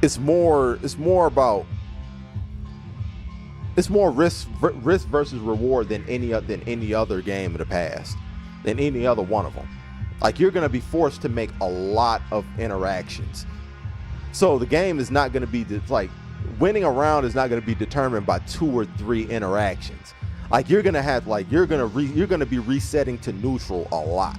Speaker 1: it's more risk versus reward than any other game in the past, than any other one of them. Like, you're gonna be forced to make a lot of interactions. So the game is not going to be like, winning a round is not going to be determined by 2 or 3 interactions. Like, you're going to have, like, you're going to be resetting to neutral a lot.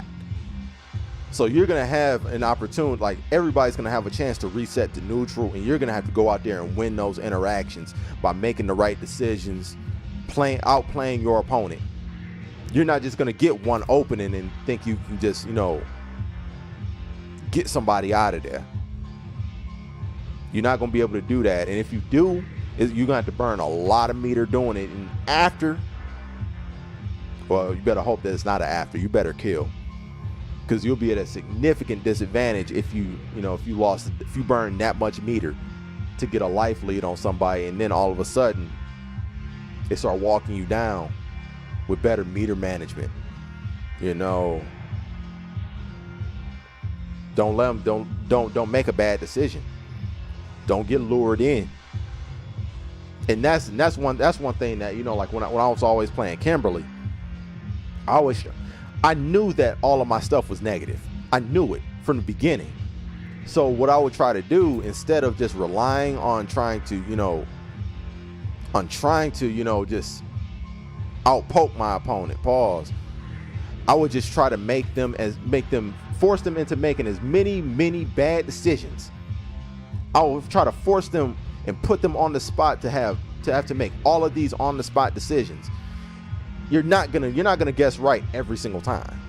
Speaker 1: So you're going to have an opportunity, like, everybody's going to have a chance to reset to neutral, and you're going to have to go out there and win those interactions by making the right decisions, outplaying your opponent. You're not just going to get one opening and think you can just, you know, get somebody out of there. You're not going to be able to do that. And if you do, you're going to have to burn a lot of meter doing it. And after, well, you better hope that it's not an after. You better kill. Because you'll be at a significant disadvantage if you burn that much meter to get a life lead on somebody, and then all of a sudden they start walking you down with better meter management. You know, don't make a bad decision. Don't get lured in. And that's one thing that, you know, like when I was always playing Kimberly, I knew that all of my stuff was negative. I knew it from the beginning. So what I would try to do, instead of just relying on trying to just outpoke my opponent, I would just try to force them into making as many bad decisions. I would try to force them and put them on the spot to have to make all of these on the spot decisions. You're not gonna guess right every single time.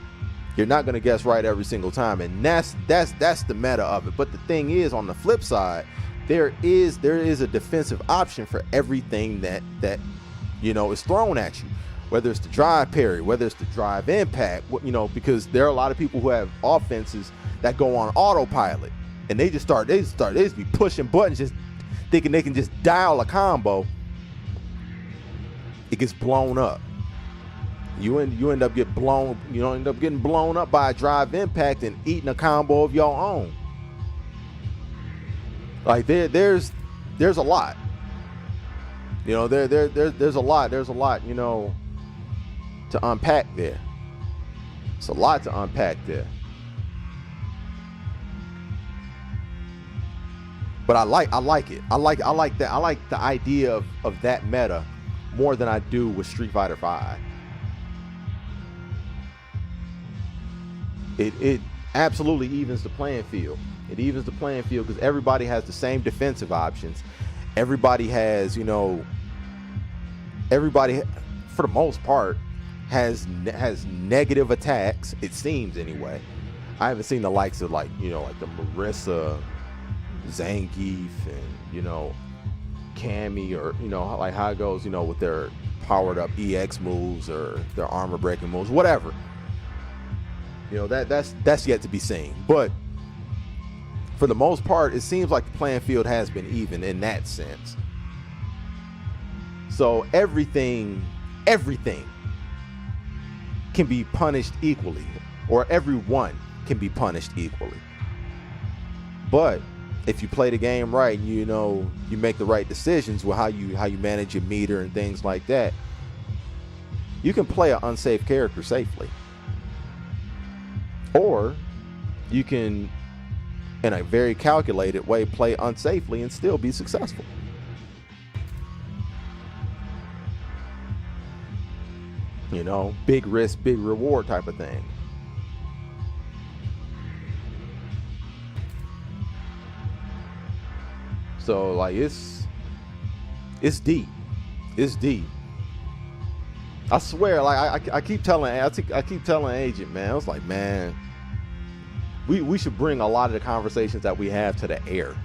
Speaker 1: You're not gonna guess right every single time, and that's the meta of it. But the thing is, on the flip side, there is a defensive option for everything that you know is thrown at you. Whether it's the drive parry, whether it's the drive impact, you know, because there are a lot of people who have offenses that go on autopilot. And they just be pushing buttons, just thinking they can just dial a combo. It gets blown up. You end up getting blown up by a drive impact and eating a combo of your own. Like there's a lot. You know, there's a lot, you know, to unpack there. It's a lot to unpack there. But I like it. I like that. I like the idea of that meta more than I do with Street Fighter V. it absolutely evens the playing field. It evens the playing field because everybody has the same defensive options. Everybody has, you know, everybody for the most part has negative attacks. It seems anyway. I haven't seen the likes of, like, you know, like the Marissa, Zangief, and, you know, Cammy, or, you know, like how it goes, you know, with their powered up EX moves or their armor breaking moves, whatever. You know, that's yet to be seen. But for the most part, it seems like the playing field has been even in that sense. So everything can be punished equally, or everyone can be punished equally. But if you play the game right, you know, you make the right decisions with how you manage your meter and things like that, you can play an unsafe character safely. Or you can, in a very calculated way, play unsafely and still be successful. You know, big risk, big reward type of thing. So, like, it's deep. It's deep. I swear, like, I keep telling Agent, man, I was like, man, we should bring a lot of the conversations that we have to the air.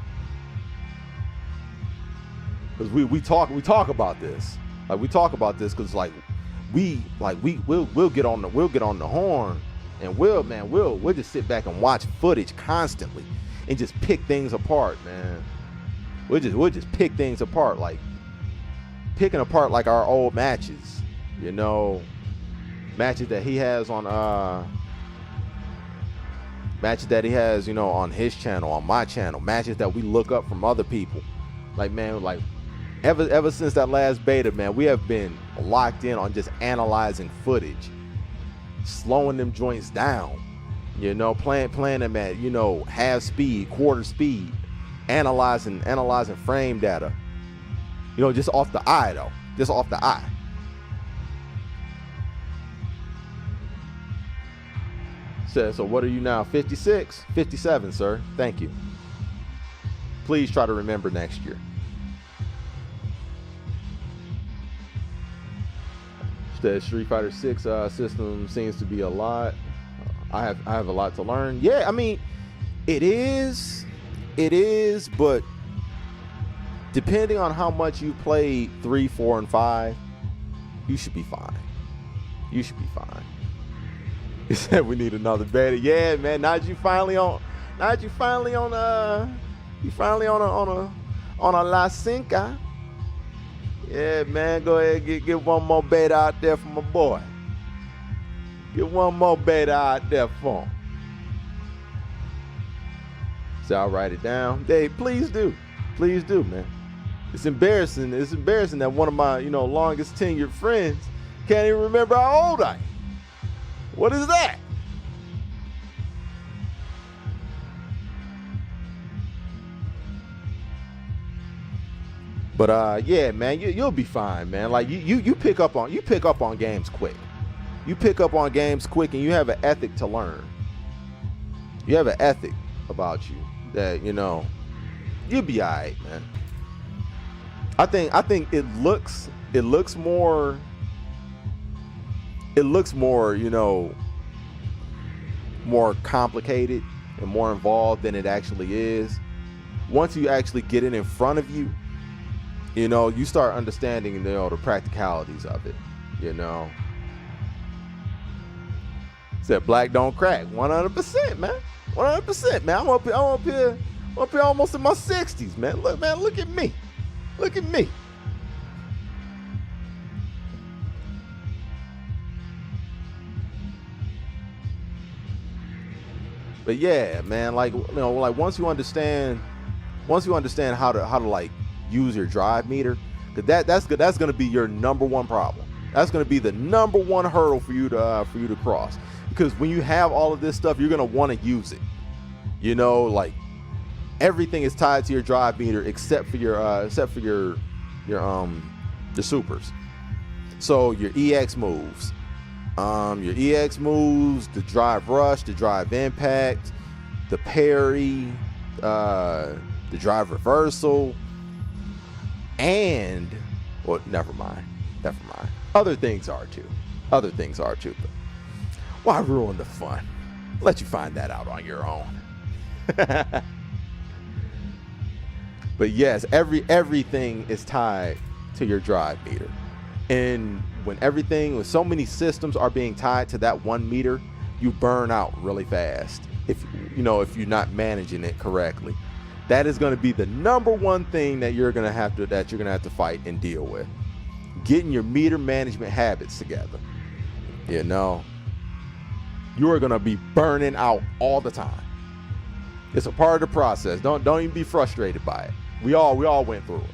Speaker 1: Because we talk about this. Like, we talk about this because, like, we'll get on the horn, and we'll just sit back and watch footage constantly and just pick things apart, man. We'll just pick things apart, like picking apart like our old matches, you know, matches that he has on you know, on his channel, on my channel, matches that we look up from other people. Like, man, like ever since that last beta, man, we have been locked in on just analyzing footage, slowing them joints down, you know, playing them at, you know, half speed, quarter speed, analyzing frame data, you know, just off the eye though, just off the eye. So what are you now? 56, 57, sir. Thank you. Please try to remember next year. The Street Fighter 6 system seems to be a lot. I have a lot to learn. Yeah, I mean, it is, but depending on how much you played 3, 4, and 5, you should be fine. You should be fine. He said we need another beta. Yeah, man. Now that you finally on a La Cinca. Yeah, man. Go ahead and get one more beta out there for my boy. Get one more beta out there for him. So I'll write it down. Hey, please do. Please do, man. It's embarrassing. It's embarrassing that one of my, you know, longest tenured friends can't even remember how old I am. What is that? But yeah, man, you'll be fine, man. Like you pick up on games quick. You pick up on games quick, and you have an ethic to learn. You have an ethic about you that, you know, you'll be all right, man. I think it looks more, you know, more complicated and more involved than it actually is. Once you actually get it in front of you, you know, you start understanding, you know, the practicalities of it, you know. Said black don't crack. 100%, man. 100%, man. I'm up here almost in my 60s, man. Look at me. Look at me. But yeah, man, like, you know, like once you understand how to like use your drive meter, because that's gonna be your number one problem. That's gonna be the number one hurdle for you to cross. Because when you have all of this stuff, you're gonna want to use it. You know, like everything is tied to your drive meter except for your supers. So your EX moves, your EX moves, the drive rush, the drive impact, the parry, the drive reversal, and, well, never mind. Other things are too. But why ruin the fun? Let you find that out on your own. But yes, everything is tied to your drive meter. And when so many systems are being tied to that 1 meter, you burn out really fast if you're not managing it correctly. That is going to be the number one thing that you're going to have to fight and deal with. Getting your meter management habits together. You are going to be burning out all the time. It's a part of the process. Don't even be frustrated by it. We all went through it.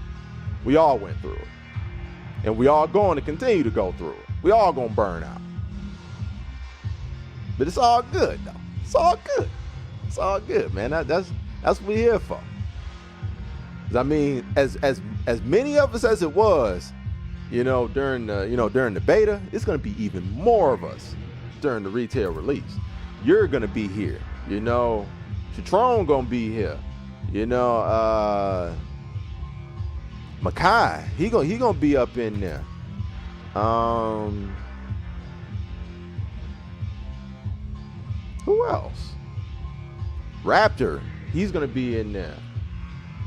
Speaker 1: And we all going to continue to go through it. We all going to burn out. But it's all good though. It's all good, man. That's what we're here for. I mean, as many of us as it was, during the beta, it's going to be even more of us during the retail release. You're going to be here. Citron going to be here. Makai, he gonna be up in there. Who else? Raptor, he's gonna be in there.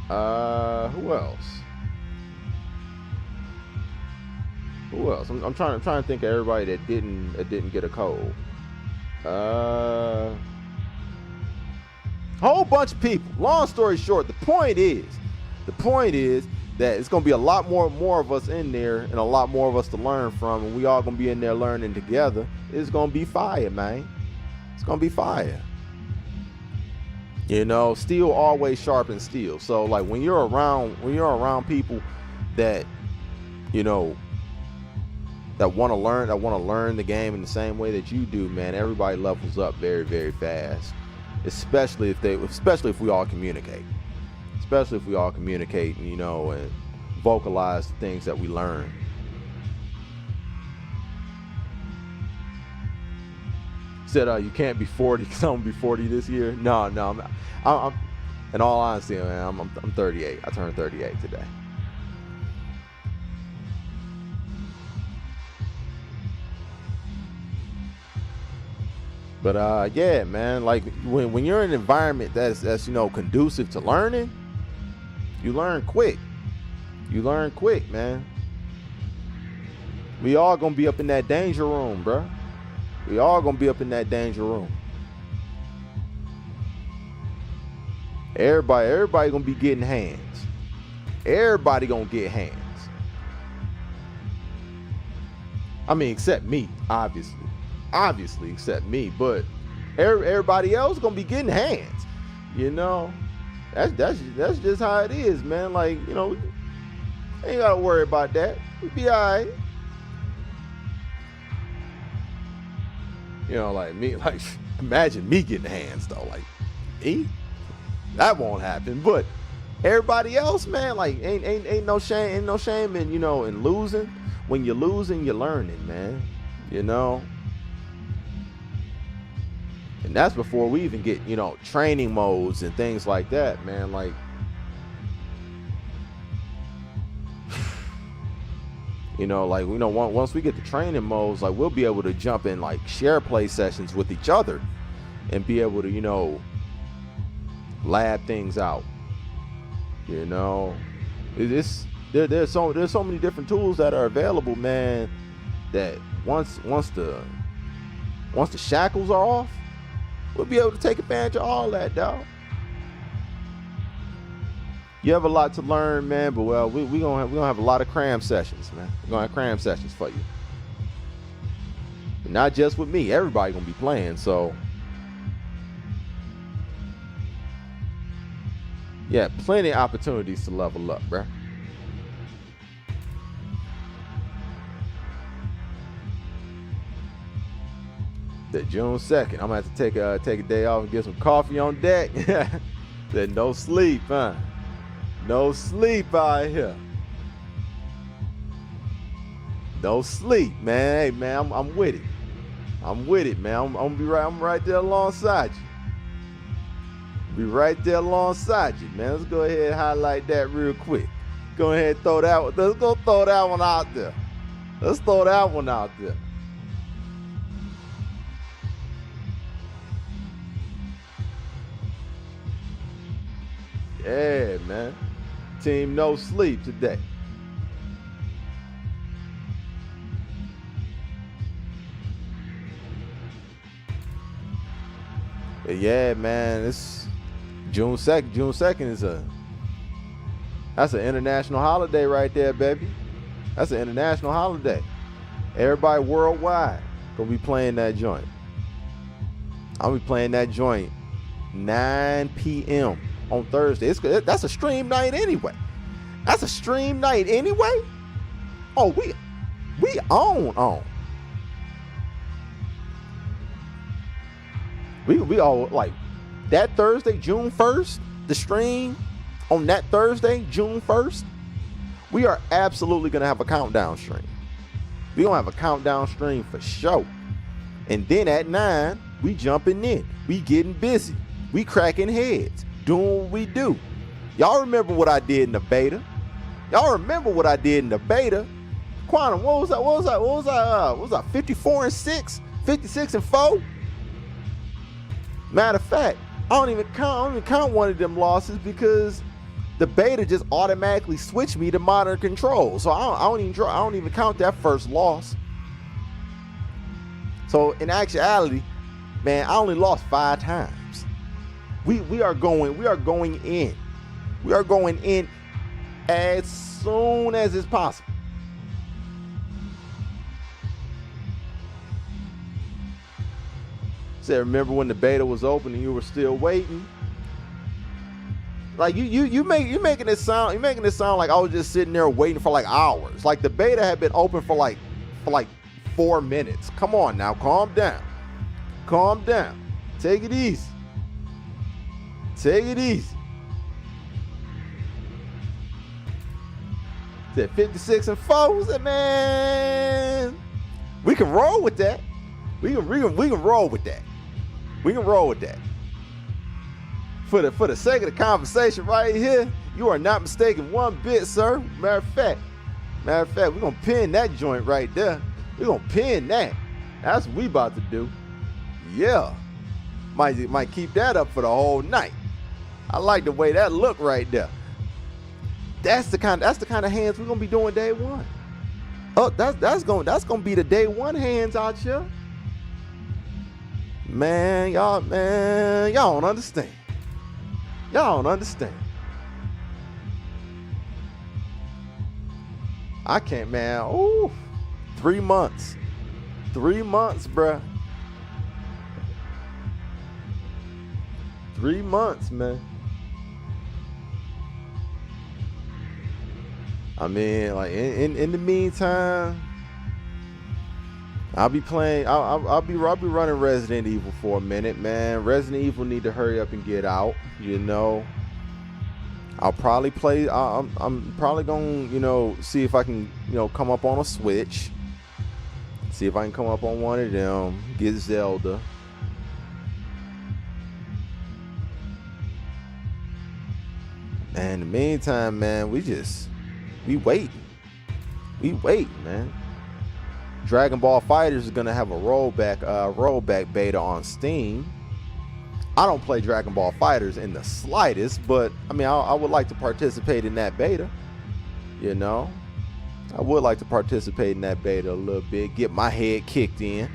Speaker 1: Who else? I'm trying to think of everybody that didn't get a code. Whole bunch of people. Long story short, the point is that it's gonna be a lot more of us in there and a lot more of us to learn from, and we all gonna be in there learning together. It's gonna be fire, man. It's gonna be fire. Steel always sharpens steel. So like when you're around people that that want to learn the game in the same way that you do, man, everybody levels up very, very fast. Especially if we all communicate. And vocalize the things that we learn. Said you can't be 40 because I'm gonna be 40 this year. No, I'm in all honesty, man, I'm 38. I turned 38 today. But yeah, man, like when you're in an environment that's conducive to learning, you learn quick. Man. We all gonna be up in that danger room, bro. Everybody gonna be getting hands. Everybody gonna get hands. I mean, except me, obviously except me, but everybody else gonna be getting hands. That's just how it is, man. Like, ain't gotta worry about that. We'll be all right. Like me, like imagine me getting hands though. Like me, that won't happen. But everybody else, man, like ain't no shame in in losing. When you're losing, you're learning, man. And that's before we even get training modes and things like that, man. Like once we get the training modes, like we'll be able to jump in like share play sessions with each other and be able to lab things out. There's so many different tools that are available, man, that once the shackles are off, we'll be able to take advantage of all that, dog. You have a lot to learn, man, but well, we're gonna have a lot of cram sessions, man. We're gonna have cram sessions for you. And not just with me, everybody gonna be playing, so yeah, plenty of opportunities to level up, bruh. That June 2nd, I'm gonna have to take a day off and get some coffee on deck. That no sleep, huh? No sleep out here. No sleep, man. Hey, man, I'm with it. I'm with it, man. I'm gonna be right. I'm right there alongside you. Be right there alongside you, man. Let's go ahead and highlight that real quick. Go ahead and throw that one. Let's go throw that one out there. Let's throw that one out there. Yeah, man. Team no sleep today. But yeah, man, it's June 2nd. June 2nd that's an international holiday right there, baby. That's an international holiday. Everybody worldwide gonna be playing that joint. I'll be playing that joint 9 p.m. on Thursday. That's a stream night anyway. That's a stream night anyway. Oh, we on. We all like that Thursday, June 1st, the stream on that Thursday, June 1st. We are absolutely gonna have a countdown stream. We gonna have a countdown stream for sure. And then at 9, we jumping in. We getting busy. We cracking heads, doing what we do. Y'all remember what I did in the beta? Y'all remember what I did in the beta? Quantum, what was that? 54 and 6, 56 and 4. Matter of fact, I don't even count one of them losses because the beta just automatically switched me to modern control. So I don't even count that first loss. So in actuality, man, I only lost 5 times. We are going in. We are going in as soon as it's possible. Say, remember when the beta was open and you were still waiting? Like you making it sound like I was just sitting there waiting for like hours. Like the beta had been open for like 4 minutes. Come on now, calm down. Calm down. Take it easy. Take it easy. Said 56 and 4. Said, man, we can roll with that. We can roll with that. We can roll with that. For the sake of the conversation right here, you are not mistaken one bit, sir. Matter of fact, we're gonna pin that joint right there. We're gonna pin that. That's what we about to do. Yeah. Might keep that up for the whole night. I like the way that look right there. That's the kind of hands we're gonna be doing day one. Oh, that's gonna be the day one hands out here. Man, y'all don't understand. Y'all don't understand. I can't, man. Ooh, 3 months. 3 months, bruh. 3 months, man. I mean, like in the meantime, I'll be playing. I'll be running Resident Evil for a minute, man. Resident Evil need to hurry up and get out. You know, I'll probably play. I'm probably gonna, see if I can, come up on a Switch. See if I can come up on one of them. Get Zelda. And in the meantime, man, we wait. We wait, man. Dragon Ball FighterZ is gonna have a rollback beta on Steam. I don't play Dragon Ball FighterZ in the slightest, but I mean, I would like to participate in that beta. I would like to participate in that beta a little bit, get my head kicked in.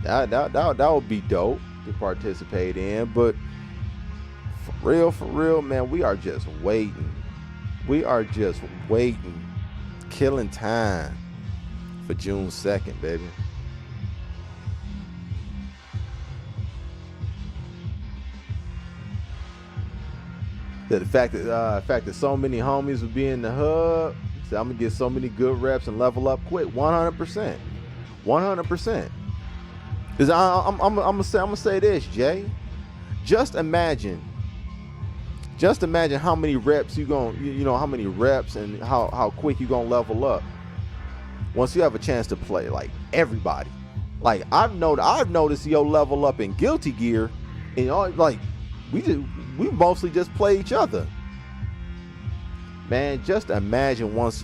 Speaker 1: That would be dope to participate in. But for real, man, we are just waiting. We are just waiting. Killing time for June 2nd, baby. The fact that so many homies will be in the hub, so I'm gonna get so many good reps and level up quick. 100%. 100%. Cause I'm gonna say this, Jay. Just imagine how many reps how many reps and how quick you gonna level up once you have a chance to play like everybody, like I've noticed yo level up in Guilty Gear, and like we mostly just play each other. Man, just imagine once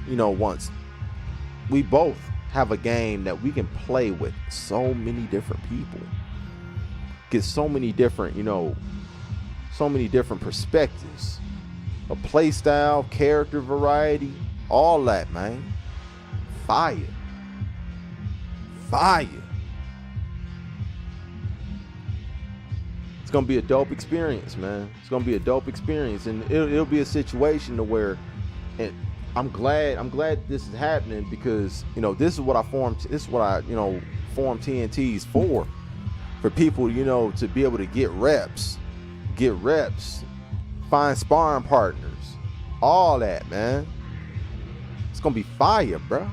Speaker 1: we both have a game that we can play with so many different people, get so many different perspectives, a play style, character variety, all that, man. Fire. It's gonna be a dope experience, man. It's gonna be a dope experience, and it'll be a situation to where, and I'm glad this is happening, because this is what I formed TNTs for people to be able to get reps, find sparring partners, all that, man. It's gonna be fire, bro.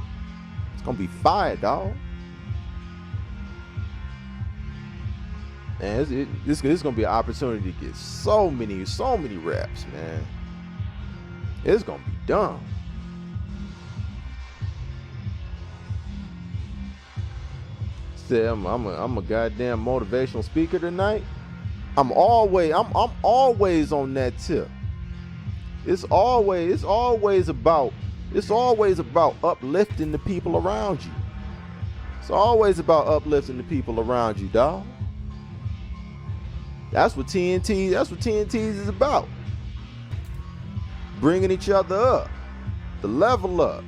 Speaker 1: It's gonna be fire, dog. And this is gonna be an opportunity to get so many reps, man. It's gonna be done. Say I'm a goddamn motivational speaker tonight. I'm always on that tip. It's always about uplifting the people around you. It's always about uplifting the people around you, dog. That's what TNTs is about. Bringing each other up, the level up.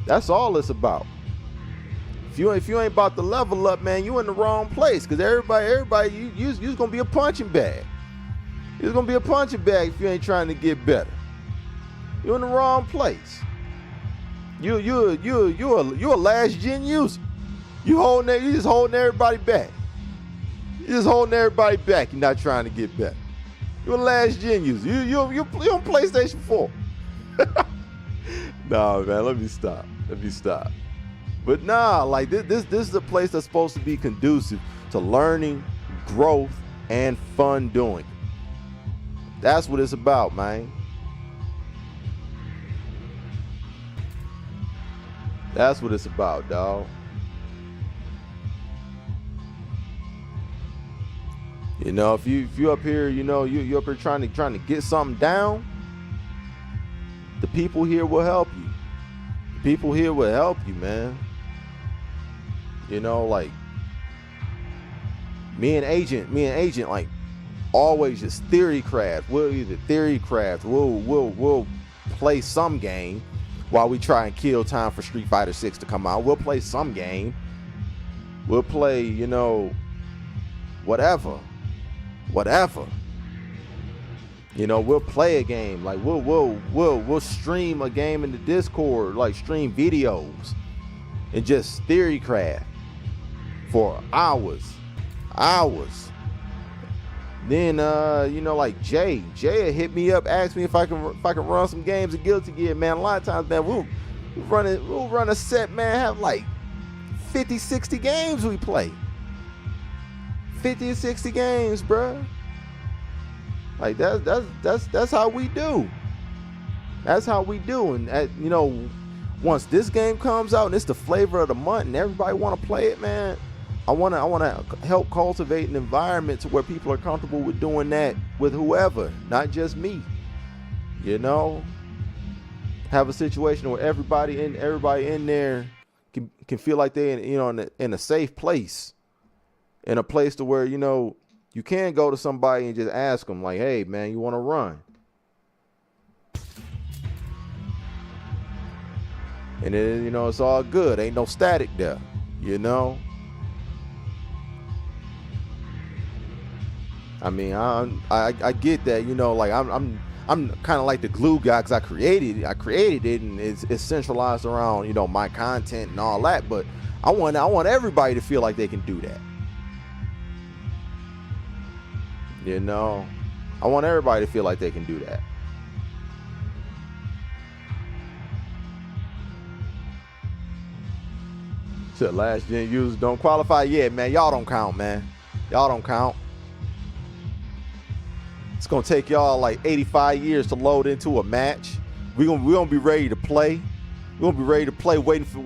Speaker 1: That's all it's about. If you ain't about to level up, man, you in the wrong place. Cause everybody, you's gonna be a punching bag. You're gonna be a punching bag if you ain't trying to get better. You're in the wrong place. You're a last gen user. You just holding everybody back. You're not trying to get better. You're a last gen user. You're on PlayStation 4. Nah, man, let me stop. But nah, like this is a place that's supposed to be conducive to learning, growth, and fun doing. That's what it's about, man. That's what it's about, dog. If you up here, you up here trying to get something down, the people here will help you. The people here will help you, man. Like me and Agent, like always just theory craft. We'll either theory craft, we'll play some game while we try and kill time for Street Fighter 6 to come out. We'll play some game. We'll play, whatever. We'll play a game. Like we'll stream a game in the Discord, like stream videos and just theory craft for hours. Then like Jay hit me up, asked me if I can run some games of Guilty Gear, man. A lot of times, man, we'll run a set, man, have like 50, 60 games we play. 50 or 60 games, bruh. Like that's how we do. That's how we do. And once this game comes out and it's the flavor of the month and everybody want to play it, man, I want to help cultivate an environment to where people are comfortable with doing that with whoever, not just me. Have a situation where everybody in there can feel like they're in a safe place, in a place to where you can go to somebody and just ask them, like, hey, man, you want to run? And then, it's all good. Ain't no static there, I mean, I get that, like I'm kind of like the glue guy because I created it and it's centralized around, my content and all that. But I want everybody to feel like they can do that. I want everybody to feel like they can do that. So last gen users don't qualify yet, man. Y'all don't count, man. Y'all don't count. It's gonna take y'all like 85 years to load into a match we gonna be ready to play. We're gonna be ready to play, waiting for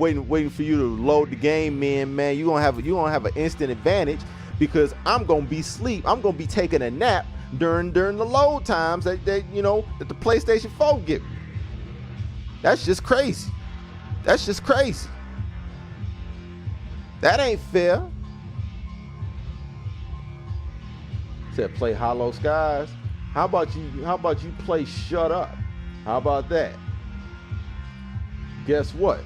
Speaker 1: you to load the game in, man. You gonna have an instant advantage because I'm gonna be asleep. I'm gonna be taking a nap during the load times that the PlayStation 4 give me. That's just crazy. That's just crazy. That ain't fair. Said play Hollow Skies. How about you play Shut Up? How about that? Guess what?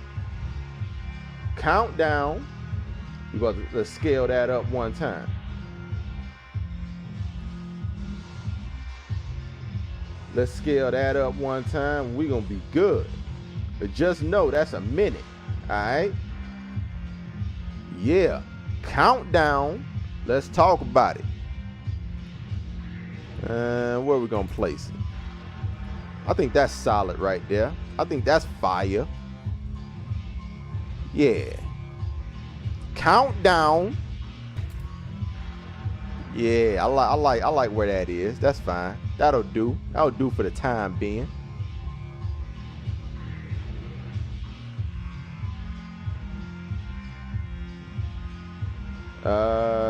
Speaker 1: Countdown. Let's scale that up one time. Let's scale that up one time. We're gonna be good. But just know that's a minute. Alright? Yeah. Countdown. Let's talk about it. Where are we gonna place it? I think that's solid right there. I think that's fire. Yeah. Countdown. Yeah, I like where that is. That's fine. That'll do. That'll do for the time being.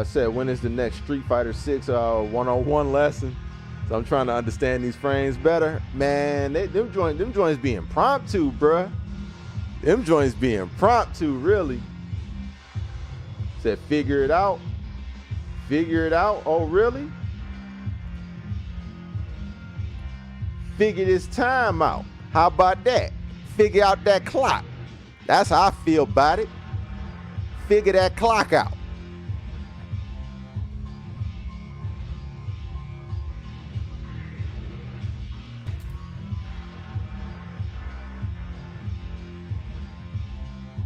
Speaker 1: Said when is the next Street Fighter 6 101 lesson? So I'm trying to understand these frames better. Man, them joints be impromptu, bruh. Them joints be impromptu, really. Said figure it out. Figure it out. Oh, really? Figure this time out. How about that? Figure out that clock. That's how I feel about it. Figure that clock out.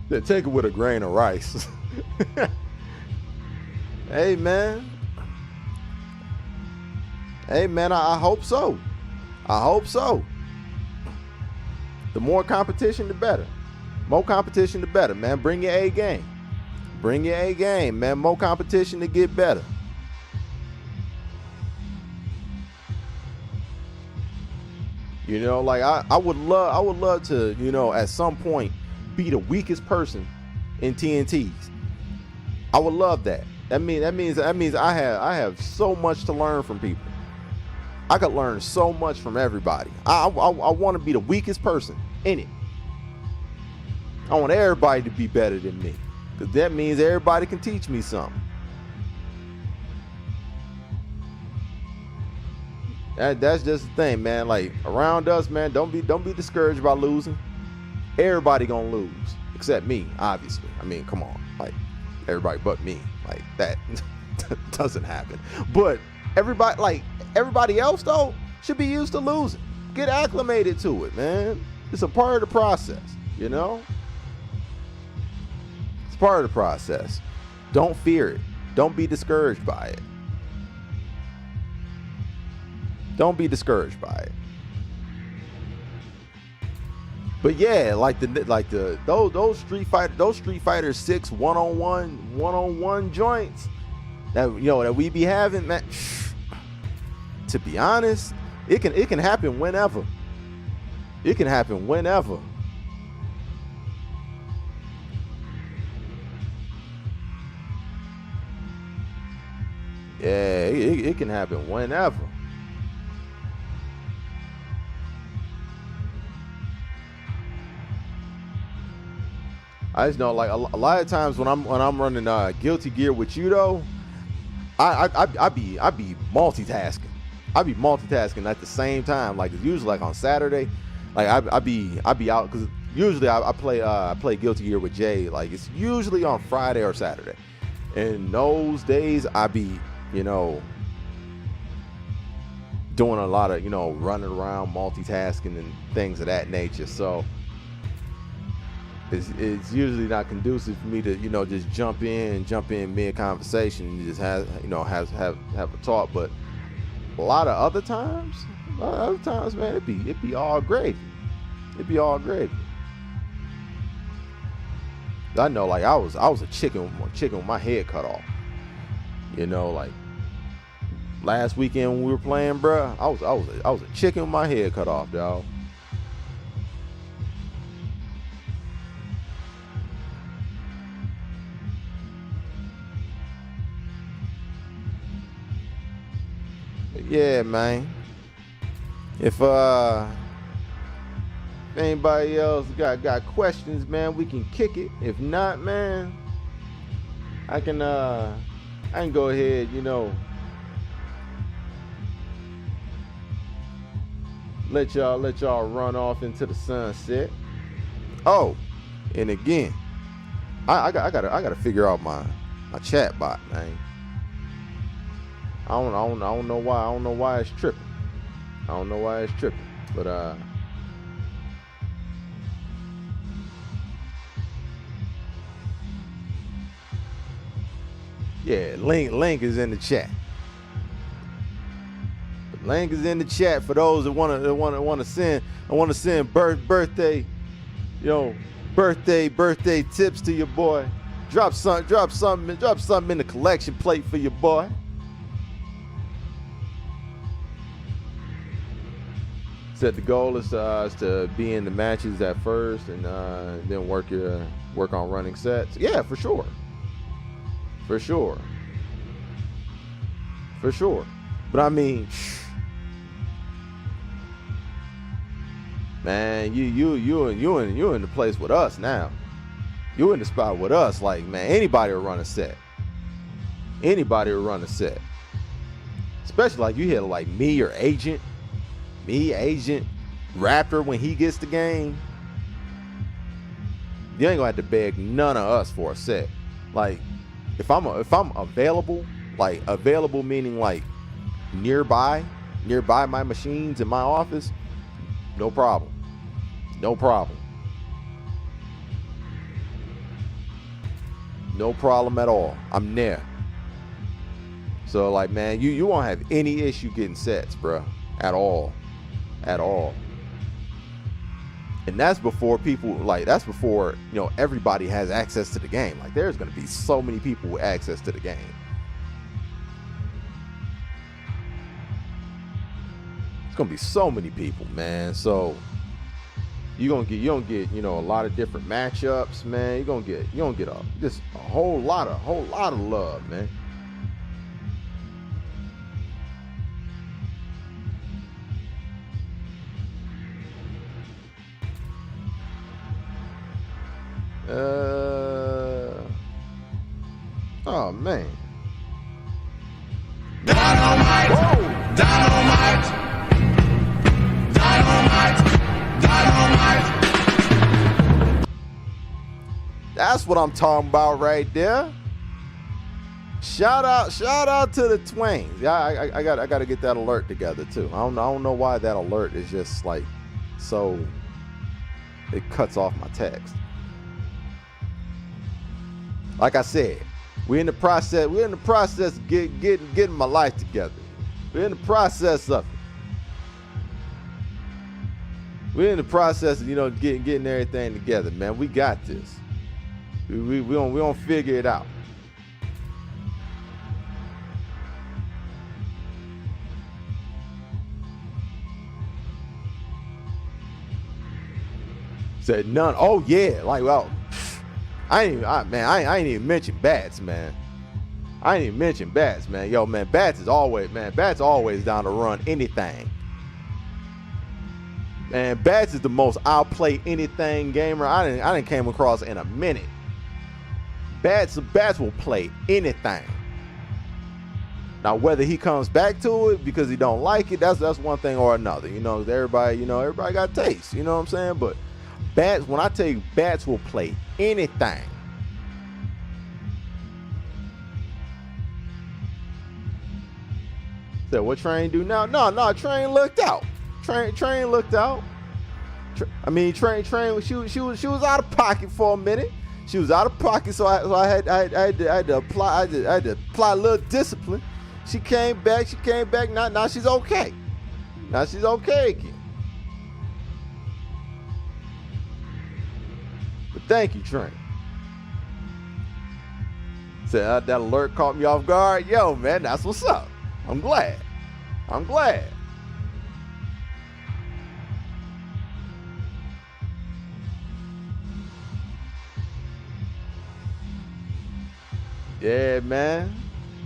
Speaker 1: Then take it with a grain of rice. Hey, man. Hey, man, I hope so. I hope so. The more competition, the better. More competition, the better, man. Bring your A game. Bring your A game, man. More competition to get better. You know, like I would love to, you know, at some point be the weakest person in TNTs. I would love that. That means I have so much to learn from people. I could learn so much from everybody. I want to be the weakest person in it. I want everybody to be better than me, because that means everybody can teach me something. That's just the thing, man. Like around us, man, don't be discouraged by losing. Everybody gonna lose, except me, obviously. I mean, come on, like everybody but me. Like that doesn't happen. But everybody else though should be used to losing. Get acclimated to it, man. It's a part of the process, you know? It's part of the process. Don't fear it. Don't be discouraged by it. Don't be discouraged by it. But yeah, those Street Fighter 6 one-on-one joints that that we be having, man. To be honest, it can happen whenever. It can happen whenever. Yeah, it can happen whenever. I just know, like a lot of times when I'm running Guilty Gear with you though, I be multitasking. I be multitasking at the same time. Like it's usually like on Saturday, like I be out because usually I play Guilty Gear with Jay. Like it's usually on Friday or Saturday, and those days I be doing a lot of running around, multitasking and things of that nature. So it's usually not conducive for me to just jump in mid conversation and just have a talk. But a lot of other times, man, it be all gravy. It be all gravy. I know, like I was a chicken with my head cut off. Like last weekend when we were playing, bruh, I was a chicken with my head cut off, dog. Yeah, man. If anybody else got questions, man, we can kick it. If not, man, I can go ahead, you know, let y'all run off into the sunset. Oh, and again, I gotta figure out my chat bot, man. I don't know why it's tripping. I don't know why it's tripping, but yeah, link is in the chat. The link is in the chat for those that want to send birthday, you know, birthday tips to your boy. Drop something in the collection plate for your boy. Said the goal is to be in the matches at first and then work on running sets. Yeah, for sure. But I mean, man, you in the place with us now. You in the spot with us. Like, man, anybody will run a set. Especially like you hit like me or Agent Raptor when he gets the game. You ain't gonna have to beg none of us for a set. Like, if I'm available, like available meaning like nearby my machines in my office, no problem. No problem at all. I'm there. So like, man, you won't have any issue getting sets, bro, at all. And that's before you know, everybody has access to the game. Like, there's gonna be so many people with access to the game. It's gonna be so many people, man. So you gonna get you know, a lot of different matchups, man. You're gonna get just a whole lot of love, man. Oh man.
Speaker 2: Dynamite!
Speaker 1: Whoa!
Speaker 2: Dynamite!
Speaker 1: That's what I'm talking about right there. Shout out to the Twains. Yeah, I gotta get that alert together too. I don't know why that alert is just like so. It cuts off my text. Like I said, we're in the process of getting my life together. We're in the process of it. We're in the process of, you know, getting everything together, man. We got this. We gonna figure it out. Said none. Oh yeah, like, well, I ain't even mention bats, man. Yo, man, bats is always down to run anything. And bats is the most I'll play anything gamer I didn't came across in a minute. Bats will play anything. Now, whether he comes back to it because he don't like it, that's one thing or another. You know, everybody got taste. You know what I'm saying? But bats, when I tell you, bats will play anything. So what Train do now? No, Train looked out. Train looked out. Train. She was out of pocket for a minute. She was out of pocket, so I had to apply a little discipline. She came back. Now she's okay. Now she's okay again. But thank you, Train. Said that alert caught me off guard. Yo, man, that's what's up. I'm glad. Yeah, man.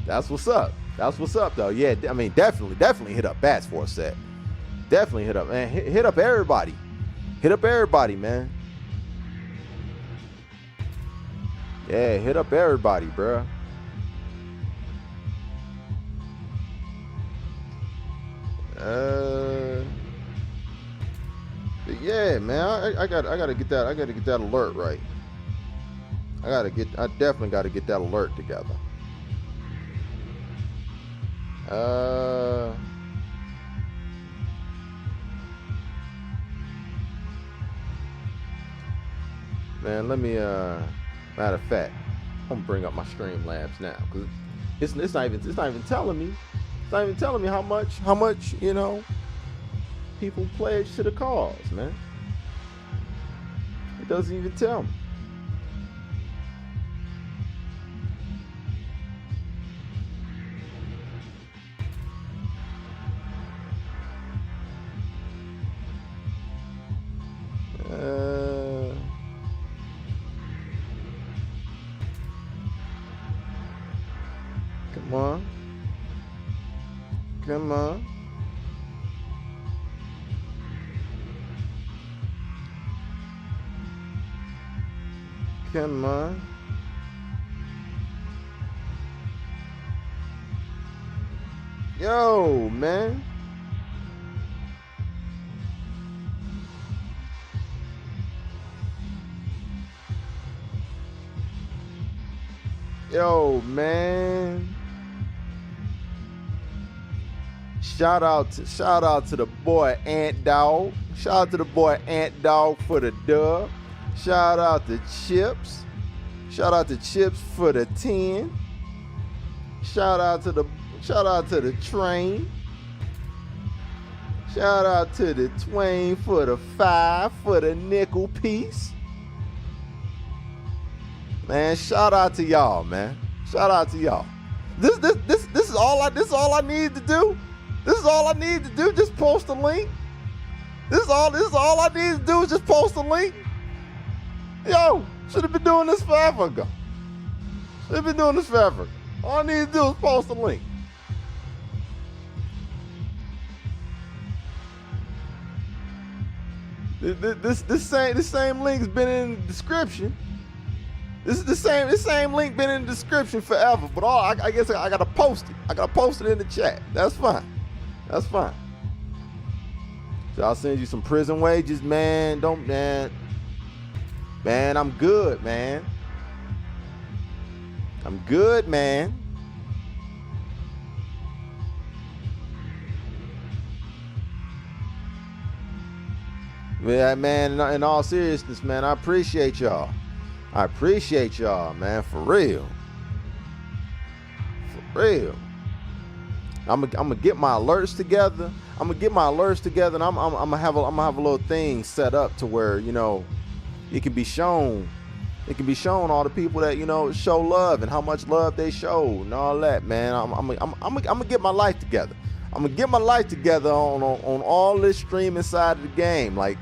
Speaker 1: That's what's up. That's what's up, though. Yeah, I mean, definitely hit up Bats for a set. Definitely hit up, man. Hit up everybody. Hit up everybody, man. Yeah, hit up everybody, bruh. But yeah, man, I gotta get that alert right. I definitely gotta get that alert together. Man, let me matter of fact, I'm gonna bring up my Streamlabs now, because it's not even telling me. It's not even telling me how much, you know, people pledge to the cause, man. It doesn't even tell me. Come on. Come on. Come on. Yo, man. Yo, man. Shout out to the boy Ant Dog. Shout out to the boy Ant Dog for the dub. Shout out to Chips. Shout out to Chips for the 10. Shout out to the Train. Shout out to the Twain for the 5 for the nickel piece. Man, shout out to y'all, man. Shout out to y'all. This is all I need to do. This is all I need to do. Just post a link. This is all I need to do is just post a link. Yo, should have been doing this forever ago. Should have been doing this forever. All I need to do is post a link. This same link's been in the description. This is the same link been in the description forever. But I guess I gotta post it. I gotta post it in the chat. That's fine. That's fine. So I'll send you some prison wages, man. Man, I'm good, man. I'm good, man. Yeah, man, in all seriousness, man, I appreciate y'all. I appreciate y'all, man, for real. For real. I'm gonna get my alerts together. And I'm gonna have a little thing set up to where, you know, it can be shown. It can be shown all the people that, you know, show love and how much love they show and all that, man. I'm gonna get my life together. I'm gonna get my life together on all this streaming side of the game. Like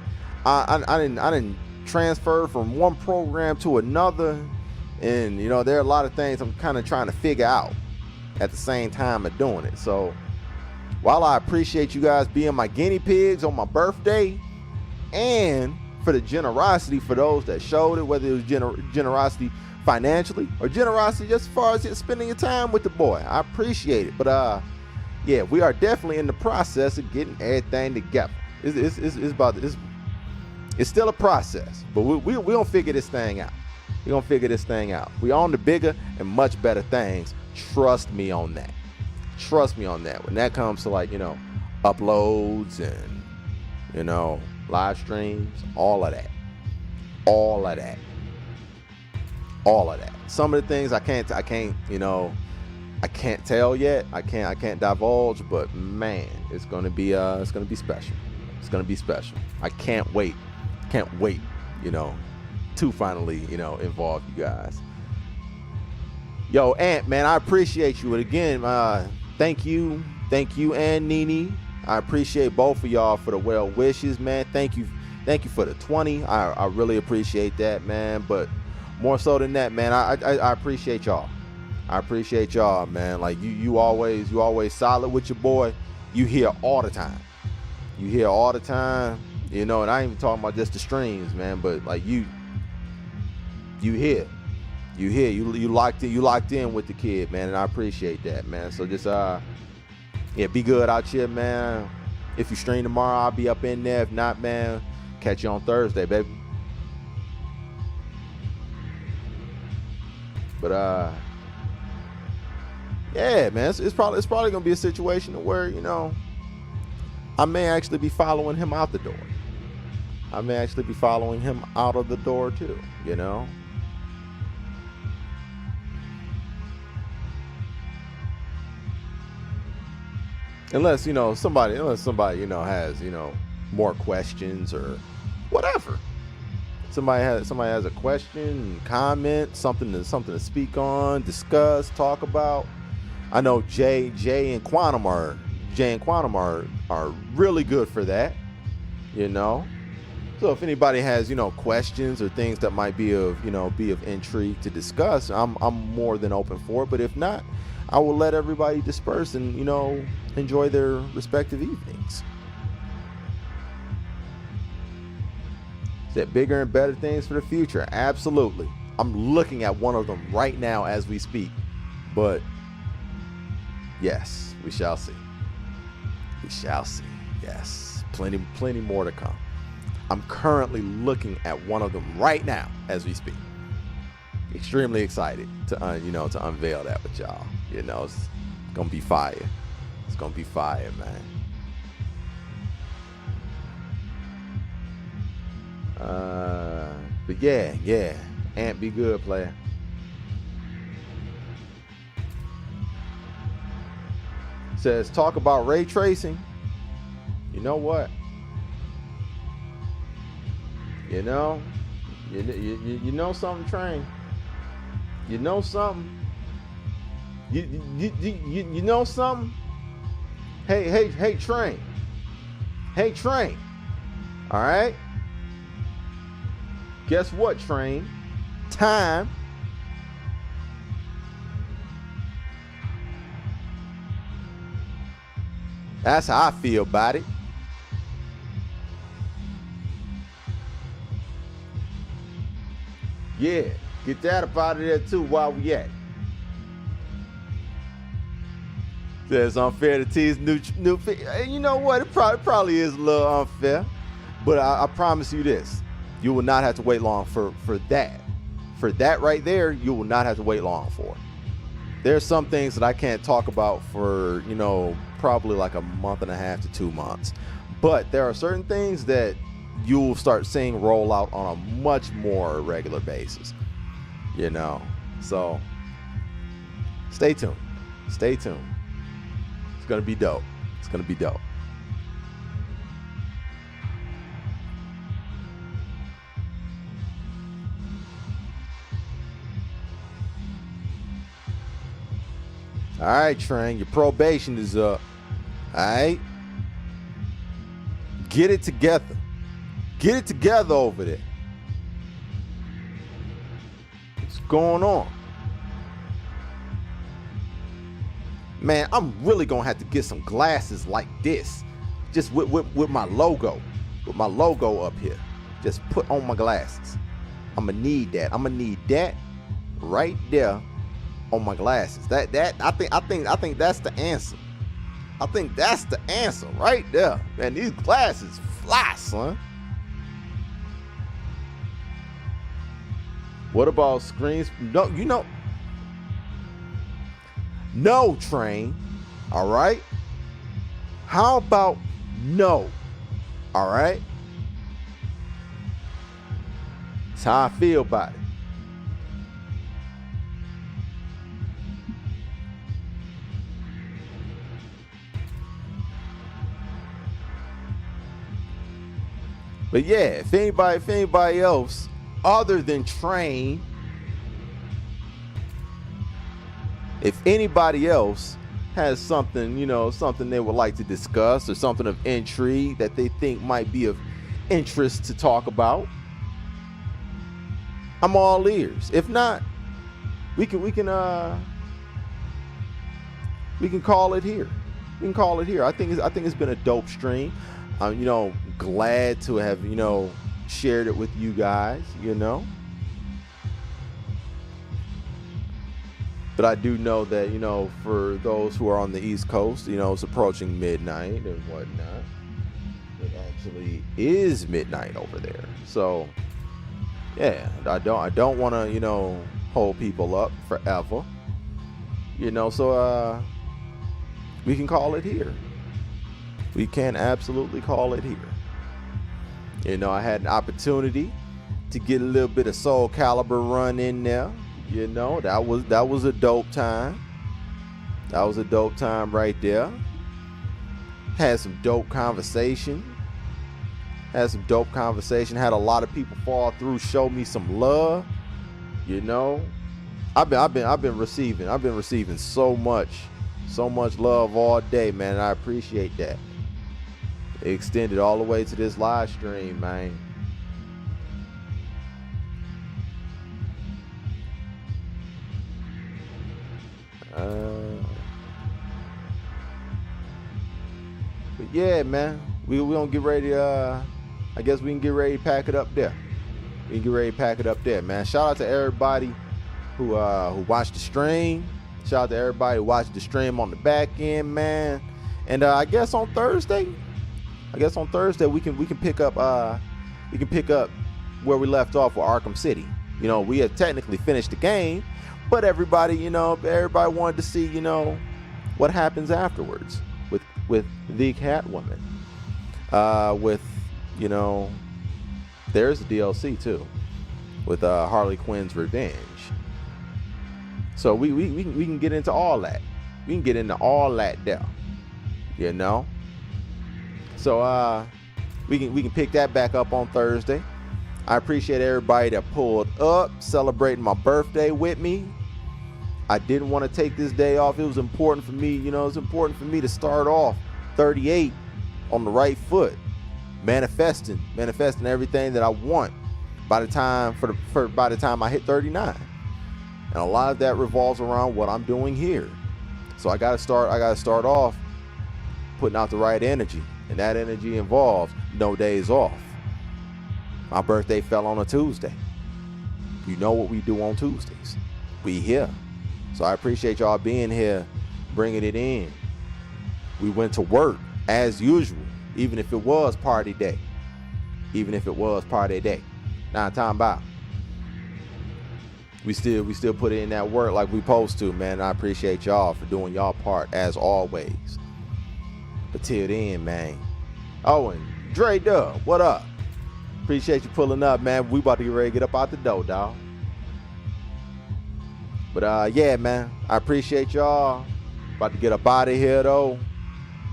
Speaker 1: I didn't transfer from one program to another, and you know, there are a lot of things I'm kind of trying to figure out at the same time of doing it. So while I appreciate you guys being my guinea pigs on my birthday, and for the generosity for those that showed it, whether it was generosity financially or generosity just as far as spending your time with the boy, I appreciate it. But yeah, we are definitely in the process of getting everything together. It's still a process, but we gonna figure this thing out. We gonna figure this thing out. We on the bigger and much better things. Trust me on that. Trust me on that. When that comes to, like, you know, uploads and, you know, live streams, all of that. Some of the things I can't, you know, I can't tell yet. I can't divulge, but man, it's gonna be special. It's gonna be special. I can't wait, you know, to finally, you know, involve you guys. Yo, Ant, man, I appreciate you. And again, thank you, and Nene. I appreciate both of y'all for the well wishes, man. Thank you for the 20. I really appreciate that, man. But more so than that, man, I appreciate y'all. I appreciate y'all, man. Like you always solid with your boy. You hear all the time. You hear all the time. You know, and I ain't even talking about just the streams, man, but like you hear. You locked in with the kid, man, and I appreciate that, man. So just yeah, be good out here, man. If you stream tomorrow, I'll be up in there. If not, man, catch you on Thursday, baby. But yeah, man, it's probably gonna be a situation where, you know, I may actually be following him out the door. I may actually be following him out of the door too, you know. Unless somebody, you know, has, you know, more questions or whatever. Somebody has a question, comment, something to speak on, discuss, talk about. I know Jay and Quantum are really good for that, you know. So if anybody has, you know, questions or things that might be of intrigue to discuss, I'm more than open for it. But if not, I will let everybody disperse and, you know, enjoy their respective evenings. Is that bigger and better things for the future? Absolutely. I'm looking at one of them right now as we speak. But yes, we shall see. We shall see. Yes, plenty more to come. I'm currently looking at one of them right now as we speak. Extremely excited to unveil that with y'all. You know, it's gonna be fire. It's gonna be fire, man. But yeah, Ant, be good, player. Says talk about ray tracing. You know what? You know something, Train. You know something. You know something. Hey, Train. Hey, Train. All right. Guess what, Train? Time. That's how I feel about it. Yeah, get that up out of there too while we at it. Says unfair to tease new. You know what? It probably is a little unfair, but I promise you this: you will not have to wait long for that. For that right there, you will not have to wait long for. There's some things that I can't talk about for, you know, probably like a month and a half to 2 months, but there are certain things that you'll start seeing roll out on a much more regular basis, you know. So stay tuned. It's gonna be dope. All right, Train, your probation is up. All right, get it together. Get it together over there. What's going on? Man, I'm really gonna have to get some glasses like this. Just with my logo. With my logo up here. Just put on my glasses. I'm gonna need that. I'm gonna need that right there on my glasses. I think that's the answer. I think that's the answer right there. Man, these glasses fly, son. What about screens? No, you know. No, Train. All right. How about no? All right. That's how I feel about it. But yeah, if anybody else other than Train, if anybody else has something, you know, something they would like to discuss or something of intrigue that they think might be of interest to talk about, I'm all ears. If not, we can we can call it here. We can call it here. I think it's been a dope stream. I'm, you know, glad to have, you know, shared it with you guys, you know. But I do know that, you know, for those who are on the East Coast, you know, it's approaching midnight and whatnot. It actually is midnight over there. So, yeah, I don't want to, you know, hold people up forever. You know, so we can call it here. We can absolutely call it here. You know, I had an opportunity to get a little bit of Soul Calibur run in there. You know, that was a dope time. That was a dope time right there. Had some dope conversation. Had a lot of people fall through, show me some love. You know, I've been receiving so much love all day, man. And I appreciate that. It extended all the way to this live stream, man. But yeah, man, we gonna get ready. I guess we can get ready to pack it up there. We can get ready to pack it up there, man. Shout out to everybody who watched the stream. Shout out to everybody who watched the stream on the back end, man. And I guess on Thursday we can pick up where we left off with Arkham City. You know, we had technically finished the game, but everybody wanted to see, you know, what happens afterwards with the Catwoman. With, you know, there's a DLC too with Harley Quinn's Revenge. So we can get into all that. We can get into all that there. You know. So we can pick that back up on Thursday. I appreciate everybody that pulled up, celebrating my birthday with me. I didn't want to take this day off. It was important for me, you know, it's important for me to start off 38 on the right foot, manifesting everything that I want by the time I hit 39. And a lot of that revolves around what I'm doing here. So I gotta start off putting out the right energy. And that energy involves no days off. My birthday fell on a Tuesday. You know what we do on Tuesdays. We here. So I appreciate y'all being here, bringing it in. We went to work as usual, even if it was party day. Now time about. We still put in that work like we supposed to, man. I appreciate y'all for doing y'all part as always. But till then, man. Oh, and Dre Dub, what up? Appreciate you pulling up, man. We about to get ready to get up out the door, dog. But yeah, man, I appreciate y'all. About to get up out of here, though.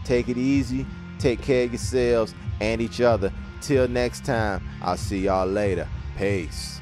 Speaker 1: Take it easy. Take care of yourselves and each other. Till next time, I'll see y'all later. Peace.